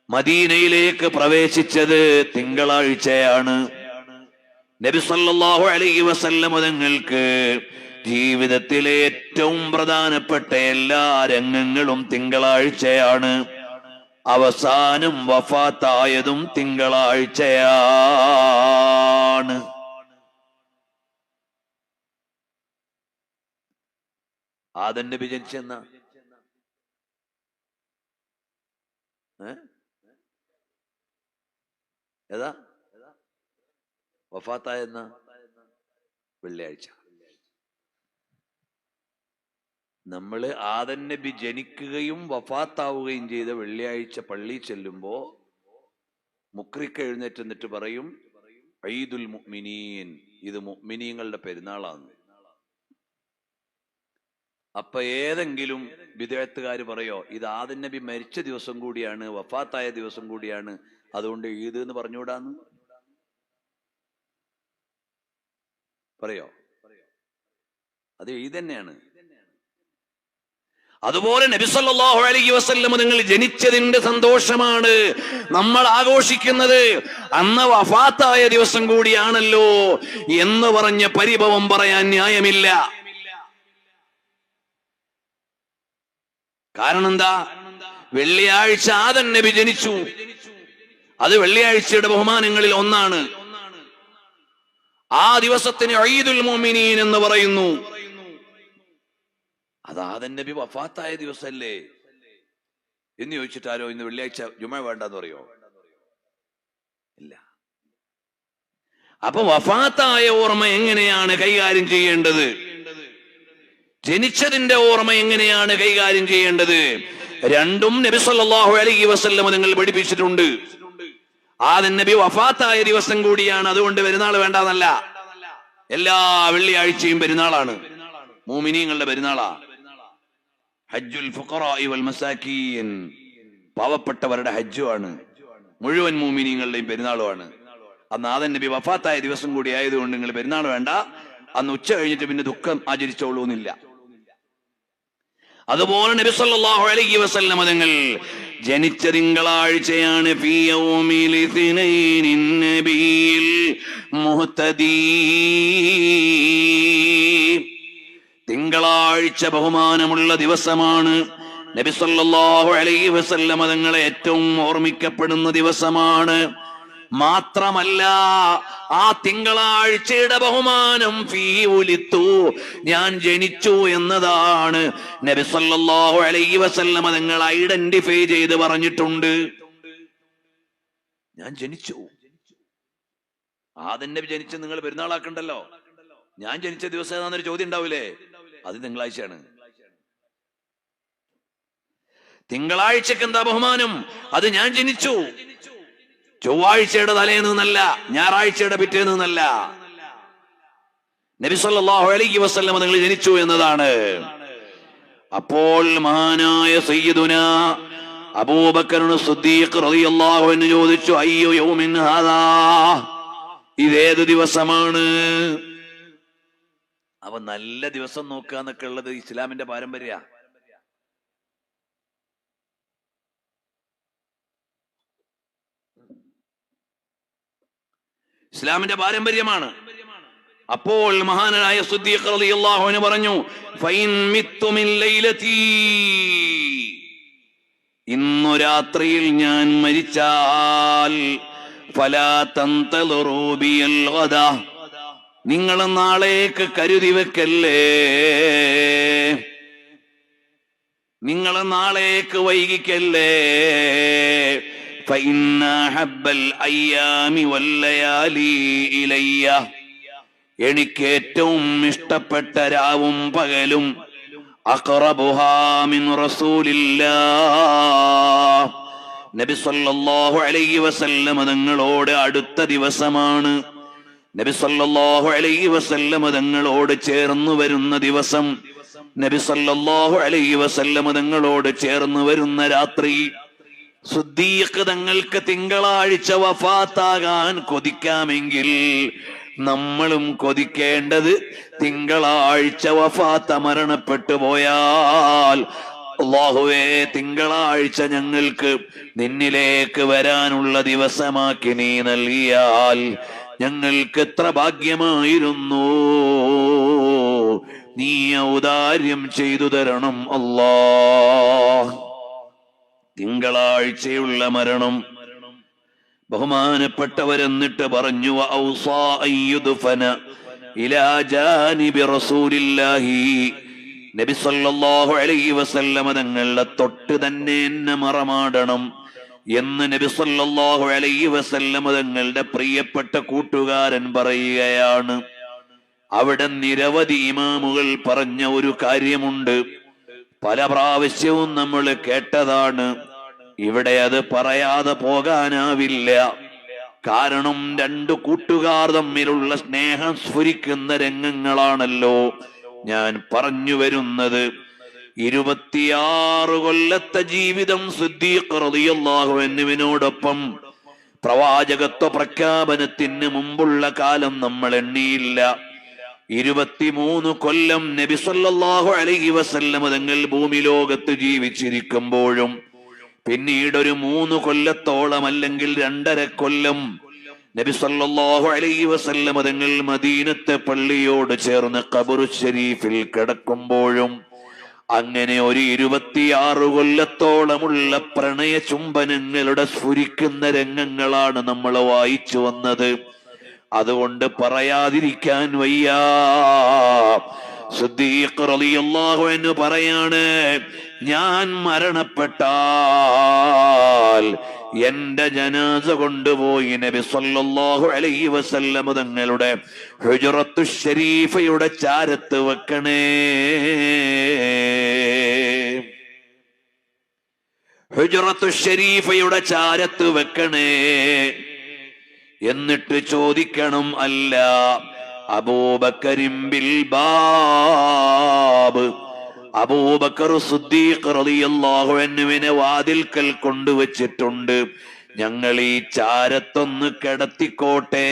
[SPEAKER 1] മദീനയിലേക്ക് പ്രവേശിച്ചത് തിങ്കളാഴ്ചയാണ്. നബി സല്ലല്ലാഹു അലൈഹി വസല്ലം തങ്ങൾക്ക് ജീവിതത്തിലെ ഏറ്റവും പ്രധാനപ്പെട്ട എല്ലാ രംഗങ്ങളും തിങ്കളാഴ്ചയാണ്. അവസാനം വഫാത്തായതും തിങ്കളാഴ്ചയാണ്. ആദം നബി ജനിച്ചെന്ന ഏതാ? വഫാത്തായെന്ന വെള്ളിയാഴ്ച. നമ്മള് ആദം നബി ജനിക്കുകയും വഫാത്താവുകയും ചെയ്ത വെള്ളിയാഴ്ച പള്ളിയിൽ ചെല്ലുമ്പോ മുക്രിക്ക് എഴുന്നേറ്റ് എന്നിട്ട് പറയും, ഈദുൽ മുഅ്മിനീൻ, ഇത് മുഅ്മിനീങ്ങളുടെ പെരുന്നാളാണ്. അപ്പൊ ഏതെങ്കിലും ബിദ്അത്തുകാര് പറയോ ഇത് ആദം നബി മരിച്ച ദിവസം കൂടിയാണ്, വഫാത്തായ ദിവസം കൂടിയാണ്, അതുകൊണ്ട് ഈദ് എന്ന് പറഞ്ഞുകൂടാന്ന് പറയോ? അത് ഈദ് തന്നെയാണ്. അതുപോലെ നബി സല്ലല്ലാഹു അലൈഹി വസല്ലം നിങ്ങൾ ജനിച്ചതിന്റെ സന്തോഷമാണ് നമ്മൾ ആഘോഷിക്കുന്നത്. അന്ന് വഫാത്തായ ദിവസം കൂടിയാണല്ലോ എന്ന് പറഞ്ഞ പരിഭവം പറയാൻ ന്യായമില്ല. കാരണം എന്താ? വെള്ളിയാഴ്ച ആദം നബി ജനിച്ചു. അത് വെള്ളിയാഴ്ചയുടെ ബഹുമാനങ്ങളിൽ ഒന്നാണ്. ആ ദിവസത്തിന് ഈദുൽ മുഅ്മിനീൻ എന്ന് പറയുന്നു. അത് ആദം നബി വഫാത്തായ ദിവസമല്ലേ എന്ന് ചോദിച്ചിട്ടാരോ ഇന്ന് വെള്ളിയാഴ്ച ജുമ വേണ്ടെന്ന് പറയോ? ഇല്ല. അപ്പൊ വഫാത്തായ ഓർമ്മ എങ്ങനെയാണ് കൈകാര്യം ചെയ്യേണ്ടത്? ജനിച്ചതിന്റെ ഓർമ്മ എങ്ങനെയാണ് കൈകാര്യം ചെയ്യേണ്ടത്? രണ്ടും നബി സല്ലല്ലാഹു അലൈഹി വസല്ലം നിങ്ങൾ പഠിപ്പിച്ചിട്ടുണ്ട്. ആദം നബി വഫാത്തായ ദിവസം കൂടിയാണ്, അതുകൊണ്ട് പെരുന്നാൾ വേണ്ടെന്നല്ല. എല്ലാ വെള്ളിയാഴ്ചയും പെരുന്നാളാണ്, മുഅ്മിനീങ്ങളുടെ പെരുന്നാളാ. ഹജ്ജുൽ ഫുഖറാഇ വൽ മസാകീൻ, പാവപ്പെട്ടവരുടെ ഹജ്ജുമാണ്. മുഴുവൻ മുഅ്മിനീങ്ങളുടെയും പെരുന്നാളുമാണ്. അന്ന് ആദം നബി വഫാത്തായ ദിവസം കൂടി ആയതുകൊണ്ട് നിങ്ങൾ പെരുന്നാൾ വേണ്ട, അന്ന് ഉച്ച കഴിഞ്ഞിട്ട് പിന്നെ ദുഃഖം ആചരിച്ചോളൂ എന്നില്ല. അതുപോലെ നബി സല്ലല്ലാഹു അലൈഹി വസല്ലം തങ്ങൾ ജനിച്ച തിങ്കളാഴ്ചയാണ്. ഫീ യൗമിൽ ഇസ്നൈൻ നബിയിൽ മുഹ്തദി, തിങ്കളാഴ്ച ബഹുമാനമുള്ള ദിവസമാണ്. നബി സല്ലല്ലാഹു അലൈഹി വസല്ലം തങ്ങളെ ഏറ്റവും ഓർമ്മിക്കപ്പെടുന്ന ദിവസമാണ്. മാത്രമല്ല ആ തിങ്കളാഴ്ചയുടെ ബഹുമാനം ഫീ ഉലിത്തു, ഞാൻ ജനിച്ചു എന്നതാണ് നബി സല്ലല്ലാഹു അലൈഹി വസല്ലം തങ്ങൾ ഐഡന്റിഫൈ ചെയ്ത് പറഞ്ഞിട്ടുണ്ട്. ഞാൻ ജനിച്ചു. ആദം നബി ജനിച്ച് നിങ്ങൾ പെരുന്നാളാക്കണ്ടല്ലോ. ഞാൻ ജനിച്ച ദിവസം ഏതാന്നൊരു ചോദ്യം ഉണ്ടാവില്ലേ? അത് തിങ്കളാഴ്ചയാണ്. തിങ്കളാഴ്ചക്ക് എന്താ ബഹുമാനം? അത് ഞാൻ ജനിച്ചു. ചൊവ്വാഴ്ചയുടെ തലേന്നല്ല, ഞായറാഴ്ചയുടെ പിറ്റേന്നല്ല. നബി സല്ലല്ലാഹു അലൈഹി വസല്ലം നിങ്ങൾ ജനിച്ചു എന്നതാണ്. അപ്പോൾ മഹാനായ സയ്യിദുനാ അബൂബക്കർ സിദ്ദീഖ് റളിയല്ലാഹു അൻഹു ചോദിച്ചു, അയ്യോ യൗമിൻ ഹാദാ, ഇതേത് ദിവസമാണ്? അവ നല്ല ദിവസം നോക്കുക എന്നൊക്കെ ഉള്ളത് ഇസ്ലാമിന്റെ പാരമ്പര്യ.
[SPEAKER 2] ഇസ്ലാമിന്റെ പാരമ്പര്യമാണ്. അപ്പോൾ മഹാനായ സിദ്ദീഖ് റളിയല്ലാഹു അൻഹു പറഞ്ഞു, ഫൈൻ മിത്തു മിൻ ലൈലതി, ഇന്നു രാത്രിയിൽ ഞാൻ മരിച്ചാൽ ഫലാ തന്തളിറൂ ബിയൽ ഗദ, നിങ്ങൾ നാളേക്ക് കരുതി വെക്കല്ലേ, നിങ്ങൾ നാളേക്ക് വൈകിക്കല്ലേ. ഫഇന്ന ഹബ്ബൽ അയ്യാമി വല്ലയാലി ഇലയ്യ, എനിക്ക് ഏറ്റവും ഇഷ്ടപ്പെട്ട രാവും പകലും അഖറബുഹാ മിൻ റസൂലില്ലാഹ്, നബി സല്ലല്ലാഹു അലൈഹി വസല്ലം തങ്ങളോട് അടുത്ത ദിവസമാണ്. നബി സല്ലല്ലാഹു അലൈഹി വസല്ലം തങ്ങളോട് ചേർന്നു വരുന്ന ദിവസം, നബി സല്ലല്ലാഹു അലൈഹി വസല്ലം തങ്ങളോട് ചേർന്നു വരുന്ന രാത്രി. സിദ്ദീഖ് തങ്ങൾക്ക് തിങ്കളാഴ്ച വഫാത്താകാൻ കൊതിക്കാമെങ്കിൽ നമ്മളും കൊതിക്കേണ്ടത് തിങ്കളാഴ്ച വഫാത്ത മരണപ്പെട്ടു പോയാൽ, അല്ലാഹുവേ തിങ്കളാഴ്ച ഞങ്ങൾക്ക് നിന്നിലേക്ക് വരാനുള്ള ദിവസമാക്കി നീ നൽകിയാൽ ഞങ്ങൾക്ക് എത്ര ഭാഗ്യമായിരുന്നു. നീ ഔദാര്യം ചെയ്തു തരണം അല്ലാഹ്. തിങ്കളാഴ്ചയുള്ള മരണം. ബഹുമാനപ്പെട്ടവരെന്നിട്ട് പറഞ്ഞു, ഔസാ അയ്യുദ്ഫന ഇലാ ജാനിബി റസൂലില്ലാഹി, നബി സല്ലല്ലാഹു അലൈഹി വസല്ലം തങ്ങളുടെ തൊട്ട് തന്നെ എന്നെ മറമാടണം എന്ന് നബി സല്ലല്ലാഹു അലൈഹി വസല്ലം തങ്ങളുടെ പ്രിയപ്പെട്ട കൂട്ടുകാരൻ പറയുകയാണ്. അവിടെ നിരവധി ഇമാമുകൾ പറഞ്ഞ ഒരു കാര്യമുണ്ട്, പല പ്രാവശ്യവും നമ്മൾ കേട്ടതാണ്. ഇവിടെ അത് പറയാതെ പോകാനാവില്ല. കാരണം രണ്ടു കൂട്ടുകാർ തമ്മിലുള്ള സ്നേഹം സ്ഫുരിക്കുന്ന രംഗങ്ങളാണല്ലോ ഞാൻ പറഞ്ഞു വരുന്നത്. 26 കൊല്ലത്തെ ജീവിതം സിദ്ദീഖ് റളിയല്ലാഹു അൻഹുവിനോടൊപ്പം പ്രവാചകത്വ പ്രഖ്യാപനത്തിന് മുമ്പുള്ള കാലം നമ്മൾ എണ്ണിയില്ല. 23 കൊല്ലം നബി സല്ലല്ലാഹു അലൈഹി വസല്ലം തങ്ങൾ ഭൂമി ലോകത്ത് ജീവിച്ചിരിക്കുമ്പോഴും പിന്നീട് ഒരു 3 കൊല്ലത്തോളം അല്ലെങ്കിൽ 2.5 കൊല്ലം നബി സല്ലല്ലാഹു അലൈഹി വസല്ലം തങ്ങൾ മദീനത്തെ പള്ളിയോട് ചേർന്ന് ഖബറു ശരീഫിൽ കിടക്കുമ്പോഴും അങ്ങനെ ഒരു 26 കൊല്ലത്തോളമുള്ള പ്രണയ ചുംബനങ്ങളുടെ സ്ഫുരിക്കുന്ന രംഗങ്ങളാണ് നമ്മൾ വായിച്ചു വന്നത്. അതുകൊണ്ട് പറയാതിരിക്കാൻ വയ്യ. സിദ്ദീഖ് റളിയല്ലാഹു അൻഹു പറയാണ്, ഞാൻ മരണപ്പെട്ടാൽ എന്റെ ജനാസ കൊണ്ടുപോയി നബി സല്ലല്ലാഹു അലൈഹി വസല്ലം തങ്ങളുടെ ഹുജ്റത്തു ശരീഫയുടെ ചാരത്ത് വെക്കണേ, ഹുജ്റത്തു ശരീഫയുടെ ചാരത്ത് വെക്കണേ. എന്നിട്ട് ചോദിക്കണം, അല്ല അബൂബക്കറിൻ ബിൽ ബാബ്, അബൂബക്കർ സിദ്ദീഖ് റളിയല്ലാഹു അൻഹുവിനെ വാതിൽക്കൽ കൊണ്ടുവച്ചിട്ടുണ്ട്, ഞങ്ങൾ ഈ ചാരത്തൊന്ന് കിടത്തിക്കോട്ടെ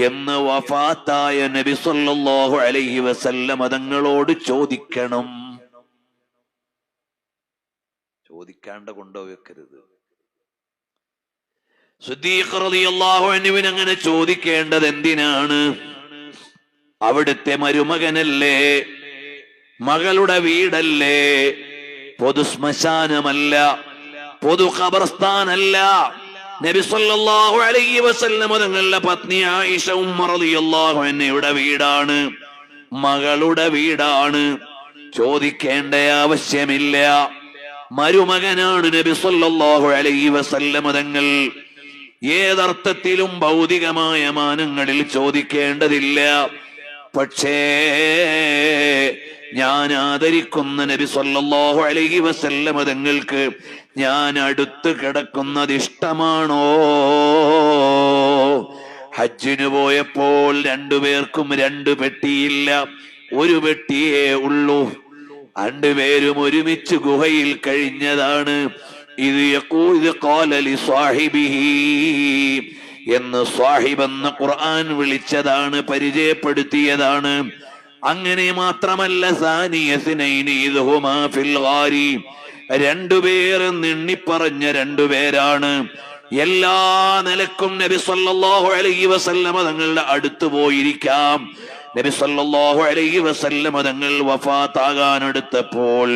[SPEAKER 2] എന്ന് വഫാത്തായ നബി സല്ലല്ലാഹു അലൈഹി വസല്ലം തങ്ങളോട് ചോദിക്കണം. ചോദിക്കാണ്ട് കൊണ്ടുവെക്കരുത്. സിദ്ദീഖ് റളിയല്ലാഹു അൻഹുവിനെ അങ്ങനെ ചോദിക്കേണ്ടത് എന്തിനാണ്? അവിടുത്തെ മരുമകനല്ലേ, മകളുടെ വീടല്ലേ, പൊതു ശ്മശാനമല്ല, പൊതു ഖബർസ്ഥാനല്ല. നബി സല്ലല്ലാഹു അലൈഹി വസല്ലം തങ്ങളുടെ പത്നി ആയിഷ ഉമ്മ റളിയല്ലാഹു അൻഹയുടെ വീടാണ്, മകളുടെ വീടാണ്. ചോദിക്കേണ്ട ആവശ്യമില്ല. മരുമകനാണ് നബി സല്ലല്ലാഹു അലൈഹി വസല്ലം തങ്ങൾ. ഏതർത്ഥത്തിലും ഭൗതികമായ മാനങ്ങളിൽ ചോദിക്കേണ്ടതില്ല. പക്ഷേ ഞാൻ ആദരിക്കുന്ന നബി സല്ലല്ലാഹു അലൈഹി വസല്ലം തങ്ങൾക്ക് ഞാൻ അടുത്ത് കിടക്കുന്നത് ഇഷ്ടമാണോ? ഹജ്ജിന് പോയപ്പോൾ 2 പേർക്കും 2 പെട്ടിയില്ല, 1 പെട്ടിയേ ഉള്ളൂ. 2 പേരും ഒരുമിച്ച് ഗുഹയിൽ കഴിഞ്ഞതാണ്. ഇത് ഖാല ലി സാഹിബിഹി എന്ന് സാഹിബ് എന്ന ഖുർആൻ വിളിച്ചതാണ്, പരിചയപ്പെടുത്തിയതാണ്. അങ്ങനെ മാത്രമല്ല, സാനിയസ്നൈനി ഇദ്ഹുമാ ഫിൽ ഗാരി, 2 പേർ എണ്ണിപ്പറഞ്ഞ 2 പേരാണ്. എല്ലാ നിലക്കും നബി സല്ലല്ലാഹു അലൈഹി വസല്ലമ തങ്ങളുടെ അടുത്ത് പോയിരിക്കാം. നബി സല്ലല്ലാഹു അലൈഹി വസല്ലമ തങ്ങൾ വഫാത്താകാൻ അടുത്തപ്പോൾ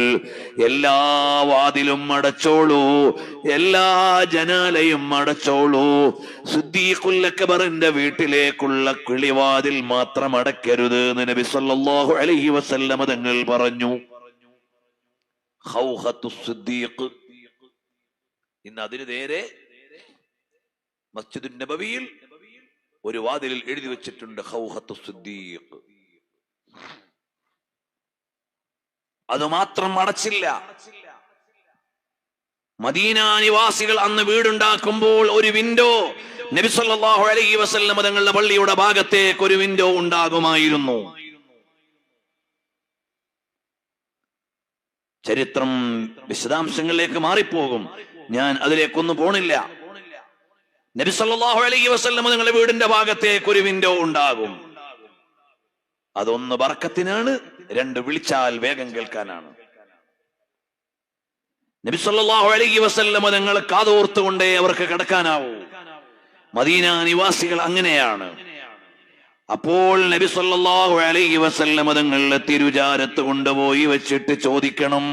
[SPEAKER 2] എല്ലാ വാതിലും അടച്ചോളൂ, എല്ലാ ജനാലയും അടച്ചോളൂ. സിദ്ദീഖുൽ അക്ബറിന്റെ വീട്ടിലേക്കുള്ള കിളിവാതിൽ മാത്രം അടയ്ക്കരുത് എന്ന് നബി സല്ലല്ലാഹു അലൈഹി വസല്ലമ തങ്ങൾ പറഞ്ഞു. ഖൗഖത്തുസ് സിദ്ദീഖ്. ഇന്ന് അതിന് നേരെ മസ്ജിദുൻ നബവിയിൽ ഒരു വാതിലിൽ എഴുതി വെച്ചിട്ടുണ്ട് ഖൗഖത്തുസ് സിദ്ദീഖ്. അത് മാത്രം അടച്ചില്ല. മദീന നിവാസികൾ അന്ന് വീടുണ്ടാക്കുമ്പോൾ ഒരു വിൻഡോ നബി സല്ലല്ലാഹു അലൈഹി വസല്ലം തങ്ങളുടെ പള്ളിയുടെ ഭാഗത്തേക്ക് ഒരു വിൻഡോ ഉണ്ടാകുമായിരുന്നു. ചരിത്രം വിശദാംശങ്ങളിലേക്ക് മാറിപ്പോകും, ഞാൻ അതിലേക്കൊന്നും പോണില്ല. നബി സല്ലല്ലാഹു അലൈഹി വസല്ലം തങ്ങളുടെ വീടിന്റെ ഭാഗത്തേക്ക് ഒരു വിൻഡോ ഉണ്ടാകും. അതൊന്ന് ബർക്കത്തിനാണ്, രണ്ട് വിളിച്ചാൽ വേഗം കേൾക്കാനാണ്. നബി സല്ലല്ലാഹു അലൈഹി വസല്ലം തങ്ങൾ കാതോർത്തുകൊണ്ടേ അവർക്ക് കിടക്കാനാവൂ. മദീന നിവാസികൾ അങ്ങനെയാണ്. അപ്പോൾ നബി സല്ലല്ലാഹു അലൈഹി വസല്ലം തങ്ങളുടെ തിരുചാരത്ത് കൊണ്ടുപോയി വെച്ചിട്ട് ചോദിക്കണം.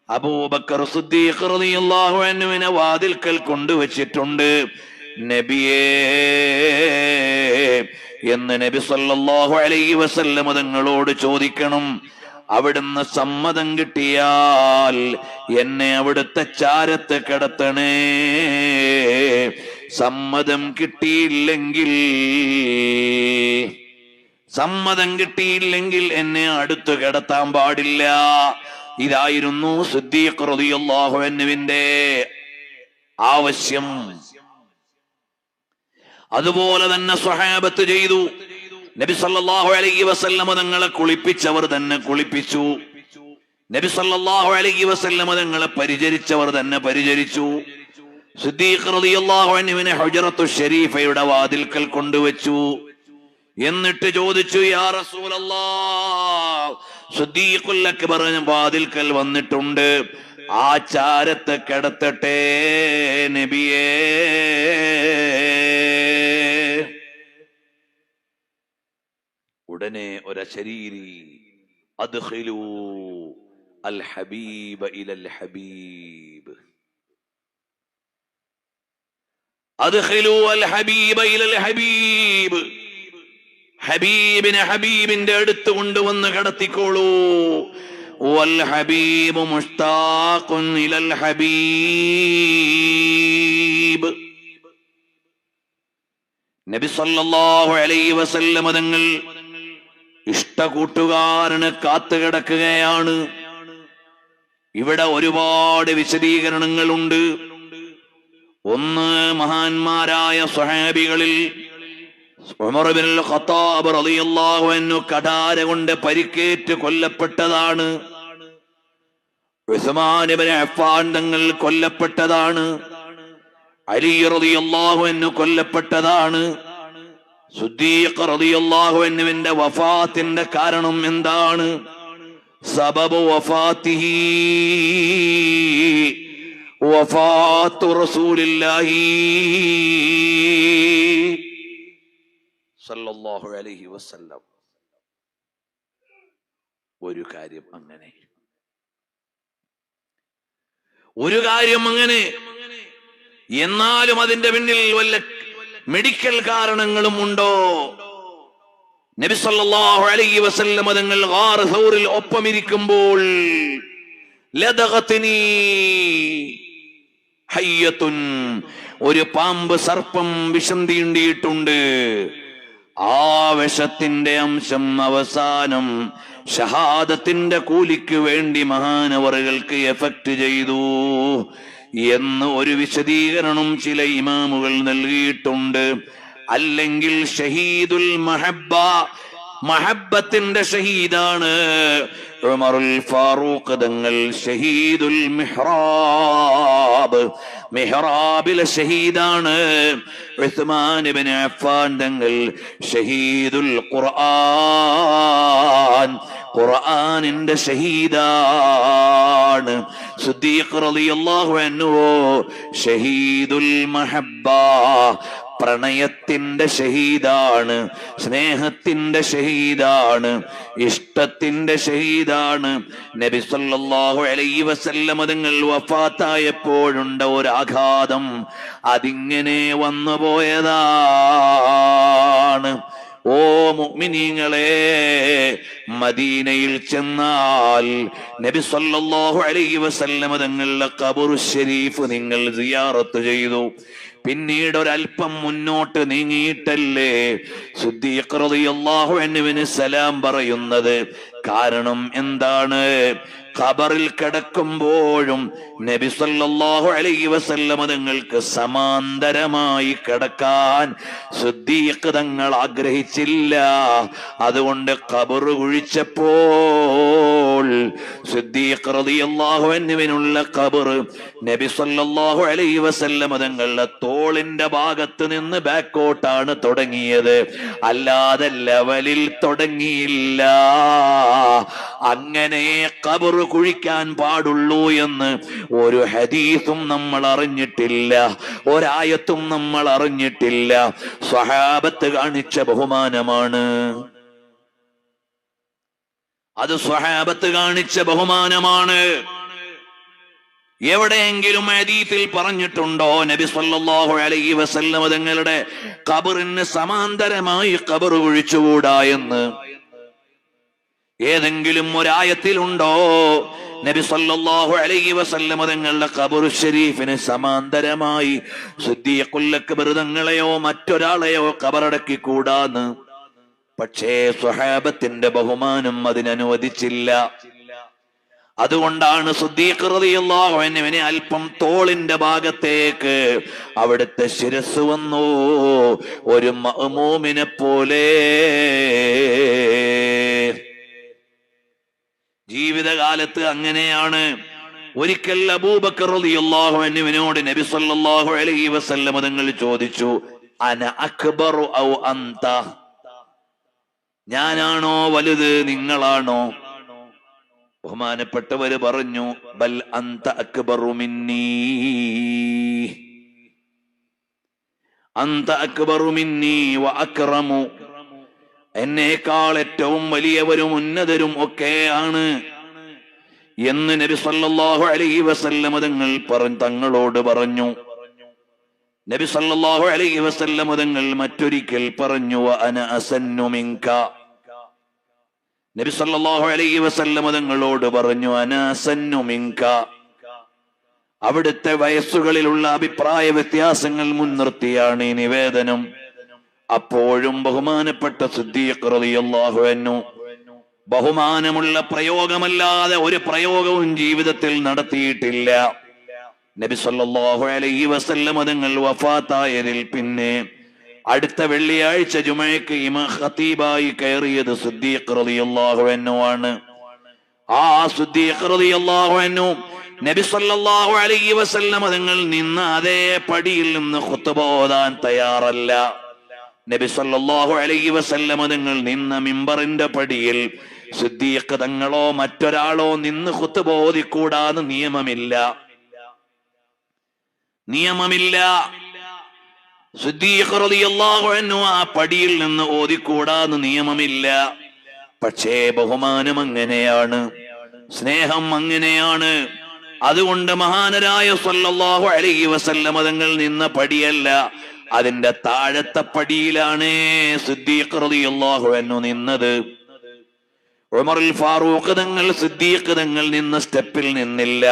[SPEAKER 2] അബൂബക്കർ സിദ്ദീഖ് റളിയല്ലാഹു അൻഹുവിനെ വാതിൽക്കൽ കൊണ്ടുവച്ചിട്ടുണ്ട്. നബിയേ എന്ന് നബി സല്ലല്ലാഹു അലൈഹി വസല്ലം തങ്ങളോട് ചോദിക്കണം. അവിടുന്ന് സമ്മതം കിട്ടിയാൽ എന്നെ അവിടുത്തെ ചാരത്ത് കിടത്തണേ, സമ്മതം കിട്ടിയില്ലെങ്കിൽ എന്നെ അടുത്ത് കിടത്താൻ പാടില്ല. ഇതായിരുന്നു സിദ്ദീഖ് റളിയല്ലാഹു അൻഹുവിന്റെ ആവശ്യം. അതുപോലെ തന്നെ സ്വഹാബത്ത് ചെയ്തു. നബി സല്ലല്ലാഹു അലൈഹി വസല്ലം തങ്ങളെ കുളിപ്പിച്ചവർ തന്നെ കുളിപ്പിച്ചു. നബി സല്ലല്ലാഹു അലൈഹി വസല്ലം തങ്ങളെ പരിചരിച്ചവർ തന്നെ പരിചരിച്ചു. സിദ്ദീഖ് റളിയല്ലാഹു അൻഹുവിനെ ഹുജറത്തു ശരീഫയുടെ വാതിൽക്കൽ കൊണ്ടുവച്ചു. എന്നിട്ട് ചോദിച്ചു, യാ റസൂലല്ലാഹ്, സിദ്ദീഖുൽ അക്ബർ വാതിൽക്കൽ വന്നിട്ടുണ്ട്, ആ ചാരത്ത് കിടത്തട്ടെ നബിയേ. ഉടനെ ഒരശരീരി, അദ്ഖിലൂ അൽ ഹബീബ ഇലൽ ഹബീബ്, അദ്ഖിലൂ അൽ ഹബീബ ഇലൽ ഹബീബ്, ഹബീബിനെ ഹബീബിന്റെ അടുത്ത് കൊണ്ടുവന്ന് കിടത്തിക്കോളൂ. വൽ ഹബീബു മുഷ്താഖുൻ ഇലൽ ഹബീബ്. നബി സല്ലല്ലാഹു അലൈഹി വസല്ലം തങ്ങൾ ഇഷ്ടകൂട്ടുകാരന് കാത്തുകിടക്കുകയാണ്. ഇവിടെ ഒരുപാട് വിശദീകരണങ്ങളുണ്ട്. ഒന്ന്, മഹാന്മാരായ സ്വഹാബികളിൽ ഉമർ ഇബ്നുൽ ഖത്താബ് റളിയല്ലാഹു അൻഹു കഠാര കൊണ്ട് പരിക്കേറ്റ് കൊല്ലപ്പെട്ടതാണ്. ഉസ്മാൻ ഇബ്നു അഫ്ഫാൻ തങ്ങൾ കൊല്ലപ്പെട്ടതാണ്. അലി റളിയല്ലാഹു അൻഹു കൊല്ലപ്പെട്ടതാണ്. സിദ്ദീഖ് റളിയല്ലാഹു അൻഹുവിന്റെ വഫാത്തിന്റെ കാരണം എന്താണ്? സബബു വഫാത്തിഹി വഫാത്തു റസൂലില്ലാഹി സല്ലല്ലാഹു അലൈഹി വസല്ലം. ഒരു കാര്യം അങ്ങനെ, എന്നാലും അതിന്റെ പിന്നിൽ വല്ല മെഡിക്കൽ കാരണങ്ങളും ഉണ്ടോ? നബി സല്ലല്ലാഹു അലൈഹി വസല്ലം തങ്ങൾ ഗാർ സൗറിൽ ഒപ്പമിരിക്കുമ്പോൾ ലദഗത്നി ഹയ്യത്തുൻ, ഒരു പാമ്പ് സർപ്പം വിഷം തീണ്ടിയിട്ടുണ്ട്. ആ വിഷത്തിന്റെ അംശം അവസാനം ഷഹാദത്തിന്റെ കൂലിക്ക് വേണ്ടി മഹാനവറുകൾക്ക് എഫക്ട് ചെയ്തു എന്ന് ഒരു വിശദീകരണം ചില ഇമാമുകൾ നൽകിയിട്ടുണ്ട്. അല്ലെങ്കിൽ ഷഹീദുൽ മഹബ്ബ, മഹബ്ബത്തിന്റെ ഷഹീദാണ് ഉമറുൽ ഫാറൂഖ് തങ്ങൾ. ഷഹീദുൽ മിഹ്റാബ്, മിഹ്റാബിലെ ഷഹീദാണ് ഉസ്മാൻ ഇബ്നു അഫ്ഫാൻ തങ്ങൾ. ഷഹീദുൽ ഖുർആൻ, ഖുർആനിന്റെ ഷഹീദാണ്. സിദ്ദീഖ് റളിയല്ലാഹു അൻഹു ഷഹീദുൽ മഹബ്ബ, പ്രണയത്തിന്റെ ഷഹീദാണ്, സ്നേഹത്തിന്റെ ഷഹീദാണ്, ഇഷ്ടത്തിന്റെ ഷഹീദാണ്. നബി സല്ലല്ലാഹു അലൈഹി വസല്ലം തങ്ങൾ വഫാത്തായപ്പോഴുണ്ട ഒരാഘാതം അതിങ്ങനെ വന്നുപോയതാണ്. ഓ മുഅ്മിനീങ്ങളെ, മദീനയിൽ ചെന്നാൽ നബി സല്ലല്ലാഹു അലൈഹി വസല്ലം തങ്ങളുടെ ഖബറു ശരീഫ് നിങ്ങൾ സിയാറത്ത് ചെയ്തു. പിന്നീട് ഒരല്പം മുന്നോട്ട് നീങ്ങിയിട്ടല്ലേ സിദ്ദീഖ് റളിയല്ലാഹു അൻഹുവിന് സലാം പറയുന്നത്. കാരണം എന്താണ്? ഖബറിൽ കിടക്കുമ്പോഴും നബി സല്ലല്ലാഹു അലൈഹി വസല്ലം തങ്ങൾക്ക് സമാന്തരമായി കിടക്കാൻ സിദ്ദീഖ് തങ്ങൾ ആഗ്രഹിച്ചില്ല. അതുകൊണ്ട് ഖബർ കുഴിച്ചപ്പോൾ സിദ്ദീഖ് റളിയല്ലാഹു അൻഹുവിനുള്ള ഖബർ നബി സല്ലല്ലാഹു അലൈഹി വസല്ലം തങ്ങളുടെ തോളിന്റെ ഭാഗത്ത് നിന്ന് ബാക്കോട്ടാണ് തുടങ്ങിയത്, അല്ലാതെ ലെവലിൽ തുടങ്ങിയില്ല. അങ്ങനെ ഖബർ കുഴിക്കാൻ പാടുള്ളൂ എന്ന് ഒരു ഹദീസും നമ്മൾ അറിഞ്ഞിട്ടില്ല, ഒരായത്തും നമ്മൾ അറിഞ്ഞിട്ടില്ല. സ്വഹാബത്ത് കാണിച്ച ബഹുമാനമാണ് അത്, സ്വഹാബത്ത് കാണിച്ച ബഹുമാനമാണ്. എവിടെയെങ്കിലും ഹദീസിൽ പറഞ്ഞിട്ടുണ്ടോ നബി സല്ലല്ലാഹു അലൈഹി വസല്ലം തങ്ങളുടെ ഖബറിന് സമാന്തരമായി ഖബർ കുഴിച്ചുകൂടാ എന്ന്? ഏതെങ്കിലും ഒരായത്തിലുണ്ടോ നബി സല്ലല്ലാഹു അലൈഹി വസല്ലം തങ്ങളുടെ ഖബറു ശരീഫിന് സമാന്തരമായി സിദ്ദീഖുൽ അക്ബർ തങ്ങളെയോ മറ്റൊരാളെയോ ഖബറടക്കി കൂടാന്ന്? പക്ഷേ സ്വഹാബത്തിന്റെ ബഹുമാനം അതിനനുവദിച്ചില്ല. അതുകൊണ്ടാണ് സിദ്ദീഖ് റളിയല്ലാഹു അൻഹുവിനെ അല്പം തോളിന്റെ ഭാഗത്തേക്ക് അവിടുത്തെ ശിരസ് വന്നു, ഒരു മഅ്മൂമിനെ പോലെ. ജീവിതകാലത്ത് അങ്ങനെയാണ്. ഒരിക്കൽ അബൂബക്കർ റളിയല്ലാഹു അൻഹുവിനോട് നബി സല്ലല്ലാഹു അലൈഹി വസല്ലം തങ്ങൾ ചോദിച്ചു, അന അക്ബറു ഔ അന്ത? ഞാനാണോ വലുത്, നിങ്ങളാണോ? ബഹുമാനപ്പെട്ടവര് പറഞ്ഞു, ബൽ അന്ത അക്ബറു മിന്നീ, അന്ത അക്ബറു മിന്നീ വ അക്റമു, എന്നേക്കാൾ ഏറ്റവും വലിയവരും ഉന്നതരും ഒക്കെയാണ് എന്ന് നബി സല്ലല്ലാഹു അലൈഹി വസല്ലം തങ്ങളോട് പറഞ്ഞു. നബി സല്ലല്ലാഹു അലൈഹി വസല്ലം തങ്ങൾ മറ്റൊരിക്കൽ പറഞ്ഞു, അന അസന്നു മിൻക. നബി സല്ലല്ലാഹു അലൈഹി വസല്ലം തങ്ങളോട് പറഞ്ഞു, അന അസന്നു മിൻക. അവിടുത്തെ വയസ്സുകളിലുള്ള അഭിപ്രായ വ്യത്യാസങ്ങൾ മുൻനിർത്തിയാണ് ഈ നിവേദനം. അപ്പോഴും ബഹുമാനപ്പെട്ട സിദ്ദീഖ് റളിയല്ലാഹു അൻഹു ബഹുമാനമുള്ള പ്രയോഗമല്ലാതെ ഒരു പ്രയോഗവും ജീവിതത്തിൽ നടത്തിയിട്ടില്ല. നബി സല്ലല്ലാഹു അലൈഹി വസല്ലം തങ്ങൾ വഫാത്തായതിൽ പിന്നെ അടുത്ത വെള്ളിയാഴ്ച ജുമഅക്ക് ഇമാം ഖതീബായി കയറിയത് സിദ്ദീഖ് റളിയല്ലാഹു അൻഹു ആണ്. ആ സിദ്ദീഖ് റളിയല്ലാഹു അൻഹു നബി സല്ലല്ലാഹു അലൈഹി വസല്ലം തങ്ങൾ നിന്ന അതേ പടിയിൽ നിന്ന് ഖുത്ബ ഓതാൻ തയ്യാറല്ല. നബി സല്ലല്ലാഹു അലൈഹി വസല്ലം തങ്ങൾ നിന്ന മിമ്പറിന്റെ പടിയിൽ സിദ്ദീഖ് തങ്ങളോ മറ്റൊരാളോ നിന്ന് ഖുത്ബ ഓതിക്കൂടാന്ന് നിയമമില്ല. സിദ്ദീഖ് റളിയല്ലാഹു അൻഹു ആ പടിയിൽ നിന്ന് ഓതിക്കൂടാന്ന് നിയമമില്ല. പക്ഷേ ബഹുമാനം അങ്ങനെയാണ്, സ്നേഹം അങ്ങനെയാണ്. അതുകൊണ്ട് മഹാനരായ സല്ലല്ലാഹു അലൈഹി വസല്ലം തങ്ങൾ നിന്ന പടിയല്ല, അതിന്റെ താഴത്തെ പടിയിലാണ് സിദ്ദീഖ് റളിയല്ലാഹു അൻഹു നിന്നത്. ഉമറുൽ ഫാറൂഖ് തങ്ങൾ സിദ്ദീഖ് തങ്ങൾ നിന്ന സ്റ്റെപ്പിൽ നിന്നില്ല,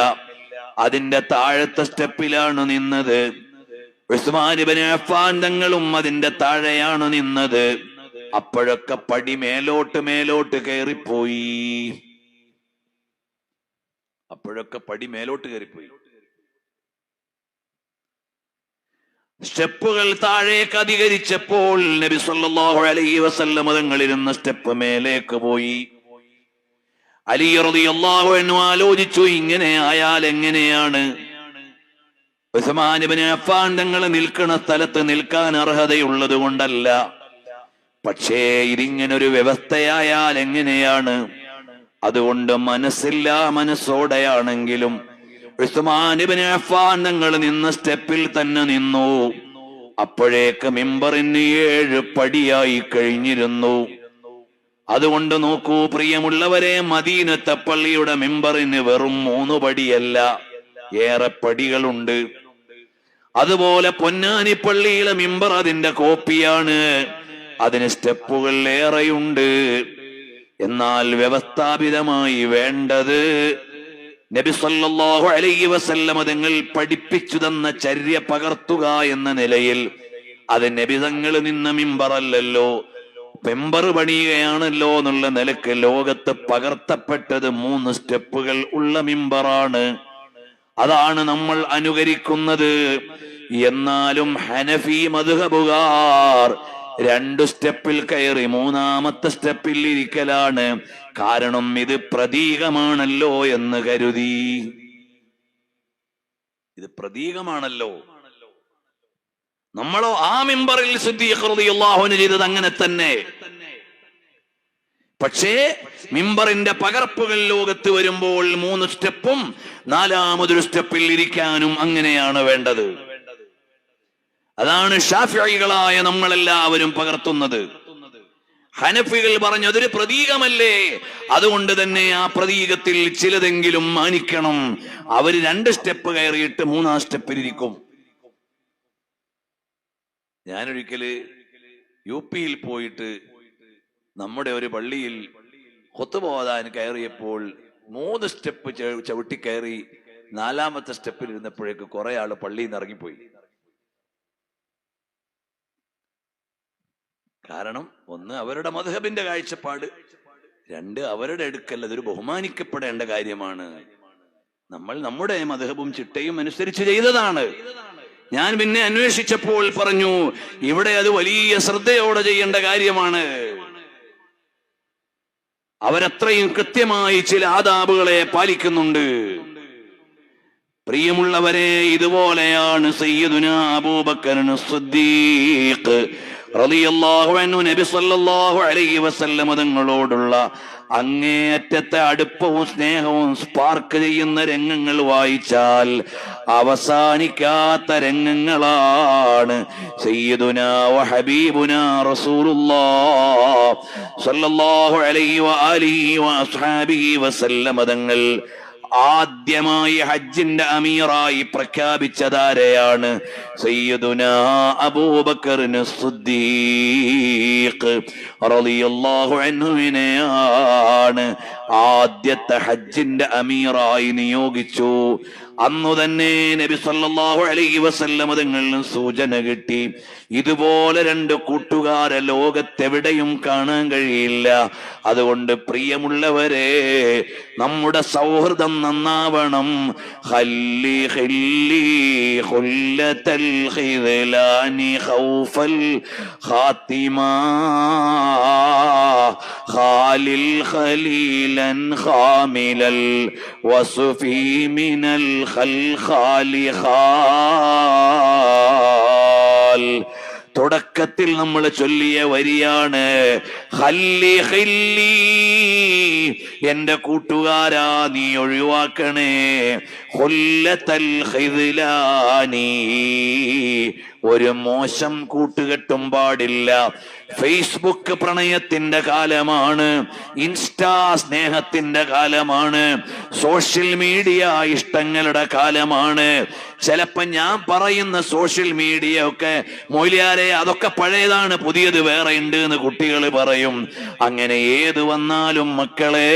[SPEAKER 2] അതിന്റെ താഴത്തെ സ്റ്റെപ്പിലാണ് നിന്നത്. ഉസ്മാൻ ഇബ്നു അഫ്ഫാൻ തങ്ങളും അതിന്റെ താഴെയാണ് നിന്നത്. അപ്പോഴൊക്കെ പടി മേലോട്ട് മേലോട്ട് കയറിപ്പോയി. സ്റ്റെപ്പുകൾ താഴേക്ക് അധികരിച്ചപ്പോൾ നബി സല്ലല്ലാഹു അലൈഹി വസല്ലം തങ്ങൾ ഇരുന്ന സ്റ്റെപ്പ് മേലേക്ക് പോയി. അലി റളിയല്ലാഹു അൻഹു ആലോചിച്ചു, ഇങ്ങനെ ആയാൽ എങ്ങനെയാണ്? ഉസ്മാൻ ഇബ്നു അഫ്ഫാൻ തങ്ങൾ നിൽക്കുന്ന സ്ഥലത്ത് നിൽക്കാൻ അർഹതയുള്ളത് കൊണ്ടല്ല, പക്ഷേ ഇതിങ്ങനൊരു വ്യവസ്ഥയായാൽ എങ്ങനെയാണ്? അതുകൊണ്ട് മനസ്സില്ലാ മനസ്സോടെയാണെങ്കിലും ഉസ്മാൻ ഇബ്നു അഫ്ഫാൻ തങ്ങൾ നിന്ന സ്റ്റെപ്പിൽ തന്നെ നിന്നു. അപ്പോഴേക്ക് മിമ്പറിന് 7 പടിയായി കഴിഞ്ഞിരുന്നു. അതുകൊണ്ട് നോക്കൂ പ്രിയമുള്ളവരെ, മദീനത്തെ പള്ളിയുടെ മിമ്പറിന് വെറും 3 പടിയല്ല, ഏറെ പടികളുണ്ട്. അതുപോലെ പൊന്നാനി പള്ളിയിലെ മിമ്പർ അതിന്റെ കോപ്പിയാണ്, അതിന് സ്റ്റെപ്പുകൾ ഏറെയുണ്ട്. എന്നാൽ വ്യവസ്ഥാപിതമായി വേണ്ടത് നബി സല്ലല്ലാഹു അലൈഹി വസല്ലം തങ്ങൾ പഠിപ്പിച്ചു തന്ന ചര്യ പകർത്തുക എന്ന നിലയിൽ അത് നബി തങ്ങൾ നിന്ന മിമ്പറല്ലല്ലോ, മെമ്പർ പണിയുകയാണല്ലോ എന്നുള്ള നിലക്ക് ലോകത്ത് പകർത്തപ്പെട്ടത് 3 സ്റ്റെപ്പുകൾ ഉള്ള മിമ്പറാണ്. അതാണ് നമ്മൾ അനുകരിക്കുന്നത്. എന്നാലും ഹനഫി മദ്ഹബുകാർ 2 സ്റ്റെപ്പിൽ കയറി 3-ാമത്തെ സ്റ്റെപ്പിൽ ഇരിക്കലാണ്. കാരണം ഇത് പ്രതീകമാണല്ലോ എന്ന് കരുതി. ഇത് പ്രതീകമാണല്ലോ. നമ്മളോ ആ മിമ്പറിൽ സിദ്ദീഖ് റളിയല്ലാഹു അൻഹു ചെയ്തത് അങ്ങനെ തന്നെ. പക്ഷേ മിമ്പറിന്റെ പകർപ്പുകൾ ലോകത്ത് വരുമ്പോൾ 3 സ്റ്റെപ്പും 4-മതൊരു സ്റ്റെപ്പിൽ ഇരിക്കാനും അങ്ങനെയാണ് വേണ്ടത്. അതാണ് ശാഫിഈകളായ നമ്മളെല്ലാവരും പകർത്തുന്നത്. ഹനഫികൾ പറഞ്ഞു അതൊരു പ്രതീകമല്ലേ, അതുകൊണ്ട് തന്നെ ആ പ്രതീകത്തിൽ ചിലതെങ്കിലും മാനിക്കണം. അവര് 2 സ്റ്റെപ്പ് കയറിയിട്ട് 3-ാം സ്റ്റെപ്പിൽ ഇരിക്കും. ഞാനൊരിക്കല് UP-യിൽ പോയിട്ട് നമ്മുടെ ഒരു പള്ളിയിൽ ഖുത്ബ ഓതാൻ കയറിയപ്പോൾ 3 സ്റ്റെപ്പ് ചവിട്ടി കയറി 4-മത്തെ സ്റ്റെപ്പിൽ ഇരുന്നപ്പോഴേക്ക് കുറെ ആള് പള്ളിയിൽ നിന്ന് ഇറങ്ങിപ്പോയി. കാരണം 1 അവരുടെ മദ്ഹബിന്റെ കാഴ്ചപ്പാട്, 2 അവരുടെ അടുക്കൽ അതൊരു ബഹുമാനിക്കപ്പെടേണ്ട കാര്യമാണ്. നമ്മൾ നമ്മുടെ മദ്ഹബും ചിട്ടയും അനുസരിച്ച് ചെയ്തതാണ്. ഞാൻ പിന്നെ അന്വേഷിച്ചപ്പോൾ പറഞ്ഞു ഇവിടെ അത് വലിയ ശ്രദ്ധയോടെ ചെയ്യേണ്ട കാര്യമാണ്. അവരത്രയും കൃത്യമായി ചില ആദാബുകളെ പാലിക്കുന്നുണ്ട്. പ്രിയമുള്ളവരെ, ഇതുപോലെയാണ് സയ്യിദുനാ അബൂബക്കർ സിദ്ദീഖ് റളിയല്ലാഹു അൻഹു നബി സല്ലല്ലാഹു അലൈഹി വസല്ലം തങ്ങളോടുള്ള അങ്ങേയറ്റത്തെ അടുപ്പവും സ്നേഹവും സ്പാർക്ക് ചെയ്യുന്ന രംഗങ്ങൾ വായിച്ചാൽ അവസാനിക്കാത്ത രംഗങ്ങളാണ്. സയ്യിദുനാ വ ഹബീബുനാ റസൂലുള്ളാഹ് സല്ലല്ലാഹു അലൈഹി വആലിഹി വഅസ്ഹാബിഹി വസല്ലം തങ്ങൾ ആദ്യമായി ഹജ്ജിന്റെ അമീറായി പ്രഖ്യാപിച്ചതാരെയാണ്? സയ്യിദുനാ അബൂബക്കർ സിദ്ദീഖ് റളിയല്ലാഹു അൻഹുവിനെയാണ് ആദ്യത്തെ ഹജ്ജിന്റെ അമീറായി നിയോഗിച്ചു. അന്നു തന്നെ നബി സല്ലല്ലാഹു അലൈഹി വസല്ലം തങ്ങളിൽ സൂചന കിട്ടി, ഇതുപോലെ 2 കൂട്ടുകാരെ ലോകത്തെവിടെയും കാണാൻ കഴിയില്ല. അതുകൊണ്ട് പ്രിയമുള്ളവരെ, നമ്മുടെ സൗഹൃദം നന്നാവണം. ഖല്ലി ഖല്ലി ഖുല്ലതൽ ഖിദ്ലാനി ഖൗഫൽ ഖാതിമാ ഖാലിൽ ഖലീലൻ ഖാമിലൽ വസുഫി മിനൽ ഖൽഖാലി ഖാൽ. തുടക്കത്തിൽ നമ്മൾ ചൊല്ലിയ വരിയാണ് ഖല്ലി ഖല്ലി, എന്റെ കൂട്ടുകാരാ നീ ഒഴിവാക്കണേ. ഖുല്ലതൽ ഖിദ്ലാനി, ഒരു മോശം കൂട്ടുകെട്ടും പാടില്ല. ഫേസ്ബുക്ക് പ്രണയത്തിന്റെ കാലമാണ്, ഇൻസ്റ്റാ സ്നേഹത്തിന്റെ കാലമാണ്, സോഷ്യൽ മീഡിയ ഇഷ്ടങ്ങളുടെ കാലമാണ്. ചിലപ്പോ ഞാൻ പറയുന്ന സോഷ്യൽ മീഡിയ ഒക്കെ മൊയ്ലിയാരെ അതൊക്കെ പഴയതാണ്, പുതിയത് വേറെ ഉണ്ട് എന്ന് കുട്ടികൾ പറയും. അങ്ങനെ ഏത് വന്നാലും മക്കളെ,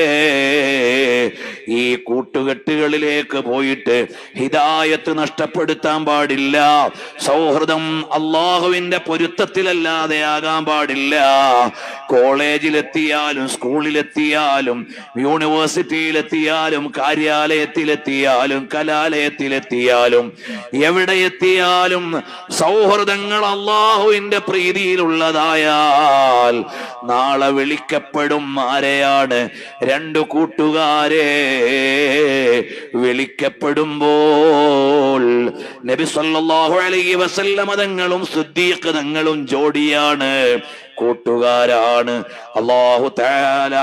[SPEAKER 2] ഈ കൂട്ടുകെട്ടുകളിലേക്ക് പോയിട്ട് ഹിദായത്ത് നഷ്ടപ്പെടുത്താൻ പാടില്ല. സൗഹൃദം അള്ളാഹുവിന്റെ പൊരുത്തത്തിലല്ലാതെ ആകാൻ പാടില്ല. കോളേജിലെത്തിയാലും സ്കൂളിലെത്തിയാലും യൂണിവേഴ്സിറ്റിയിലെത്തിയാലും കാര്യാലയത്തിലെത്തിയാലും കലാലയത്തിലെത്തിയാലും എവിടെ എത്തിയാലും സൗഹൃദങ്ങൾ അള്ളാഹുവിന്റെ പ്രീതിയിലുള്ളതായാൽ നാളെ വിളിക്കപ്പെടും. ആരെയാണ്? 2 കൂട്ടുകാരെ വിളിക്കപ്പെടുമ്പോൾ നബി സല്ലല്ലാഹു അലൈഹി വസല്ലമ തങ്ങളും സിദ്ദീഖ് തങ്ങളും ജോഡിയാണ്, കൂട്ടുകാരാണ്. അല്ലാഹു തആല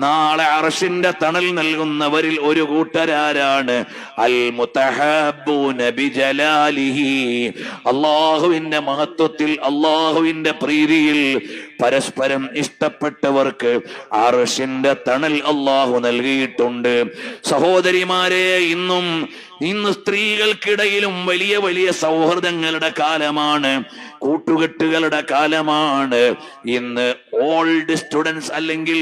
[SPEAKER 2] നാളെ അർശിന്റെ തണൽ നൽകുന്നവരിൽ ഒരു കൂട്ടരാരാണ്? അൽ മുതഹബ്ബൂന ബിജലാലിഹി. അല്ലാഹുവിന്റെ മഹത്വത്തിൽ, അല്ലാഹുവിന്റെ പ്രീതിയിൽ പരസ്പരം ഇഷ്ടപ്പെട്ടവർക്ക് അർശിന്റെ തണൽ അല്ലാഹു നൽകിയിട്ടുണ്ട്. സഹോദരിമാരെ, ഇന്ന് സ്ത്രീകൾക്കിടയിലും വലിയ വലിയ സൗഹൃദങ്ങളുടെ കാലമാണ്, കൂട്ടുകെട്ടുകളുടെ കാലമാണ്. ഇന്ന് ഓൾഡ് സ്റ്റുഡൻസ് അല്ലെങ്കിൽ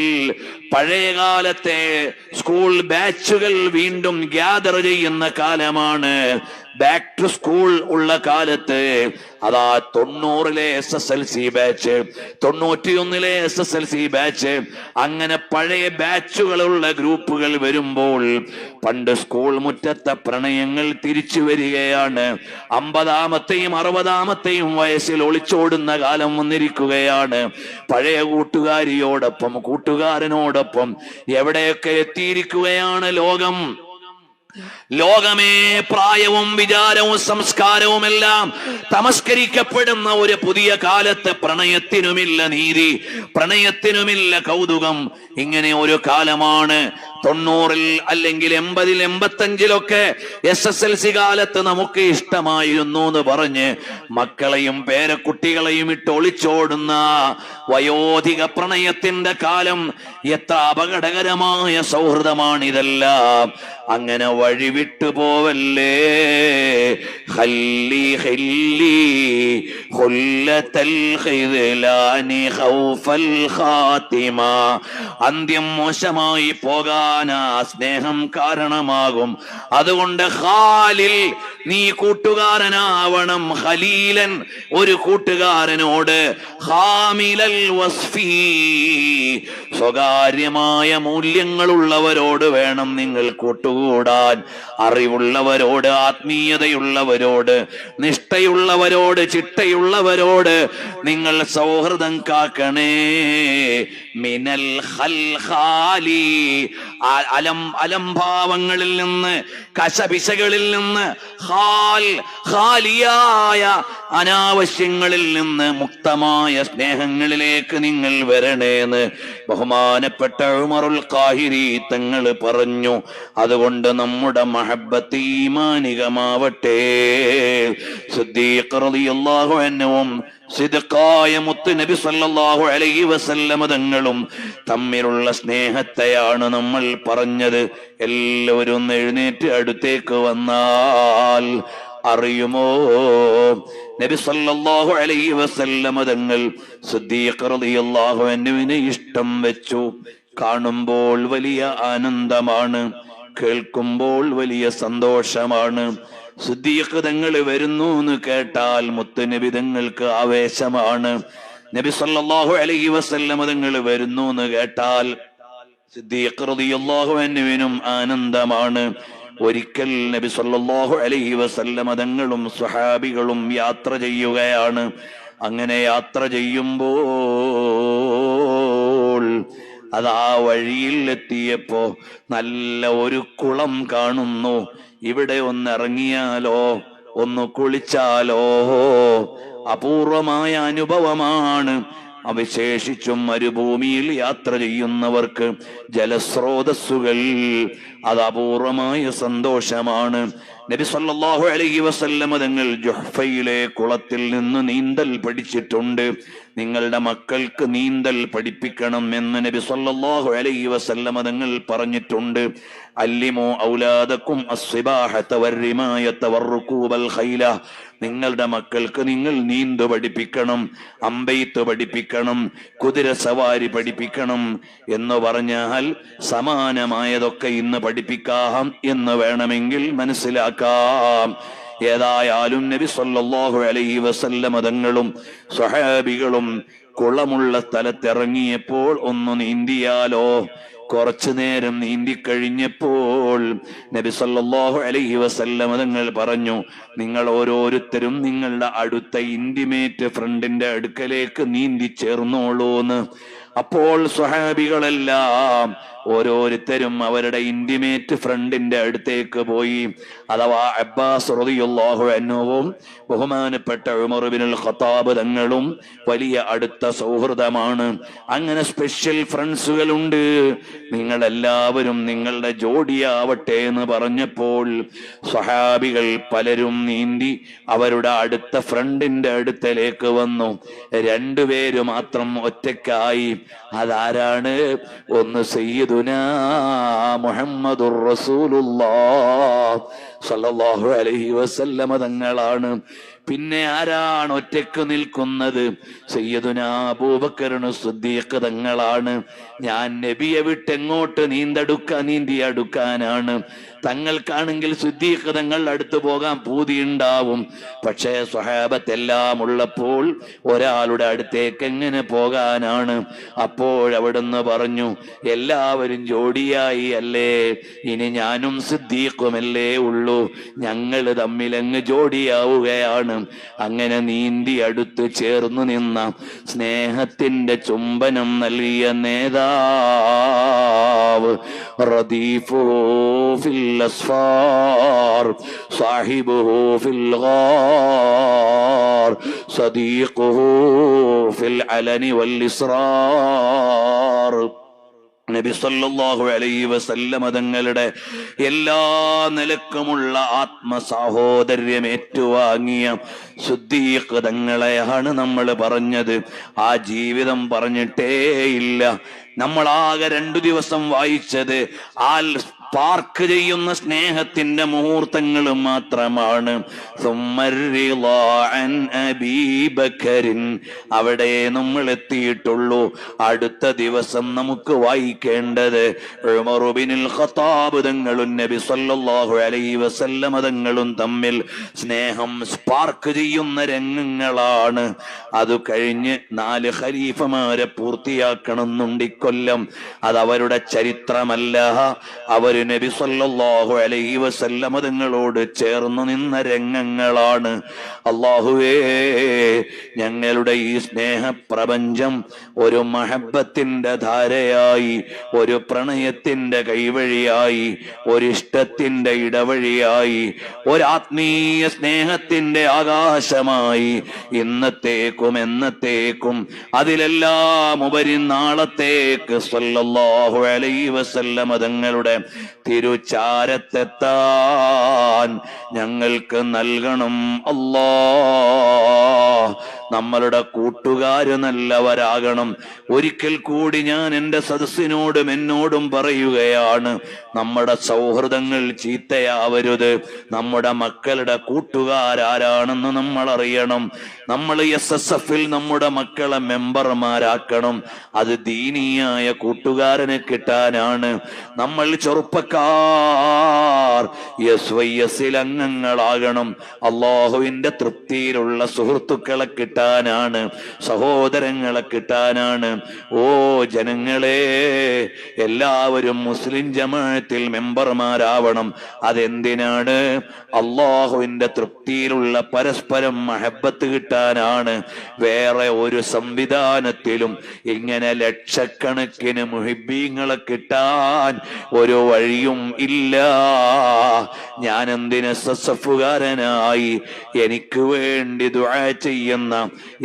[SPEAKER 2] പഴയകാലത്തെ സ്കൂൾ ബാച്ചുകൾ വീണ്ടും ഗ്യാദർ ചെയ്യുന്ന കാലമാണ്. ബാക്ക് ടു സ്കൂൾ ഉള്ള കാലത്ത് അതാ 90-ലെ SSLC ബാച്ച്, 91-ലെ SSLC ബാച്ച്, അങ്ങനെ പഴയ ബാച്ചുകളുള്ള ഗ്രൂപ്പുകൾ വരുമ്പോൾ പണ്ട് സ്കൂൾ മുറ്റത്തെ പ്രണയങ്ങൾ തിരിച്ചു വരികയാണ്. 50-ാമത്തെയും 60-ാമത്തെയും വയസ്സിൽ ഒളിച്ചോടുന്ന കാലം വന്നിരിക്കുകയാണ്. പഴയ കൂട്ടുകാരിയോടൊപ്പം, കൂട്ടുകാരനോടൊപ്പം എവിടെയൊക്കെ എത്തിയിരിക്കുകയാണ് ലോകം. ലോകമേ പ്രായവും വിചാരവും സംസ്കാരവും എല്ലാം തമസ്കരിക്കപ്പെടുന്ന ഒരു പുതിയ കാലത്ത് പ്രണയത്തിനുമില്ല നീതി, പ്രണയത്തിനുമില്ല കൗതുകം. ഇങ്ങനെ ഒരു കാലമാണ്. 90-ൽ അല്ലെങ്കിൽ 80-ൽ 85-ലൊക്കെ SSLC കാലത്ത് നമുക്ക് ഇഷ്ടമായിരുന്നു എന്ന് പറഞ്ഞ് മക്കളെയും പേരക്കുട്ടികളെയും ഇട്ട് ഒളിച്ചോടുന്ന വയോധിക പ്രണയത്തിന്റെ കാലം. എത്ര അപകടകരമായ സൗഹൃദമാണിതെല്ലാം. അങ്ങനെ വഴിവിട്ടു പോവല്ലേ. ഖല്ലി ഖല്ലി ഖുല്ലതൽ ഖിദ്ലാനി ഖൗഫൽ ഖാതിമ. അന്ത്യം മോശമായി പോകാനാ സ്നേഹം കാരണമാകും. അതുകൊണ്ട് ഖാലിൽ, നീ കൂട്ടുകാരനാവണം. ഖലീലൻ, ഒരു കൂട്ടുകാരനോട്. ഖാമിലൽ വസ്ഫി, സ്വകാര്യമായ മൂല്യങ്ങളുള്ളവരോട് വേണം നിങ്ങൾ കൂട്ടുകൂടാൻ. അറിവുള്ളവരോട്, ആത്മീയതയുള്ളവരോട്, നിഷ്ഠയുള്ളവരോട്, ചിട്ടയുള്ളവരോട് നിങ്ങൾ സൗഹൃദം കാക്കണേ. മിനൽ ഖൽഖാലി, അലംഭാവങ്ങളിൽ നിന്ന്, കശപിശകളിൽ നിന്ന്, ഖാലിയായ അനാവശ്യങ്ങളിൽ നിന്ന് മുക്തമായ സ്നേഹങ്ങളിലേക്ക് നിങ്ങൾ വരണേന്ന് ബഹുമാനപ്പെട്ട ഉമറുൽ ഖാഹിരി തങ്ങൾ പറഞ്ഞു. അതുകൊണ്ട് നമ്മുടെ മഹബ്ബത്ത് ഈമാനികമാവട്ടെ. സിദ്ദീഖ് റളിയല്ലാഹു അൻഹുവും സിദ്ദീഖായ മുത്ത് നബി സല്ലല്ലാഹു അലൈഹി വസല്ലമ തങ്ങളും തമ്മിലുള്ള സ്നേഹത്തെയാണ് നമ്മൾ പറഞ്ഞത്. എല്ലാവരും ഒന്ന് എഴുന്നേറ്റ് അടുത്തേക്ക് വന്നാൽ അറിയുമോ, നബി സല്ലല്ലാഹു അലൈഹി വസല്ലമ തങ്ങൾ സിദ്ദീഖ് റളിയല്ലാഹു അൻഹുവിനെ ഇഷ്ടം വെച്ചു. കാണുമ്പോൾ വലിയ ആനന്ദമാണ്, കേൾക്കുമ്പോൾ വലിയ സന്തോഷമാണ്. സിദ്ദീഖ് തങ്ങൾ വരുന്നു എന്ന് കേട്ടാൽ മുത്തുനബി തങ്ങൾക്ക് ആവേശമാണ്. നബി സല്ലല്ലാഹു അലൈഹി വസല്ലമ തങ്ങൾ വരുന്നു എന്ന് കേട്ടാൽ സിദ്ദീഖ് റളിയല്ലാഹു അൻഹുവിനും ആനന്ദമാണ്. ഒരിക്കൽ നബി സല്ലല്ലാഹു അലൈഹി വസല്ലമ തങ്ങളും സ്വഹാബികളും യാത്ര ചെയ്യുകയാണ്. അങ്ങനെ യാത്ര ചെയ്യുമ്പോൾ അതാ വഴിയിൽ എത്തിയപ്പോ നല്ല ഒരു കുളം കാണുന്നു. ഇവിടെ ഒന്ന് ഇറങ്ങിയാലോ, ഒന്ന് കുളിച്ചാലോ. അപൂർവമായ അനുഭവമാണ്. വിശേഷിച്ചും മരുഭൂമിയിൽ യാത്ര ചെയ്യുന്നവർക്ക് ജലസ്രോതസ്സുകൾ അത് അപൂർവമായ സന്തോഷമാണ്. നബി സല്ലല്ലാഹു അലൈഹി വസല്ലമ തങ്ങൾ ജുഹ്ഫയിലെ കുളത്തിൽ നിന്ന് നീന്തൽ പഠിച്ചിട്ടുണ്ട്. നിങ്ങളുടെ മക്കൾക്ക് നീന്തൽ പഠിപ്പിക്കണം എന്ന് നബി സല്ലല്ലാഹു അലൈഹി വസല്ലമ തങ്ങൾ പറഞ്ഞിട്ടുണ്ട്. അല്ലിമു ഔലാദക്കും അസ്സിബാഹത വറിമായത വറുകൂബൽ ഖൈല. നിങ്ങളുടെ മക്കൾക്ക് നിങ്ങൾ നീന്തു പഠിപ്പിക്കണം, അമ്പെയ്ത്ത് പഠിപ്പിക്കണം, കുതിര സവാരി പഠിപ്പിക്കണം എന്ന് പറഞ്ഞാൽ സമാനമായതൊക്കെ ഇന്ന് പഠിപ്പിക്കാം എന്ന് വേണമെങ്കിൽ മനസ്സിലാക്കാം. ഏതായാലും നബി സല്ലല്ലാഹു അലൈഹി വസല്ലമ തങ്ങളും സ്വഹാബികളും കുളമുള്ള സ്ഥലത്തിറങ്ങിയപ്പോൾ ഒന്ന് നീന്തിയാലോ. കുറച്ചു നേരം നീന്തിക്കഴിഞ്ഞപ്പോൾ നബി സല്ലല്ലാഹു അലൈഹി വസല്ലമ തങ്ങൾ പറഞ്ഞു, നിങ്ങൾ ഓരോരുത്തരും നിങ്ങളുടെ അടുത്ത ഇന്റിമേറ്റ് ഫ്രണ്ടിന്റെ അടുക്കലേക്ക് നീന്തി ചേർന്നോളൂന്ന്. അപ്പോൾ സ്വഹാബികളെല്ലാം ഓരോരുത്തരും അവരുടെ ഇന്റിമേറ്റ് ഫ്രണ്ടിന്റെ അടുത്തേക്ക് പോയി. അഥവാ അബ്ബാസ് റളിയല്ലാഹു അൻഹുവും ബഹുമാനപ്പെട്ട ഉമർ ഇബ്നുൽ ഖത്താബ് തങ്ങളും വലിയ അടുത്ത സൗഹൃദമാണ്. അങ്ങനെ സ്പെഷ്യൽ ഫ്രണ്ട്സുകളുണ്ട്. നിങ്ങളെല്ലാവരും നിങ്ങളുടെ ജോഡിയാവട്ടെ എന്ന് പറഞ്ഞപ്പോൾ സ്വഹാബികൾ പലരും നീന്തി അവരുടെ അടുത്ത ഫ്രണ്ടിന്റെ അടുത്തലേക്ക് വന്നു. രണ്ടുപേര് മാത്രം ഒറ്റയ്ക്കായി. അതാരാണ്? ഒന്ന് സയ്യിദുനാ മുഹമ്മദുർ റസൂലുള്ളാഹ് സ്വല്ലല്ലാഹു അലൈഹി വസല്ലമ തങ്ങളാണ്. പിന്നെ ആരാണ് ഒറ്റയ്ക്ക് നിൽക്കുന്നത്? സയ്യിദുനാ അബൂബക്കറിന് സിദ്ദീഖ് തങ്ങളാണ്. ഞാൻ നബിയെ വിട്ട് എങ്ങോട്ട് നീന്തി അടുക്കാനാണ്? തങ്ങൾക്കാണെങ്കിൽ സിദ്ദീഖ് തങ്ങൾ അടുത്ത് പോകാൻ പൂതിയുണ്ടാവും. പക്ഷേ സ്വഹാബത്തെല്ലാം ഉള്ളപ്പോൾ ഒരാളുടെ അടുത്തേക്ക് എങ്ങനെ പോകാനാണ്? അപ്പോഴവിടുന്ന് പറഞ്ഞു, എല്ലാവരും ജോഡിയായി അല്ലേ, ഇനി ഞാനും സിദ്ദീഖുമല്ലേ ഉള്ളൂ, ഞങ്ങൾ തമ്മിലങ്ങ് ജോഡിയാവുകയാണ്. അങ്ങനെ നീന്തി അടുത്ത് ചേർന്നു നിന്ന സ്നേഹത്തിന്റെ ചുംബനം നൽകിയ നേതാവ് റദീഫു ഫിൽ അസ്ഫാർ സാഹിബുഹു ഫിൽ ഗാർ സദീഖുഹു ഫിൽ അലനി വൽ ഇസ്റാർ. നബി സല്ലല്ലാഹു അലൈഹി വസല്ലമ തങ്ങളുടെ എല്ലാ നിലക്കുമുള്ള ആത്മസഹോദര്യം ഏറ്റുവാങ്ങിയ സിദ്ദീഖ് തങ്ങളെയാണ് നമ്മൾ പറഞ്ഞത്. ആ ജീവിതം പറഞ്ഞിട്ടേ ഇല്ല. നമ്മളാകെ 2 ദിവസം വായിച്ചത് പാർക്ക് ചെയ്യുന്ന സ്നേഹത്തിന്റെ മുഹൂർത്തങ്ങൾ മാത്രമാണ്. അവിടെ നമ്മൾ എത്തിയിട്ടുള്ളൂ. അടുത്ത ദിവസം നമുക്ക് വായിക്കേണ്ടത് ഉമർ ഇബ്നുൽ ഖത്താബ് തങ്ങളും നബി സല്ലല്ലാഹു അലൈഹി വസല്ലമ തങ്ങളും തമ്മിൽ സ്നേഹം സ്പാർക്ക് ചെയ്യുന്ന രംഗങ്ങളാണ്. അത് കഴിഞ്ഞ് 4 ഖലീഫമാരെ പൂർത്തിയാക്കണമെന്നുണ്ട് ഇക്കൊല്ലം. അത് അവരുടെ ചരിത്രമല്ല, അവര് നബി സല്ലല്ലാഹു അലൈഹി വസല്ലമ തങ്ങളോട് ചേർന്ന് നിന്ന രംഗങ്ങളാണ്. അല്ലാഹുവേ, ഞങ്ങളുടെ ഈ സ്നേഹപ്രപഞ്ചം ഒരു മഹബത്തിന്റെ ധാരയായി, ഒരു പ്രണയത്തിന്റെ കൈവഴിയായി, ഒരിഷ്ടത്തിന്റെ ഇടവഴിയായി, ഒരാത്മീയ സ്നേഹത്തിന്റെ ആകാശമായി ഇന്നത്തേക്കും എന്നത്തേക്കും അതിലെല്ലാം ഉപരി നാളത്തേക്ക് സല്ലല്ലാഹു അലൈഹി വസല്ലമ തങ്ങളുടെ തിരുചാരത്തെത്താൻ ഞങ്ങൾക്ക് നൽകണം അല്ലാഹ്. നമ്മളുടെ കൂട്ടുകാര് നല്ലവരാകണം. ഒരിക്കൽ കൂടി ഞാൻ എൻ്റെ സദസ്സിനോടും എന്നോടും പറയുകയാണ്, നമ്മുടെ സൗഹൃദങ്ങൾ ചീത്തയാവരുത്. നമ്മുടെ മക്കളുടെ കൂട്ടുകാരാരാണെന്ന് നമ്മൾ അറിയണം. നമ്മൾ SSF-ൽ നമ്മുടെ മക്കളെ മെമ്പർമാരാക്കണം. അത് ദീനീയായ കൂട്ടുകാരനെ കിട്ടാനാണ്. നമ്മൾ ചെറുപ്പക്കാർ SYS-ൽ അംഗങ്ങളാകണം. അള്ളാഹുവിന്റെ തൃപ്തിയിലുള്ള സുഹൃത്തുക്കളെ കിട്ടാനാണ്, സഹോദരങ്ങളെ കിട്ടാനാണ്. ഓ ജനങ്ങളെ, എല്ലാവരും മുസ്ലിം ജമാഅത്തിൽ മെമ്പർമാരാവണം. അതെന്തിനാണ്? അള്ളാഹുവിന്റെ തൃപ്തിയിലുള്ള പരസ്പരം മഹബത്ത് കിട്ടാനാണ്. വേറെ ഒരു സംവിധാനത്തിലും ഇങ്ങനെ ലക്ഷക്കണക്കിന് മുഹിബ്ബീങ്ങളെ കിട്ടാൻ ഒരു വഴിയും ഇല്ല. ഞാൻ എന്തിന് SSF-കാരനായി? എനിക്ക് വേണ്ടി ദുആ ചെയ്യുന്ന,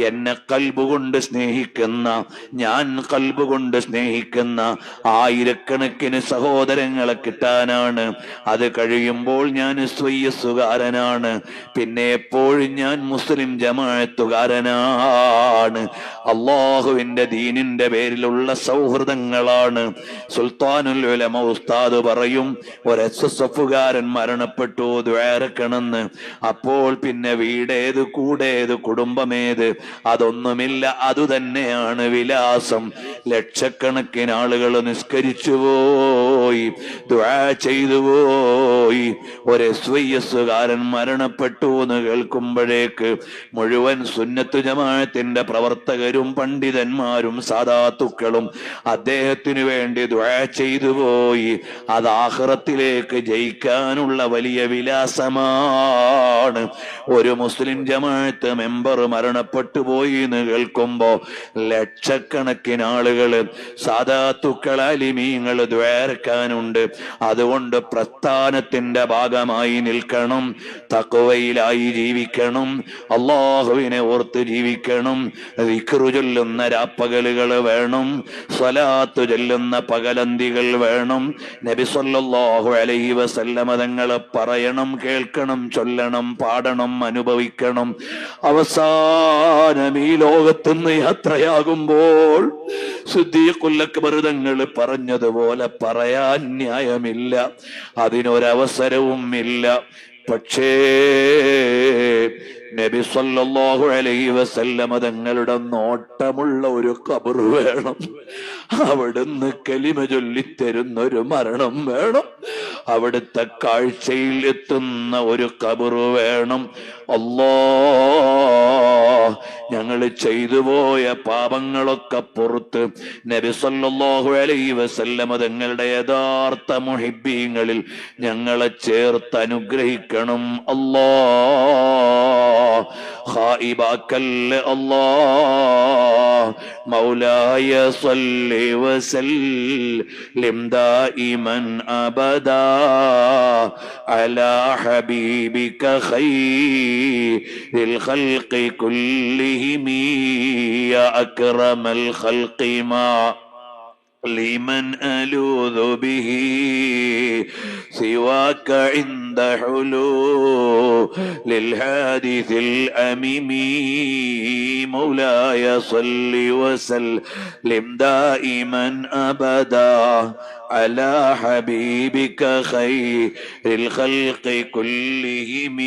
[SPEAKER 2] എന്നെ കൽബ് കൊണ്ട് സ്നേഹിക്കുന്ന, ഞാൻ കൽബ് കൊണ്ട് സ്നേഹിക്കുന്ന ആയിരക്കണക്കിന് സഹോദരങ്ങളെ കിട്ടാനാണ്. അത് കഴിയുമ്പോൾ ഞാൻ SYS-കാരനാണ്. പിന്നെ എപ്പോഴും ഞാൻ മുസ്ലിം ജമാഅത്തുകാരനാണ്. അള്ളാഹുവിന്റെ ദീനിന്റെ പേരിലുള്ള സൗഹൃദങ്ങളാണ്. സുൽത്താനുൽ ഉലമ ഉസ്താദ് പറയും, ഒരു SSF-കാരൻ മരണപ്പെട്ടു, ദ്വാരക്കണമെന്ന്. അപ്പോൾ പിന്നെ വീടേത്, കൂടേത്, കുടുംബമേത്, അതൊന്നുമില്ല. അതുതന്നെയാണ് വിലാസം. ലക്ഷക്കണക്കിന് ആളുകൾ നിസ്കരിച്ചു പോയി, ദുആ ചെയ്തു പോയി. ഒരു SYS-കാരൻ മരണപ്പെട്ടു എന്ന് കേൾക്കുമ്പോഴേക്ക് മുഴുവൻ സുന്നത്ത് ജമാഅത്തിന്റെ പ്രവർത്തകരും പണ്ഡിതന്മാരും സാദാത്തുക്കളും അദ്ദേഹത്തിനു വേണ്ടി ദുആ ചെയ്തു പോയി. അത് ആഖിറത്തിലേക്ക് ജയിക്കാൻ നടത്താനുള്ള വലിയ വിലാസമാണ്. ഒരു മുസ്ലിം ജമാഅത്ത് മെമ്പർ മരണപ്പെട്ടു പോയി എന്ന് കേൾക്കുമ്പോ ലക്ഷക്കണക്കിന് ആളുകൾ സാദാത്തുക്കൾ അലിമീങ്ങൾ ദ്വാരക്കാനുണ്ട്. അതുകൊണ്ട് പ്രസ്ഥാനത്തിന്റെ ഭാഗമായി നിൽക്കണം, തഖ്വയിലായി ജീവിക്കണം, അള്ളാഹുവിനെ ഓർത്ത് ജീവിക്കണം, ദിക്റ് ചൊല്ലുന്ന രാപ്പകലുകൾ വേണം, സ്വലാത്ത് ചൊല്ലുന്ന പകലന്തികൾ വേണം. നബി സല്ലല്ലാഹു അലൈഹി വസല്ലമ തങ്ങളെ പറയണം, കേൾക്കണം, ചൊല്ലണം, പാടണം, അനുഭവിക്കണം. അവസാനം ഈ ലോകത്തുനിന്ന് യാത്രയാകുമ്പോൾ സിദ്ദീഖുൽ അക്ബർ തങ്ങൾ പറഞ്ഞതുപോലെ പറയാൻ ന്യായമില്ല, അതിനൊരവസരവും ഇല്ല. പക്ഷേ നബി സല്ലല്ലാഹു അലൈഹി വസല്ലമ തങ്ങളുടെ നോട്ടമുള്ള ഒരു ഖബർ വേണം, അവിടുന്ന് കലിമ ചൊല്ലിത്തരുന്ന ഒരു മരണം വേണം, അവിടുത്തെ കാഴ്ചയിൽ എത്തുന്ന ഒരു ഖബർ വേണം. അല്ലാഹ് ഞങ്ങൾ ചെയ്തു പോയ പാപങ്ങളൊക്കെ പുറത്ത് നബി സല്ലല്ലാഹു അലൈഹി വസല്ലമ തങ്ങളുടെ യഥാർത്ഥ മുഹിബ്ബീങ്ങളിൽ ഞങ്ങളെ ചേർത്ത് അനുഗ്രഹിക്കണം. അല്ലാഹ് ഖായിബാക്കല്ല അല്ലാഹ്. മൗലായ സ്വല്ലി വസല്ലിം ദായിമൻ അബദാ അലാ ഹബീബിക ഖൈറിൽ ഖൽഖി കുല്ലിഹിം യാ അക്രമൽ ഖൽഖി മാ لمن ألوذ به سواك عند حلول الحادث الأميم. مولاي صل وسلم دائما أبدا على حبيبك خير الخلق كلهم.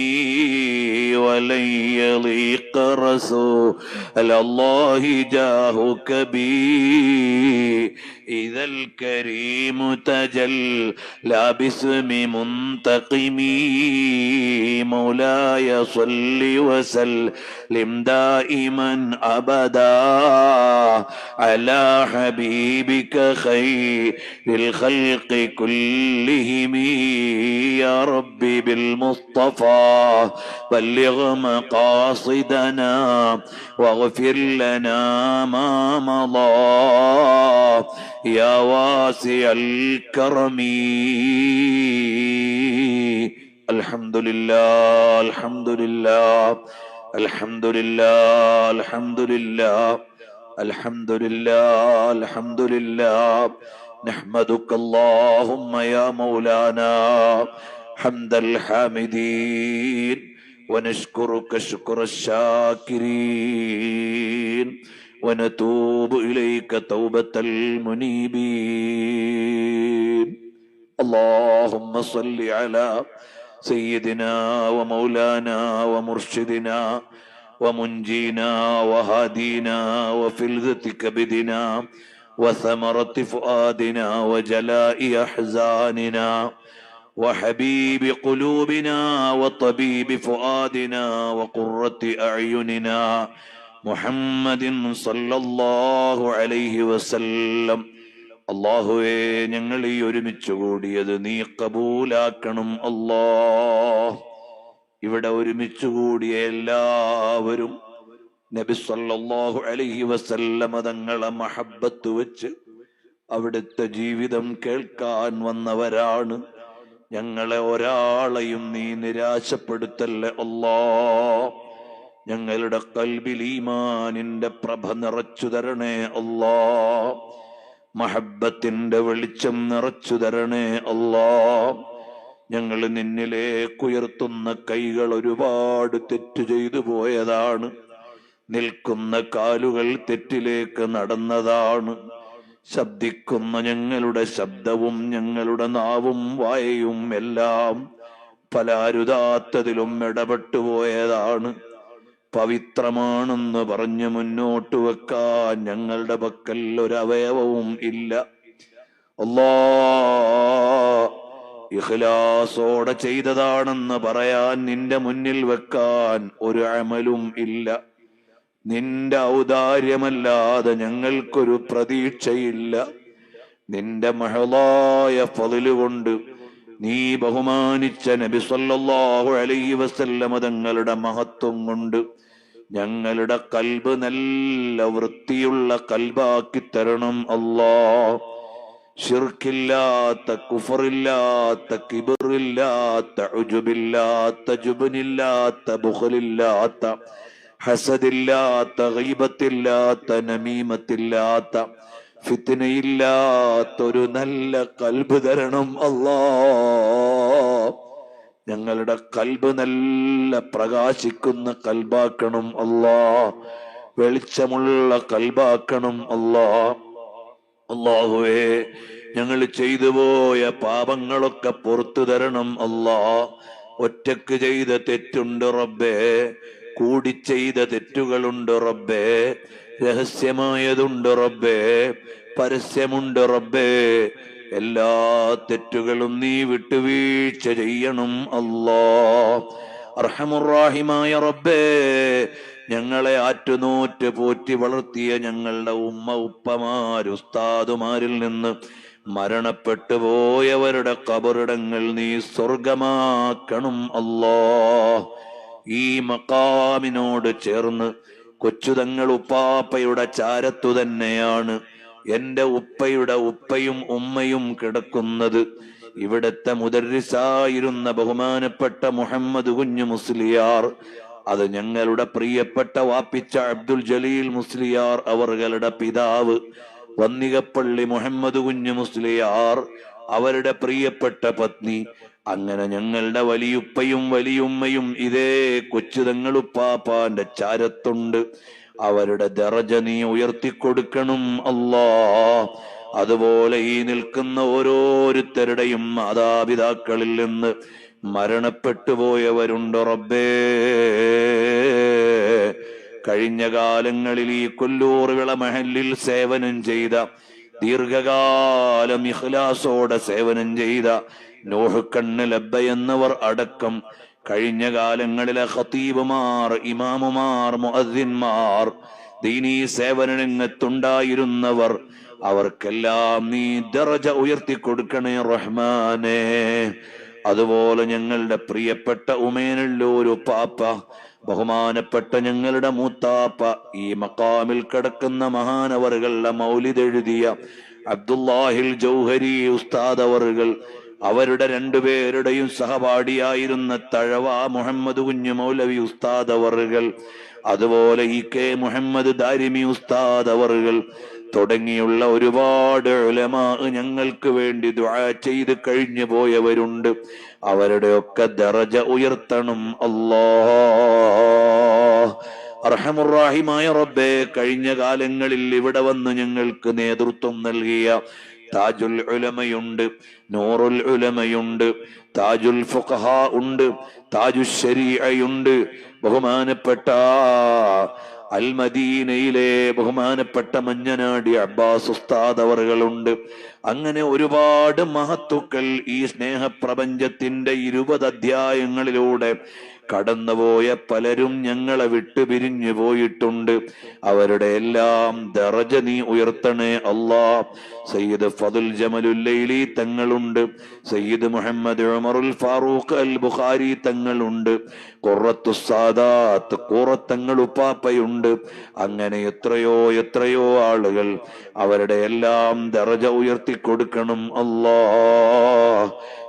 [SPEAKER 2] ولن يضيق رسول الله جاهك بي إذا الكريم تجلى باسم منتقم. مولاي صل وسلم دائما أبدا على حبيبك خير الخلق كلهم. يا ربي بالمصطفى بلغ مقاصدنا واغفر لنا ما مضى يا واسع الكرم. الحمد لله الحمد لله الحمد لله الحمد لله الحمد لله الحمد لله. نحمدك اللهم يا مولانا حمد الحامدين ونشكرك شكر الشاكرين ونتوب إليك توبة المنيبين. اللهم صل على سيدنا ومولانا ومرشدنا ومنجينا وهادينا وفلذة كبدنا وثمرة فؤادنا وجلاء أحزاننا وحبيب قلوبنا وطبيب فؤادنا وقرة أعيننا محمد صلى الله عليه وسلم. അള്ളാഹുവേ, ഞങ്ങൾ ഈ ഒരുമിച്ച് കൂടിയത് നീ കബൂലാക്കണം അല്ലാഹ്. ഇവിടെ ഒരുമിച്ച് കൂടിയ എല്ലാവരും നബി സല്ലല്ലാഹു അലൈഹി വസല്ലമ തങ്ങളെ മഹബ്ബത്ത് വെച്ച് അവിടുത്തെ ജീവിതം കേൾക്കാൻ വന്നവരാണ്. ഞങ്ങളെ ഒരാളെയും നീ നിരാശപ്പെടുത്തല്ലേ അല്ലാഹ്. ഞങ്ങളുടെ ഖൽബിൽ ഈമാനിന്റെ പ്രഭ നിറച്ചു തരണേ അല്ലാഹ്. മഹബ്ബത്തിന്റെ വെളിച്ചം നിറച്ചു തരണേ അല്ലാഹ്. ഞങ്ങൾ നിന്നിലേക്കുയർത്തുന്ന കൈകൾ ഒരുപാട് തെറ്റ് ചെയ്തു പോയതാണ്. നിൽക്കുന്ന കാലുകൾ തെറ്റിലേക്ക് നടന്നതാണ്. ശബ്ദിക്കുന്ന ഞങ്ങളുടെ ശബ്ദവും ഞങ്ങളുടെ നാവും വായയും എല്ലാം പല അരുതാത്തതിലും ഇടപെട്ടു പോയതാണ്. പവിത്രമാണെന്ന് പറഞ്ഞ് മുന്നോട്ട് വെക്കാൻ ഞങ്ങളുടെ പക്കൽ ഒരവയവവും ഇല്ല അല്ലാഹ്. ഇഖ്ലാസോടെ ചെയ്തതാണെന്ന് പറയാൻ നിന്റെ മുന്നിൽ വെക്കാൻ ഒരു അമലും ഇല്ല. നിന്റെ ഔദാര്യമല്ലാതെ ഞങ്ങൾക്കൊരു പ്രതീക്ഷയില്ല. നിന്റെ മഹളായ ഫളില് കൊണ്ട് നീ ബഹുമാനിച്ച നബി സല്ലല്ലാഹു അലൈഹി വസല്ലമ തങ്ങളുടെ മഹത്വം കൊണ്ട് ഞങ്ങളുടെ കൽബ് നല്ല വൃത്തിയുള്ള കൽബാക്കി തരണം അല്ലാ. ശിർക്കില്ലാത്ത, കുഫറില്ലാത്ത, കിബറില്ലാത്ത, ഉജുബില്ലാത്ത, ജുബ്നില്ലാത്ത, ബുഖലില്ലാത്ത, ഹസദില്ലാത്ത, ഗീബത്തില്ലാത്ത, നമീമത്തില്ലാത്ത, ഫിത്നയില്ലാത്തൊരു നല്ല കൽബ് തരണം അല്ലാ. ഞങ്ങളുടെ കൽബ് നല്ല പ്രകാശിക്കുന്ന കൽബാക്കണം അല്ലാ. വെളിച്ചമുള്ള കൽബാക്കണം അല്ലാ. അല്ലാഹുവേ, ഞങ്ങൾ ചെയ്തു പോയ പാപങ്ങളൊക്കെ പുറത്തു തരണം അല്ലാ. ഒറ്റക്ക് ചെയ്ത തെറ്റുണ്ട് റബ്ബേ, കൂടി ചെയ്ത തെറ്റുകളുണ്ട് റബ്ബേ, രഹസ്യമായതുണ്ട് റബ്ബേ, പരസ്യമുണ്ട് റബ്ബേ. എല്ലാ തെറ്റുകളും നീ വിട്ടുവീഴ്ച ചെയ്യണം അല്ലാ. അർഹമുർ-റഹീമായ റബ്ബേ, ഞങ്ങളെ ആറ്റുനോറ്റ് പോറ്റി വളർത്തിയ ഞങ്ങളുടെ ഉമ്മ ഉപ്പമാർ ഉസ്താദുമാരിൽ നിന്ന് മരണപ്പെട്ടു പോയവരുടെ ഖബറിടങ്ങൾ നീ സ്വർഗമാക്കണം അല്ലാ. ഈ മഖാമിനോട് ചേർന്ന് കൊച്ചുതങ്ങൾ ഉപ്പാപ്പയുടെ ചാരത്തു തന്നെയാണ് എന്റെ ഉപ്പയുടെ ഉപ്പയും ഉമ്മയും കിടക്കുന്നത്. ഇവിടത്തെ മുദർരിസായിരുന്ന ബഹുമാനപ്പെട്ട മുഹമ്മദ് കുഞ്ഞു മുസ്ലിയാർ, അത് ഞങ്ങളുടെ പ്രിയപ്പെട്ട വാപ്പിച്ച അബ്ദുൽ ജലീൽ മുസ്ലിയാർ അവരുടെ പിതാവ് വന്നികപ്പള്ളി മുഹമ്മദ് കുഞ്ഞു മുസ്ലിയാർ, അവരുടെ പ്രിയപ്പെട്ട പത്നി, അങ്ങനെ ഞങ്ങളുടെ വലിയുപ്പയും വലിയുമ്മയും ഇതേ കൊച്ചുതങ്ങളുപ്പാപ്പാന്റെ ചാരത്തുണ്ട്. അവരുടെ ദറജ നീ ഉയർത്തിക്കൊടുക്കണം അല്ലാ. അതുപോലെ ഈ നിൽക്കുന്ന ഓരോരുത്തരുടെയും മാതാപിതാക്കളിൽ നിന്ന് മരണപ്പെട്ടു പോയവരുണ്ട് റബ്ബേ. കഴിഞ്ഞ കാലങ്ങളിൽ ഈ കൊല്ലൂർ വിള മഹല്ലിൽ സേവനം ചെയ്ത, ദീർഘകാലം ഇഖ്ലാസോടെ സേവനം ചെയ്ത നൂഹ് കണ്ണ് ലബ്ബ എന്നവർ അടക്കം കഴിഞ്ഞ കാലങ്ങളിലെ ഖതീബുമാർ, ഇമാമുമാർ, മുഅദ്ദിൻമാർ, ദീനീ സേവന രംഗത്തുണ്ടായിരുന്നവർ, അവർക്കെല്ലാം നീ ദറജ ഉയർത്തി കൊടുക്കണേ റഹ്മാനേ. അതുപോലെ ഞങ്ങളുടെ പ്രിയപ്പെട്ട ഉമേനല്ലൂർ പാപ്പ, ബഹുമാനപ്പെട്ട ഞങ്ങളുടെ മൂത്താപ്പ, ഈ മഖാമിൽ കിടക്കുന്ന മഹാനവറുകളുടെ മൗലിദ് എഴുതിയ അബ്ദുല്ലാഹിൽ ജൗഹരി ഉസ്താദ് അവറുകൾ, അവരുടെ രണ്ടുപേരുടെയും സഹപാഠിയായിരുന്ന തഴവ മുഹമ്മദ് കുഞ്ഞു മൗലവി ഉസ്താദ് അവറുകൾ, അതുപോലെ ഇ കെ മുഹമ്മദ് ദാരിമി ഉസ്താദ് അവറുകൾ തുടങ്ങിയുള്ള ഒരുപാട് ഉലമാ ഞങ്ങൾക്ക് വേണ്ടി ദുആ ചെയ്ത് കഴിഞ്ഞു പോയവരുണ്ട്. അവരുടെ ഒക്കെ ദറജ ഉയർത്തണം അല്ലാഹ്. അർഹമുർ-റഹീമായ റബ്ബേ, കഴിഞ്ഞ കാലങ്ങളിൽ ഇവിടെ വന്ന് ഞങ്ങൾക്ക് നേതൃത്വം നൽകിയ താജുൽ ഉലമയുണ്ട്, നൂറുൽ ഉലമയുണ്ട്, താജുൽ ഫുഖഹാ ഉണ്ട്, താജുൽ ശരീഅയുണ്ട്, ബഹുമാനപ്പെട്ട അൽ മദീനയിലെ ബഹുമാനപ്പെട്ട മഞ്ഞനാടി അബ്ബാസ് ഉസ്താദ് അവറുകളുണ്ട്. അങ്ങനെ ഒരുപാട് മഹത്തുക്കൾ ഈ സ്നേഹപ്രപഞ്ചത്തിന്റെ 20 അധ്യായങ്ങളിലൂടെ കടന്നുപോയ പലരും ഞങ്ങളെ വിട്ടു പിരിഞ്ഞു പോയിട്ടുണ്ട്. അവരുടെ എല്ലാം ദറജ നീ ഉയർത്തണേ അല്ലാ. സയ്യിദ് ഫദുൽ ജമലുല്ലൈലി തങ്ങളുണ്ട്, സയ്യിദ് മുഹമ്മദ് ഉമറുൽ ഫാറൂഖ് അൽ ബുഖാരി തങ്ങളുണ്ട്, ഖുറത്തുസ് സാദാത്ത് ഖുറത്തങ്ങൾ ഉപ്പാപ്പയുണ്ട്. അങ്ങനെ എത്രയോ എത്രയോ ആളുകൾ, അവരുടെ എല്ലാം ദറജ ഉയർത്തി കൊടുക്കണം അല്ലാ.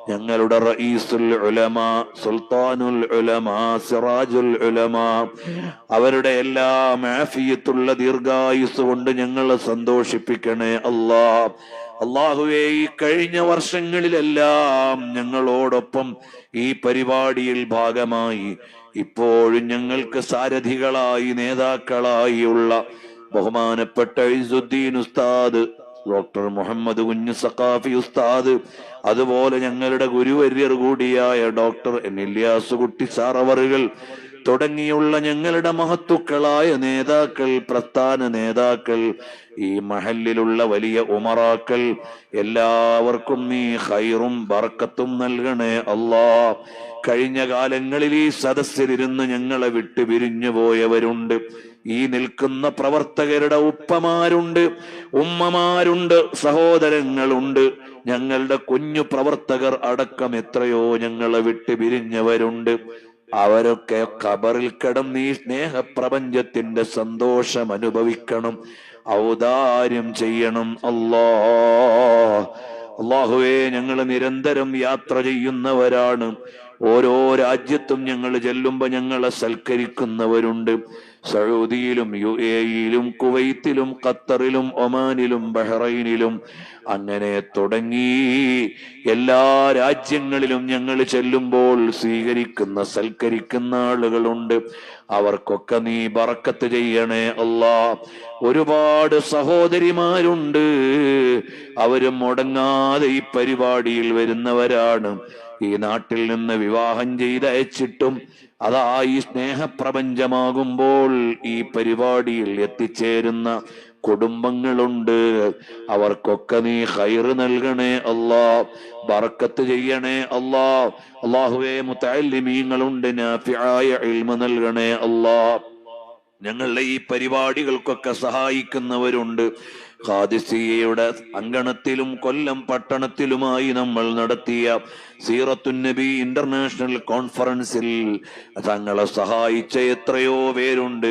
[SPEAKER 2] ഞങ്ങളുടെ റഈസുൽ ഉലമാ, സുൽത്താനുൽ ഉലമാ, സിറാജുൽ ഉലമാ, അവരുടെ എല്ലാം ആഫിയത്തുള്ള ദീർഘായുസ് കൊണ്ട് ഞങ്ങളെ സന്തോഷിപ്പിക്കണേ അല്ലാ. അല്ലാഹുവേ, ഈ കഴിഞ്ഞ വർഷങ്ങളിലെല്ലാം ഞങ്ങളോടൊപ്പം ഈ പരിപാടിയിൽ ഭാഗമായി ഇപ്പോഴും ഞങ്ങൾക്ക് സാരഥികളായി നേതാക്കളായി ഉള്ള ബഹുമാനപ്പെട്ട ഇസുദ്ദീൻ ഉസ്താദ്, ഡോക്ടർ മുഹമ്മദ് കുഞ്ഞ് സഖാഫി ഉസ്താദ്, അതുപോലെ ഞങ്ങളുടെ ഗുരുവര്യർ കൂടിയായ ഡോക്ടർ എൻ ഇല്യാസ് കുട്ടി സാറവറുകൾ തുടങ്ങിയുള്ള ഞങ്ങളുടെ മഹത്തുക്കളായ നേതാക്കൾ, പ്രസ്ഥാന നേതാക്കൾ, ഈ മഹല്ലിലുള്ള വലിയ ഉമറാക്കൾ, എല്ലാവർക്കും നീ ഖൈറും ബർക്കത്തും നൽകണേ അല്ലാ. കഴിഞ്ഞ കാലങ്ങളിൽ ഈ സദസ്സിലിരുന്ന് ഞങ്ങളെ വിട്ടു പിരിഞ്ഞു പോയവരുണ്ട്. ഈ നിൽക്കുന്ന പ്രവർത്തകരുടെ ഉപ്പമാരുണ്ട്, ഉമ്മമാരുണ്ട്, സഹോദരങ്ങളുണ്ട്, ഞങ്ങളുടെ കുഞ്ഞു പ്രവർത്തകർ അടക്കം എത്രയോ ഞങ്ങളെ വിട്ട് പിരിഞ്ഞവരുണ്ട്. അവരൊക്കെ ഖബറിൽ കിടന്ന് ഈ സ്നേഹപ്രപഞ്ചത്തിന്റെ സന്തോഷം അനുഭവിക്കണം, ഔദാര്യം ചെയ്യണം. അല്ലാഹുവേ, ഞങ്ങൾ നിരന്തരം യാത്ര ചെയ്യുന്നവരാണ്. ഓരോ രാജ്യത്തും ഞങ്ങൾ ചെല്ലുമ്പോ ഞങ്ങളെ സൽക്കരിക്കുന്നവരുണ്ട്. സൗദിയിലും UAE-യിലും കുവൈത്തിലും ഖത്തറിലും ഒമാനിലും ബഹ്റൈനിലും അങ്ങനെ തുടങ്ങി എല്ലാ രാജ്യങ്ങളിലും ഞങ്ങൾ ചെല്ലുമ്പോൾ സ്വീകരിക്കുന്ന സൽക്കരിക്കുന്ന ആളുകളുണ്ട്. അവർക്കൊക്കെ നീ ബറക്കത്ത് ചെയ്യണേ അല്ലാ. ഒരുപാട് സഹോദരിമാരുണ്ട്, അവരും മുടങ്ങാതെ ഈ പരിപാടിയിൽ വരുന്നവരാണ്. ഈ നാട്ടിൽ നിന്ന് വിവാഹം ചെയ്തയച്ചിട്ടും അതാ ഈ സ്നേഹപ്രപഞ്ചമാകുമ്പോൾ ഈ പരിപാടിയിൽ എത്തിച്ചേരുന്ന കുടുംബങ്ങളുണ്ട്. അവർക്കൊക്കെ നീ ഖൈറ് നൽകണേ അല്ലാ, ബറക്കത്ത് ചെയ്യണേ അല്ലാ. അല്ലാഹുവേ, മുതഅല്ലിമീങ്ങളുണ്ട്, നാഫിആയ ഇൽമ നൽകണേ അല്ലാ. ഞങ്ങളുടെ ഈ പരിപാടികൾക്കൊക്കെ സഹായിക്കുന്നവരുണ്ട്. ഖാദിസിയയുടെ അങ്കണത്തിലും കൊല്ലം പട്ടണത്തിലുമായി നമ്മൾ നടത്തിയ സീറത്തുൻ നബി ഇന്റർനാഷണൽ കോൺഫറൻസിൽ തങ്ങളെ സഹായിച്ച എത്രയോ പേരുണ്ട്.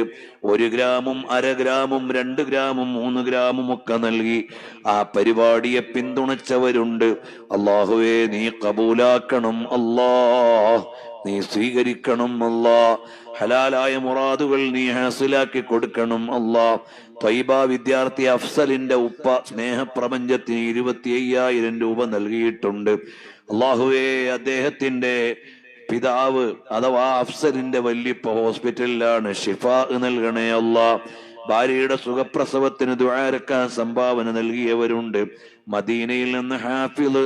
[SPEAKER 2] 1 ഗ്രാമും 1/2 ഗ്രാമും 2 ഗ്രാമും 3 ഗ്രാമും ഒക്കെ നൽകി ആ പരിപാടിയെ പിന്തുണച്ചവരുണ്ട്. അല്ലാഹുവേ, നീ കബൂലാക്കണം അല്ലാ, നീ സ്വീകരിക്കണം അല്ലാ. ഹലാലായ മുറാദുകൾ നീ ഹാസിലാക്കി കൊടുക്കണം അല്ലാ. ത്വയ്ബ വിദ്യാർത്ഥി അഫ്സലിന്റെ ഉപ്പ സ്നേഹപ്രപഞ്ചത്തിന് 25,000 രൂപ നൽകിയിട്ടുണ്ട്. അല്ലാഹുവേ, അദ്ദേഹത്തിന്റെ പിതാവ് അഥവാ അഫ്സലിന്റെ വല്യപ്പ ഹോസ്പിറ്റലിലാണ്, ഷിഫാ നൽകണേ അല്ലാ. ഭാര്യയുടെ സുഖപ്രസവത്തിന് ദുആരക്കാൻ സംഭാവന നൽകിയവരുണ്ട്. മദീനയിൽ നിന്ന് ഹാഫിള്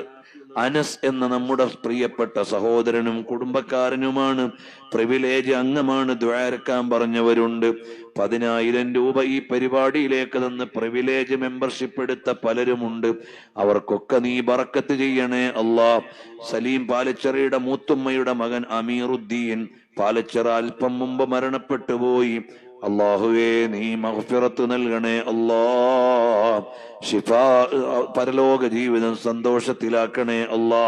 [SPEAKER 2] അനസ് എന്ന നമ്മുടെ പ്രിയപ്പെട്ട സഹോദരനും കുടുംബക്കാരനുമാണ്, പ്രിവിലേജ് അംഗമാണ്, ദുആരക്കാൻ പറഞ്ഞവരുണ്ട്. 10,000 രൂപ ഈ പരിപാടിയിലേക്ക് തന്ന് പ്രിവിലേജ് മെമ്പർഷിപ്പ് എടുത്ത പലരുമുണ്ട്. അവർക്കൊക്കെ നീ ബറക്കത്ത് ചെയ്യണേ അല്ലാ. സലീം പാലച്ചെറിയുടെ മൂത്തുമ്മയുടെ മകൻ അമീറുദ്ദീൻ പാലച്ചെറ അല്പം മുമ്പ് മരണപ്പെട്ടു പോയി. അല്ലാഹുവേ, നീ മഗ്ഫിറത്ത് നൽകണേ അല്ലാ. ശിഫാ, പരലോക ജീവിതം സന്തോഷത്തിലാക്കണേ അല്ലാ.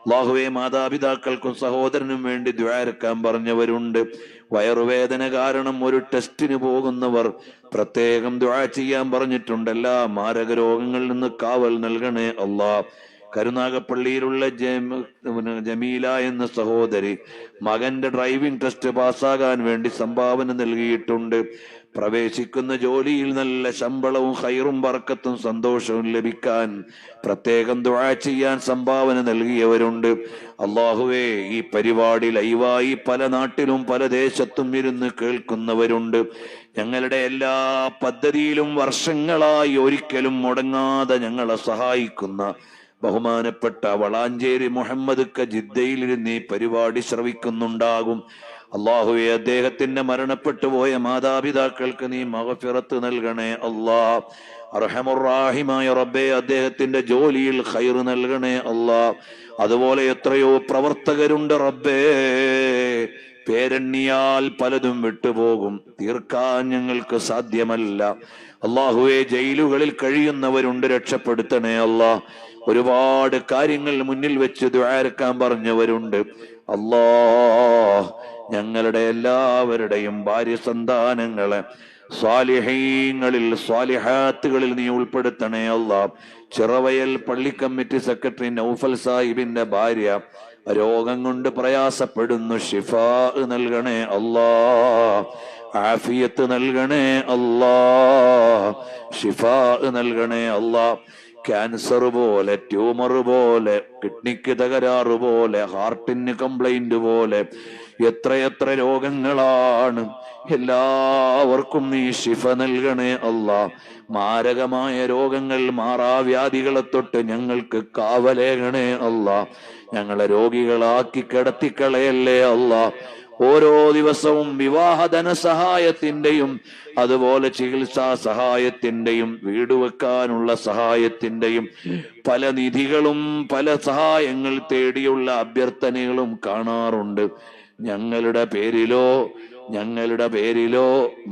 [SPEAKER 2] അല്ലാഹുവേ, മാതാപിതാക്കൾക്കും സഹോദരനും വേണ്ടി ദുആരക്കാൻ പറഞ്ഞവരുണ്ട്. വയറുവേദന കാരണം ഒരു ടെസ്റ്റിന് പോകുന്നവർ പ്രത്യേകം ദുആ ചെയ്യാൻ പറഞ്ഞിട്ടുണ്ട്. എല്ലാ മാരക രോഗങ്ങളിൽ നിന്ന് കാവൽ നൽകണേ അല്ലാ. കരുനാഗപ്പള്ളിയിലുള്ള ജമീല എന്ന സഹോദരി മകന്റെ ഡ്രൈവിംഗ് ടെസ്റ്റ് പാസ്സാകാൻ വേണ്ടി സംഭാവന നൽകിയിട്ടുണ്ട്. പ്രവേശിക്കുന്ന ജോലിയിൽ നല്ല ശമ്പളവും ഖൈറും ബർക്കത്തും സന്തോഷവും ലഭിക്കാൻ പ്രത്യേകം ദുആ ചെയ്യാൻ സംഭാവന നൽകിയവരുണ്ട്. അല്ലാഹുവേ, ഈ പരിപാടി ലൈവായി പല നാട്ടിലും പല ദേശത്തും ഇരുന്ന് കേൾക്കുന്നവരുണ്ട്. ഞങ്ങളുടെ എല്ലാ പദ്ധതിയിലും വർഷങ്ങളായി ഒരിക്കലും മുടങ്ങാതെ ഞങ്ങളെ സഹായിക്കുന്ന ബഹുമാനപ്പെട്ട വളാഞ്ചേരി മുഹമ്മദ് ജിദ്ദയിലിരുന്ന് ഈ പരിപാടി ശ്രവിക്കുന്നുണ്ടാകും. അല്ലാഹുവേ, അദ്ദേഹത്തിന്റെ മരണപ്പെട്ടു പോയ മാതാപിതാക്കൾക്ക് നീ മഗ്ഫിറത്ത് നൽകണേ അല്ലാ. അർഹമുർ റഹീമായ റബ്ബേ, അദ്ദേഹത്തിന്റെ ജോലിയിൽ ഖൈർ നൽകണേ അല്ലാ. അതുപോലെ എത്രയോ പ്രവർത്തകരുണ്ട് റബ്ബേ, പേരെണ്ണിയാൽ പലതും വിട്ടുപോകും, തീർക്കാൻ ഞങ്ങൾക്ക് സാധ്യമല്ല. അല്ലാഹുവേ, ജയിലുകളിൽ കഴിയുന്നവരുണ്ട്, രക്ഷപ്പെടുത്തണേ അല്ലാ. ഒരുപാട് കാര്യങ്ങൾ മുന്നിൽ വെച്ച് ദുആരക്കാൻ പറഞ്ഞവരുണ്ട്. അല്ലാ, ഞങ്ങളുടെ എല്ലാവരുടെയും ഭാര്യ സന്താനങ്ങളെ സ്വാലിഹീങ്ങളിൽ സ്വാലിഹാത്തുകളിൽ നീ ഉൾപ്പെടുത്തണേ അല്ലാ. ചിറവയൽ പള്ളി കമ്മിറ്റി സെക്രട്ടറി നൗഫൽ സാഹിബിന്റെ ഭാര്യ രോഗം കൊണ്ട് പ്രയാസപ്പെടുന്നു, ഷിഫാ നൽകണേ അല്ലാ. ആഫിയത്ത് നൽകണേ അല്ലാ. ഷിഫാ നൽകണേ അല്ലാ. ക്യാൻസർ പോലെ, ട്യൂമർ പോലെ, കിഡ്നിക്ക് തകരാറ് പോലെ, ഹാർട്ടിന് കംപ്ലൈന്റ് പോലെ എത്രയെത്ര രോഗങ്ങളാണ്. എല്ലാവർക്കും നീ ശിഫ നൽകണേ അല്ലാ. മാരകമായ രോഗങ്ങൾ, മാറാവ്യാധികളെ തൊട്ട് ഞങ്ങൾക്ക് കാവലേകണേ അല്ലാ. ഞങ്ങളെ രോഗികളാക്കി കിടത്തിക്കളയല്ലേ അല്ലാ. ഓരോ ദിവസവും വിവാഹ ധനസഹായത്തിന്റെയും അതുപോലെ ചികിത്സാ സഹായത്തിന്റെയും വീട് വെക്കാനുള്ള സഹായത്തിന്റെയും പല നിധികളും പല സഹായങ്ങൾ തേടിയുള്ള അഭ്യർത്ഥനകളും കാണാറുണ്ട്. ഞങ്ങളുടെ പേരിലോ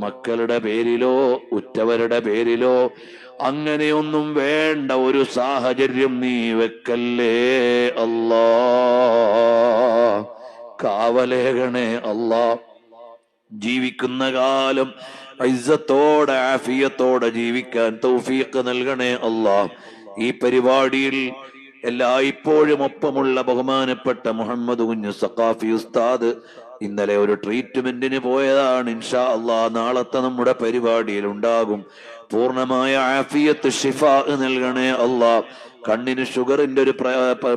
[SPEAKER 2] മക്കളുടെ പേരിലോ ഉറ്റവരുടെ പേരിലോ അങ്ങനെയൊന്നും വേണ്ട ഒരു സാഹചര്യം നീ വെക്കല്ലേ അല്ലാ. കാവലേകണേ അല്ലാ. ജീവിക്കുന്ന കാലം ഇസ്സത്തോടെ ആഫിയത്തോടെ ജീവിക്കാൻ തൗഫീഖ് നൽകണേ അല്ലാ. ഈ പരിപാടിയിൽ ഇപ്പോഴും ഒപ്പമുള്ള ബഹുമാനപ്പെട്ട മുഹമ്മദ് കുഞ്ഞു സഖാഫി ഉസ്താദ് ഇന്നലെ ഒരു ട്രീറ്റ്മെന്റിന് പോയതാണ്. ഇൻഷാ അല്ലാ നാളത്തെ നമ്മുടെ പരിപാടിയിൽ ഉണ്ടാകും. പൂർണ്ണമായ ആഫിയത്ത് ഷിഫാ നൽകണേ അല്ലാ. കണ്ണിന് ഷുഗറിന്റെ ഒരു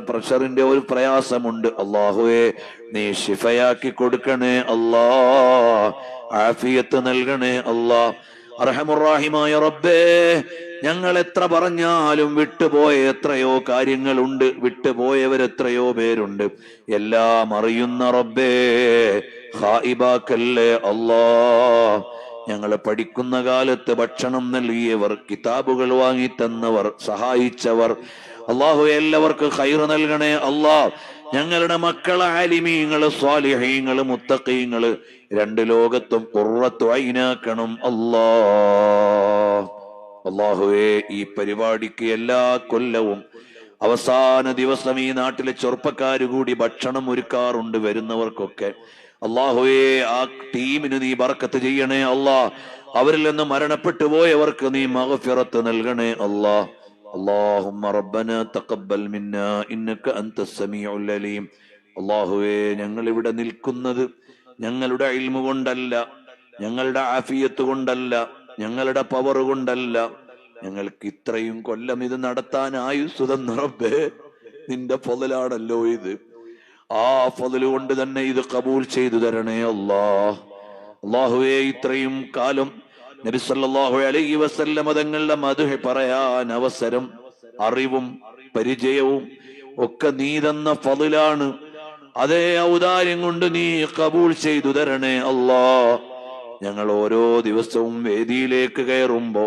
[SPEAKER 2] പ്രഷറിന്റെ ഒരു പ്രയാസമുണ്ട്. അല്ലാഹുവേ നീ ഷിഫയാക്കി കൊടുക്കണേ അല്ലാ. ആഫിയത്ത് നൽകണേ അല്ലാ. അർഹമുർറാഹിമായ റബ്ബേ, ഞങ്ങൾ എത്ര പറഞ്ഞാലും വിട്ടുപോയ എത്രയോ കാര്യങ്ങളുണ്ട്, വിട്ടുപോയവരെത്രയോ പേരുണ്ട്. എല്ലാം അറിയുന്ന റബ്ബേ, ഖായിബാക്കല്ലേ അല്ലാ. ഞങ്ങൾ പഠിക്കുന്ന കാലത്ത് ഭക്ഷണം നൽകിയവർ, കിതാബുകൾ വാങ്ങി തന്നവർ, സഹായിച്ചവർ, അല്ലാഹു എല്ലാവർക്കും ഖൈർ നൽകണേ അല്ലാ. ഞങ്ങളുടെ മക്കളെ ആലിമീങ്ങള്, സ്വാലിഹീങ്ങള്, മുത്തഖീങ്ങള് രണ്ട് ലോകത്തും ഖുർറത്തു ഐനാക്കണം അല്ലാ. അല്ലാഹുവേ, ഈ പരിപാടിക്ക് എല്ലാ കൊല്ലവും അവസാന ദിവസം ഈ നാട്ടിലെ ചെറുപ്പക്കാര് കൂടി ഭക്ഷണം ഒരുക്കാറുണ്ട് വരുന്നവർക്കൊക്കെ. അല്ലാഹുവേ, ആ ടീമിന് നീ ബർക്കത്ത് ചെയ്യണേ അല്ലാ. അവരിൽ നിന്ന് മരണപ്പെട്ടു പോയവർക്ക് നീ മഗ്ഫിറത്ത് നൽകണേ അല്ലാ. اللهم ربنا تقبل منا انك انت السميع العليم. അല്ലാഹുവേ, ഞങ്ങൾ ഇവിടെ നിൽക്കുന്നത് ഞങ്ങളുടെ ഇൽമു കൊണ്ടല്ല, ഞങ്ങളുടെ ആഫിയത്ത് കൊണ്ടല്ല, ഞങ്ങളുടെ പവർ കൊണ്ടല്ല. ഞങ്ങൾക്ക് ഇത്രയും കൊല്ലം ഇത് നടത്താൻ ആയുസ്സ് തന്ന റബ്ബേ, നിന്റെ ഫളലാണല്ലോ ഇത്. ആ ഫളൽ കൊണ്ട് തന്നെ ഇത് കബൂൽ ചെയ്തു തരണേ അല്ലാഹ്. അല്ലാഹുവേ, ഇത്രയും കാലം നബി സല്ലല്ലാഹു അലൈഹി വസല്ലം തങ്ങളുടെ മദ്ഹ് പറയാൻ അവസരം, അറിവും പരിചയവും ഒക്കെ നീ തന്ന ഫളലാണ്. അതേ ഔദാര്യം കൊണ്ട് നീ കബൂൽ ചെയ്തു തരണേ അല്ലാ. ഞങ്ങൾ ഓരോ ദിവസവും വേദിയിലേക്ക് കയറുമ്പോ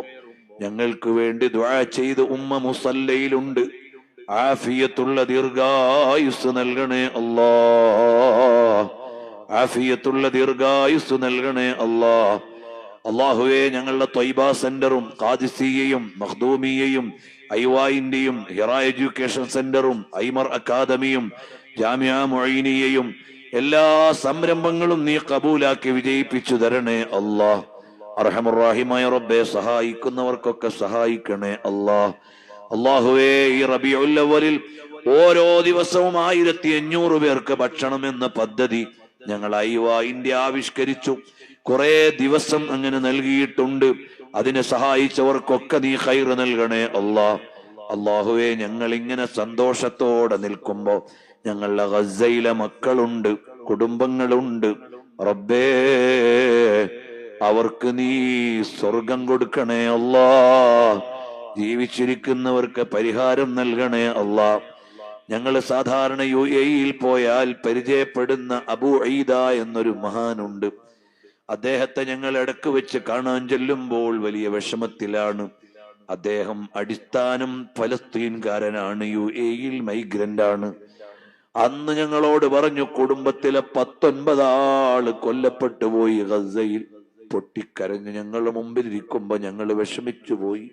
[SPEAKER 2] ഞങ്ങൾക്ക് വേണ്ടി ദുആ ചെയ്ത് ഉമ്മ മുസല്ലയിലുണ്ട്. ആഫിയത്തുള്ള ദീർഘായുസ് നൽകണേ അല്ലാ. ആഫിയത്തുള്ള ദീർഘായുസ് നൽകണേ അല്ലാ. അല്ലാഹുവേ, ഞങ്ങളുടെ ത്വയ്ബ സെന്ററും ഖാദിസിയയും മഖ്ദൂമിയയും ഐവായിന്റെയും ഹിറ എഡ്യൂക്കേഷൻ സെന്ററും ഐമർ അക്കാദമിയും ജാമിഅ മുഈനിയയും എല്ലാ സംരംഭങ്ങളും നീ കബൂലാക്കി വിജയിപ്പിച്ചു തരണേ അല്ലാ. അർഹമുർറാഹിമായ റബ്ബേ, സഹായിക്കുന്നവർക്കൊക്കെ സഹായിക്കണേ അല്ലാ. അല്ലാഹുവേ, ഈ റബീഉൽ അവ്വലിൽ ഓരോ ദിവസവും 1500 പേർക്ക് ഭക്ഷണം എന്ന പദ്ധതി ഞങ്ങൾ ഐവായിന്റെ ആവിഷ്കരിച്ചു. കുറെ ദിവസം അങ്ങനെ നൽകിയിട്ടുണ്ട്. അതിനെ സഹായിച്ചവർക്കൊക്കെ നീ ഖൈർ നൽകണേ അല്ലാ. അല്ലാഹുവേ, ഞങ്ങൾ ഇങ്ങനെ സന്തോഷത്തോടെ നിൽക്കുമ്പോ ഞങ്ങളുടെ ഗസയിലെ മക്കളുണ്ട്, കുടുംബങ്ങളുണ്ട്. റബ്ബേ, അവർക്ക് നീ സ്വർഗം കൊടുക്കണേ അല്ലാ. ജീവിച്ചിരിക്കുന്നവർക്ക് പരിഹാരം നൽകണേ അല്ലാ. ഞങ്ങൾ സാധാരണ UAE പോയാൽ പരിചയപ്പെടുന്ന അബൂ ഈദ എന്നൊരു മഹാനുണ്ട്. അദ്ദേഹത്തെ ഞങ്ങൾ ഇടക്ക് വെച്ച് കാണാൻ ചെല്ലുമ്പോൾ വലിയ വിഷമത്തിലാണ്. അദ്ദേഹം അടിസ്ഥാനം ഫലസ്തീൻകാരനാണ്, UAE മൈഗ്രന്റ് ആണ്. അന്ന് ഞങ്ങളോട് പറഞ്ഞു, കുടുംബത്തിലെ 19 ആള് കൊല്ലപ്പെട്ടു പോയി ഗസയിൽ. പൊട്ടിക്കരഞ്ഞ് ഞങ്ങളുടെ മുമ്പിൽ ഇരിക്കുമ്പോ ഞങ്ങൾ വിഷമിച്ചു പോയി.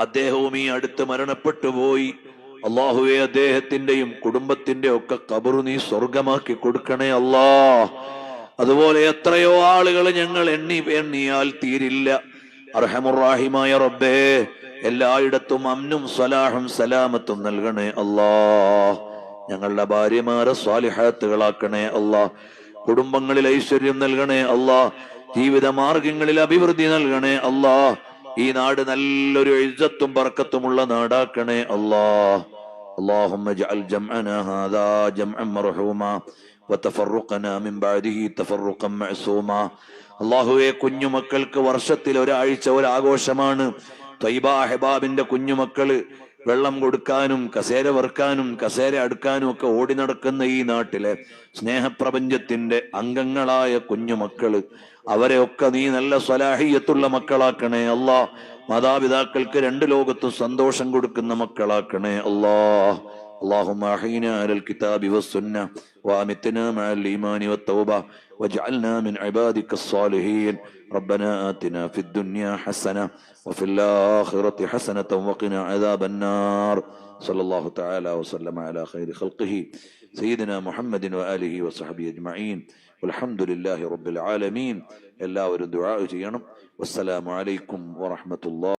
[SPEAKER 2] അദ്ദേഹവും ഈ അടുത്ത് മരണപ്പെട്ടു പോയി. അല്ലാഹുവേ, അദ്ദേഹത്തിന്റെയും കുടുംബത്തിന്റെ ഒക്കെ ഖബർ നീ സ്വർഗമാക്കി കൊടുക്കണേ അല്ലാ. അതുപോലെ എത്രയോ ആളുകൾ ഞങ്ങൾ എണ്ണിയാൽ തീരില്ല. അർഹമുർറാഹിമായ റബ്ബേ, എല്ലായിടത്തും അമ്നും സലാഹും സലാമത്തും നൽകണേ അല്ലാ. ഞങ്ങളുടെ ഭാര്യമാരെ സ്വാലിഹാത്തുകളാക്കണേ അല്ലാ. കുടുംബങ്ങളിൽ ഐശ്വര്യം നൽകണേ അല്ലാ. ജീവിത മാർഗങ്ങളിൽ അഭിവൃദ്ധി നൽകണേ അല്ലാ. ഈ നാട് നല്ലൊരു ഇസ്സത്തും ബർക്കത്തുമുള്ള നാടാക്കണേ അല്ലാ. اللهم اجعل جمعنا هذا جمعا مرحوما وتفرقنا من بعده تفرقا معصوما. അല്ലാഹുവേ, കുഞ്ഞുമക്കൾക്ക് വർഷത്തിൽ ഒരാഴ്ച ഒരാഘോഷമാണ്. ത്വയ്ബ അഹ്ബാബിന്റെ കുഞ്ഞുമക്കള് വെള്ളം കൊടുക്കാനും കസേര വറുക്കാനും കസേര അടുക്കാനും ഒക്കെ ഓടി നടക്കുന്ന ഈ നാട്ടിലെ സ്നേഹപ്രപഞ്ചത്തിന്റെ അംഗങ്ങളായ കുഞ്ഞുമക്കള്, അവരെ ഒക്കെ നീ നല്ല സ്വലാഹിയത്തുള്ള മക്കളാക്കണേ അല്ലാ. മാതാപിതാക്കൾക്ക് 2 ലോകത്തും സന്തോഷം കൊടുക്കുന്ന മക്കളാക്കണേ അല്ലാ. اللهم أحينا على الكتاب والسنة وأمتنا مع الإيمان والتوبة واجعلنا من عبادك الصالحين. ربنا آتنا في الدنيا حسنة وفي الآخرة حسنة وقنا عذاب النار. صلى الله تعالى وسلم على خير خلقه سيدنا محمد وآله وصحبه أجمعين والحمد لله رب العالمين. എല്ലാവരും ദുആ ചെയ്യണം. വസ്സലാമു അലൈക്കും വറഹ്മത്തുള്ളാഹി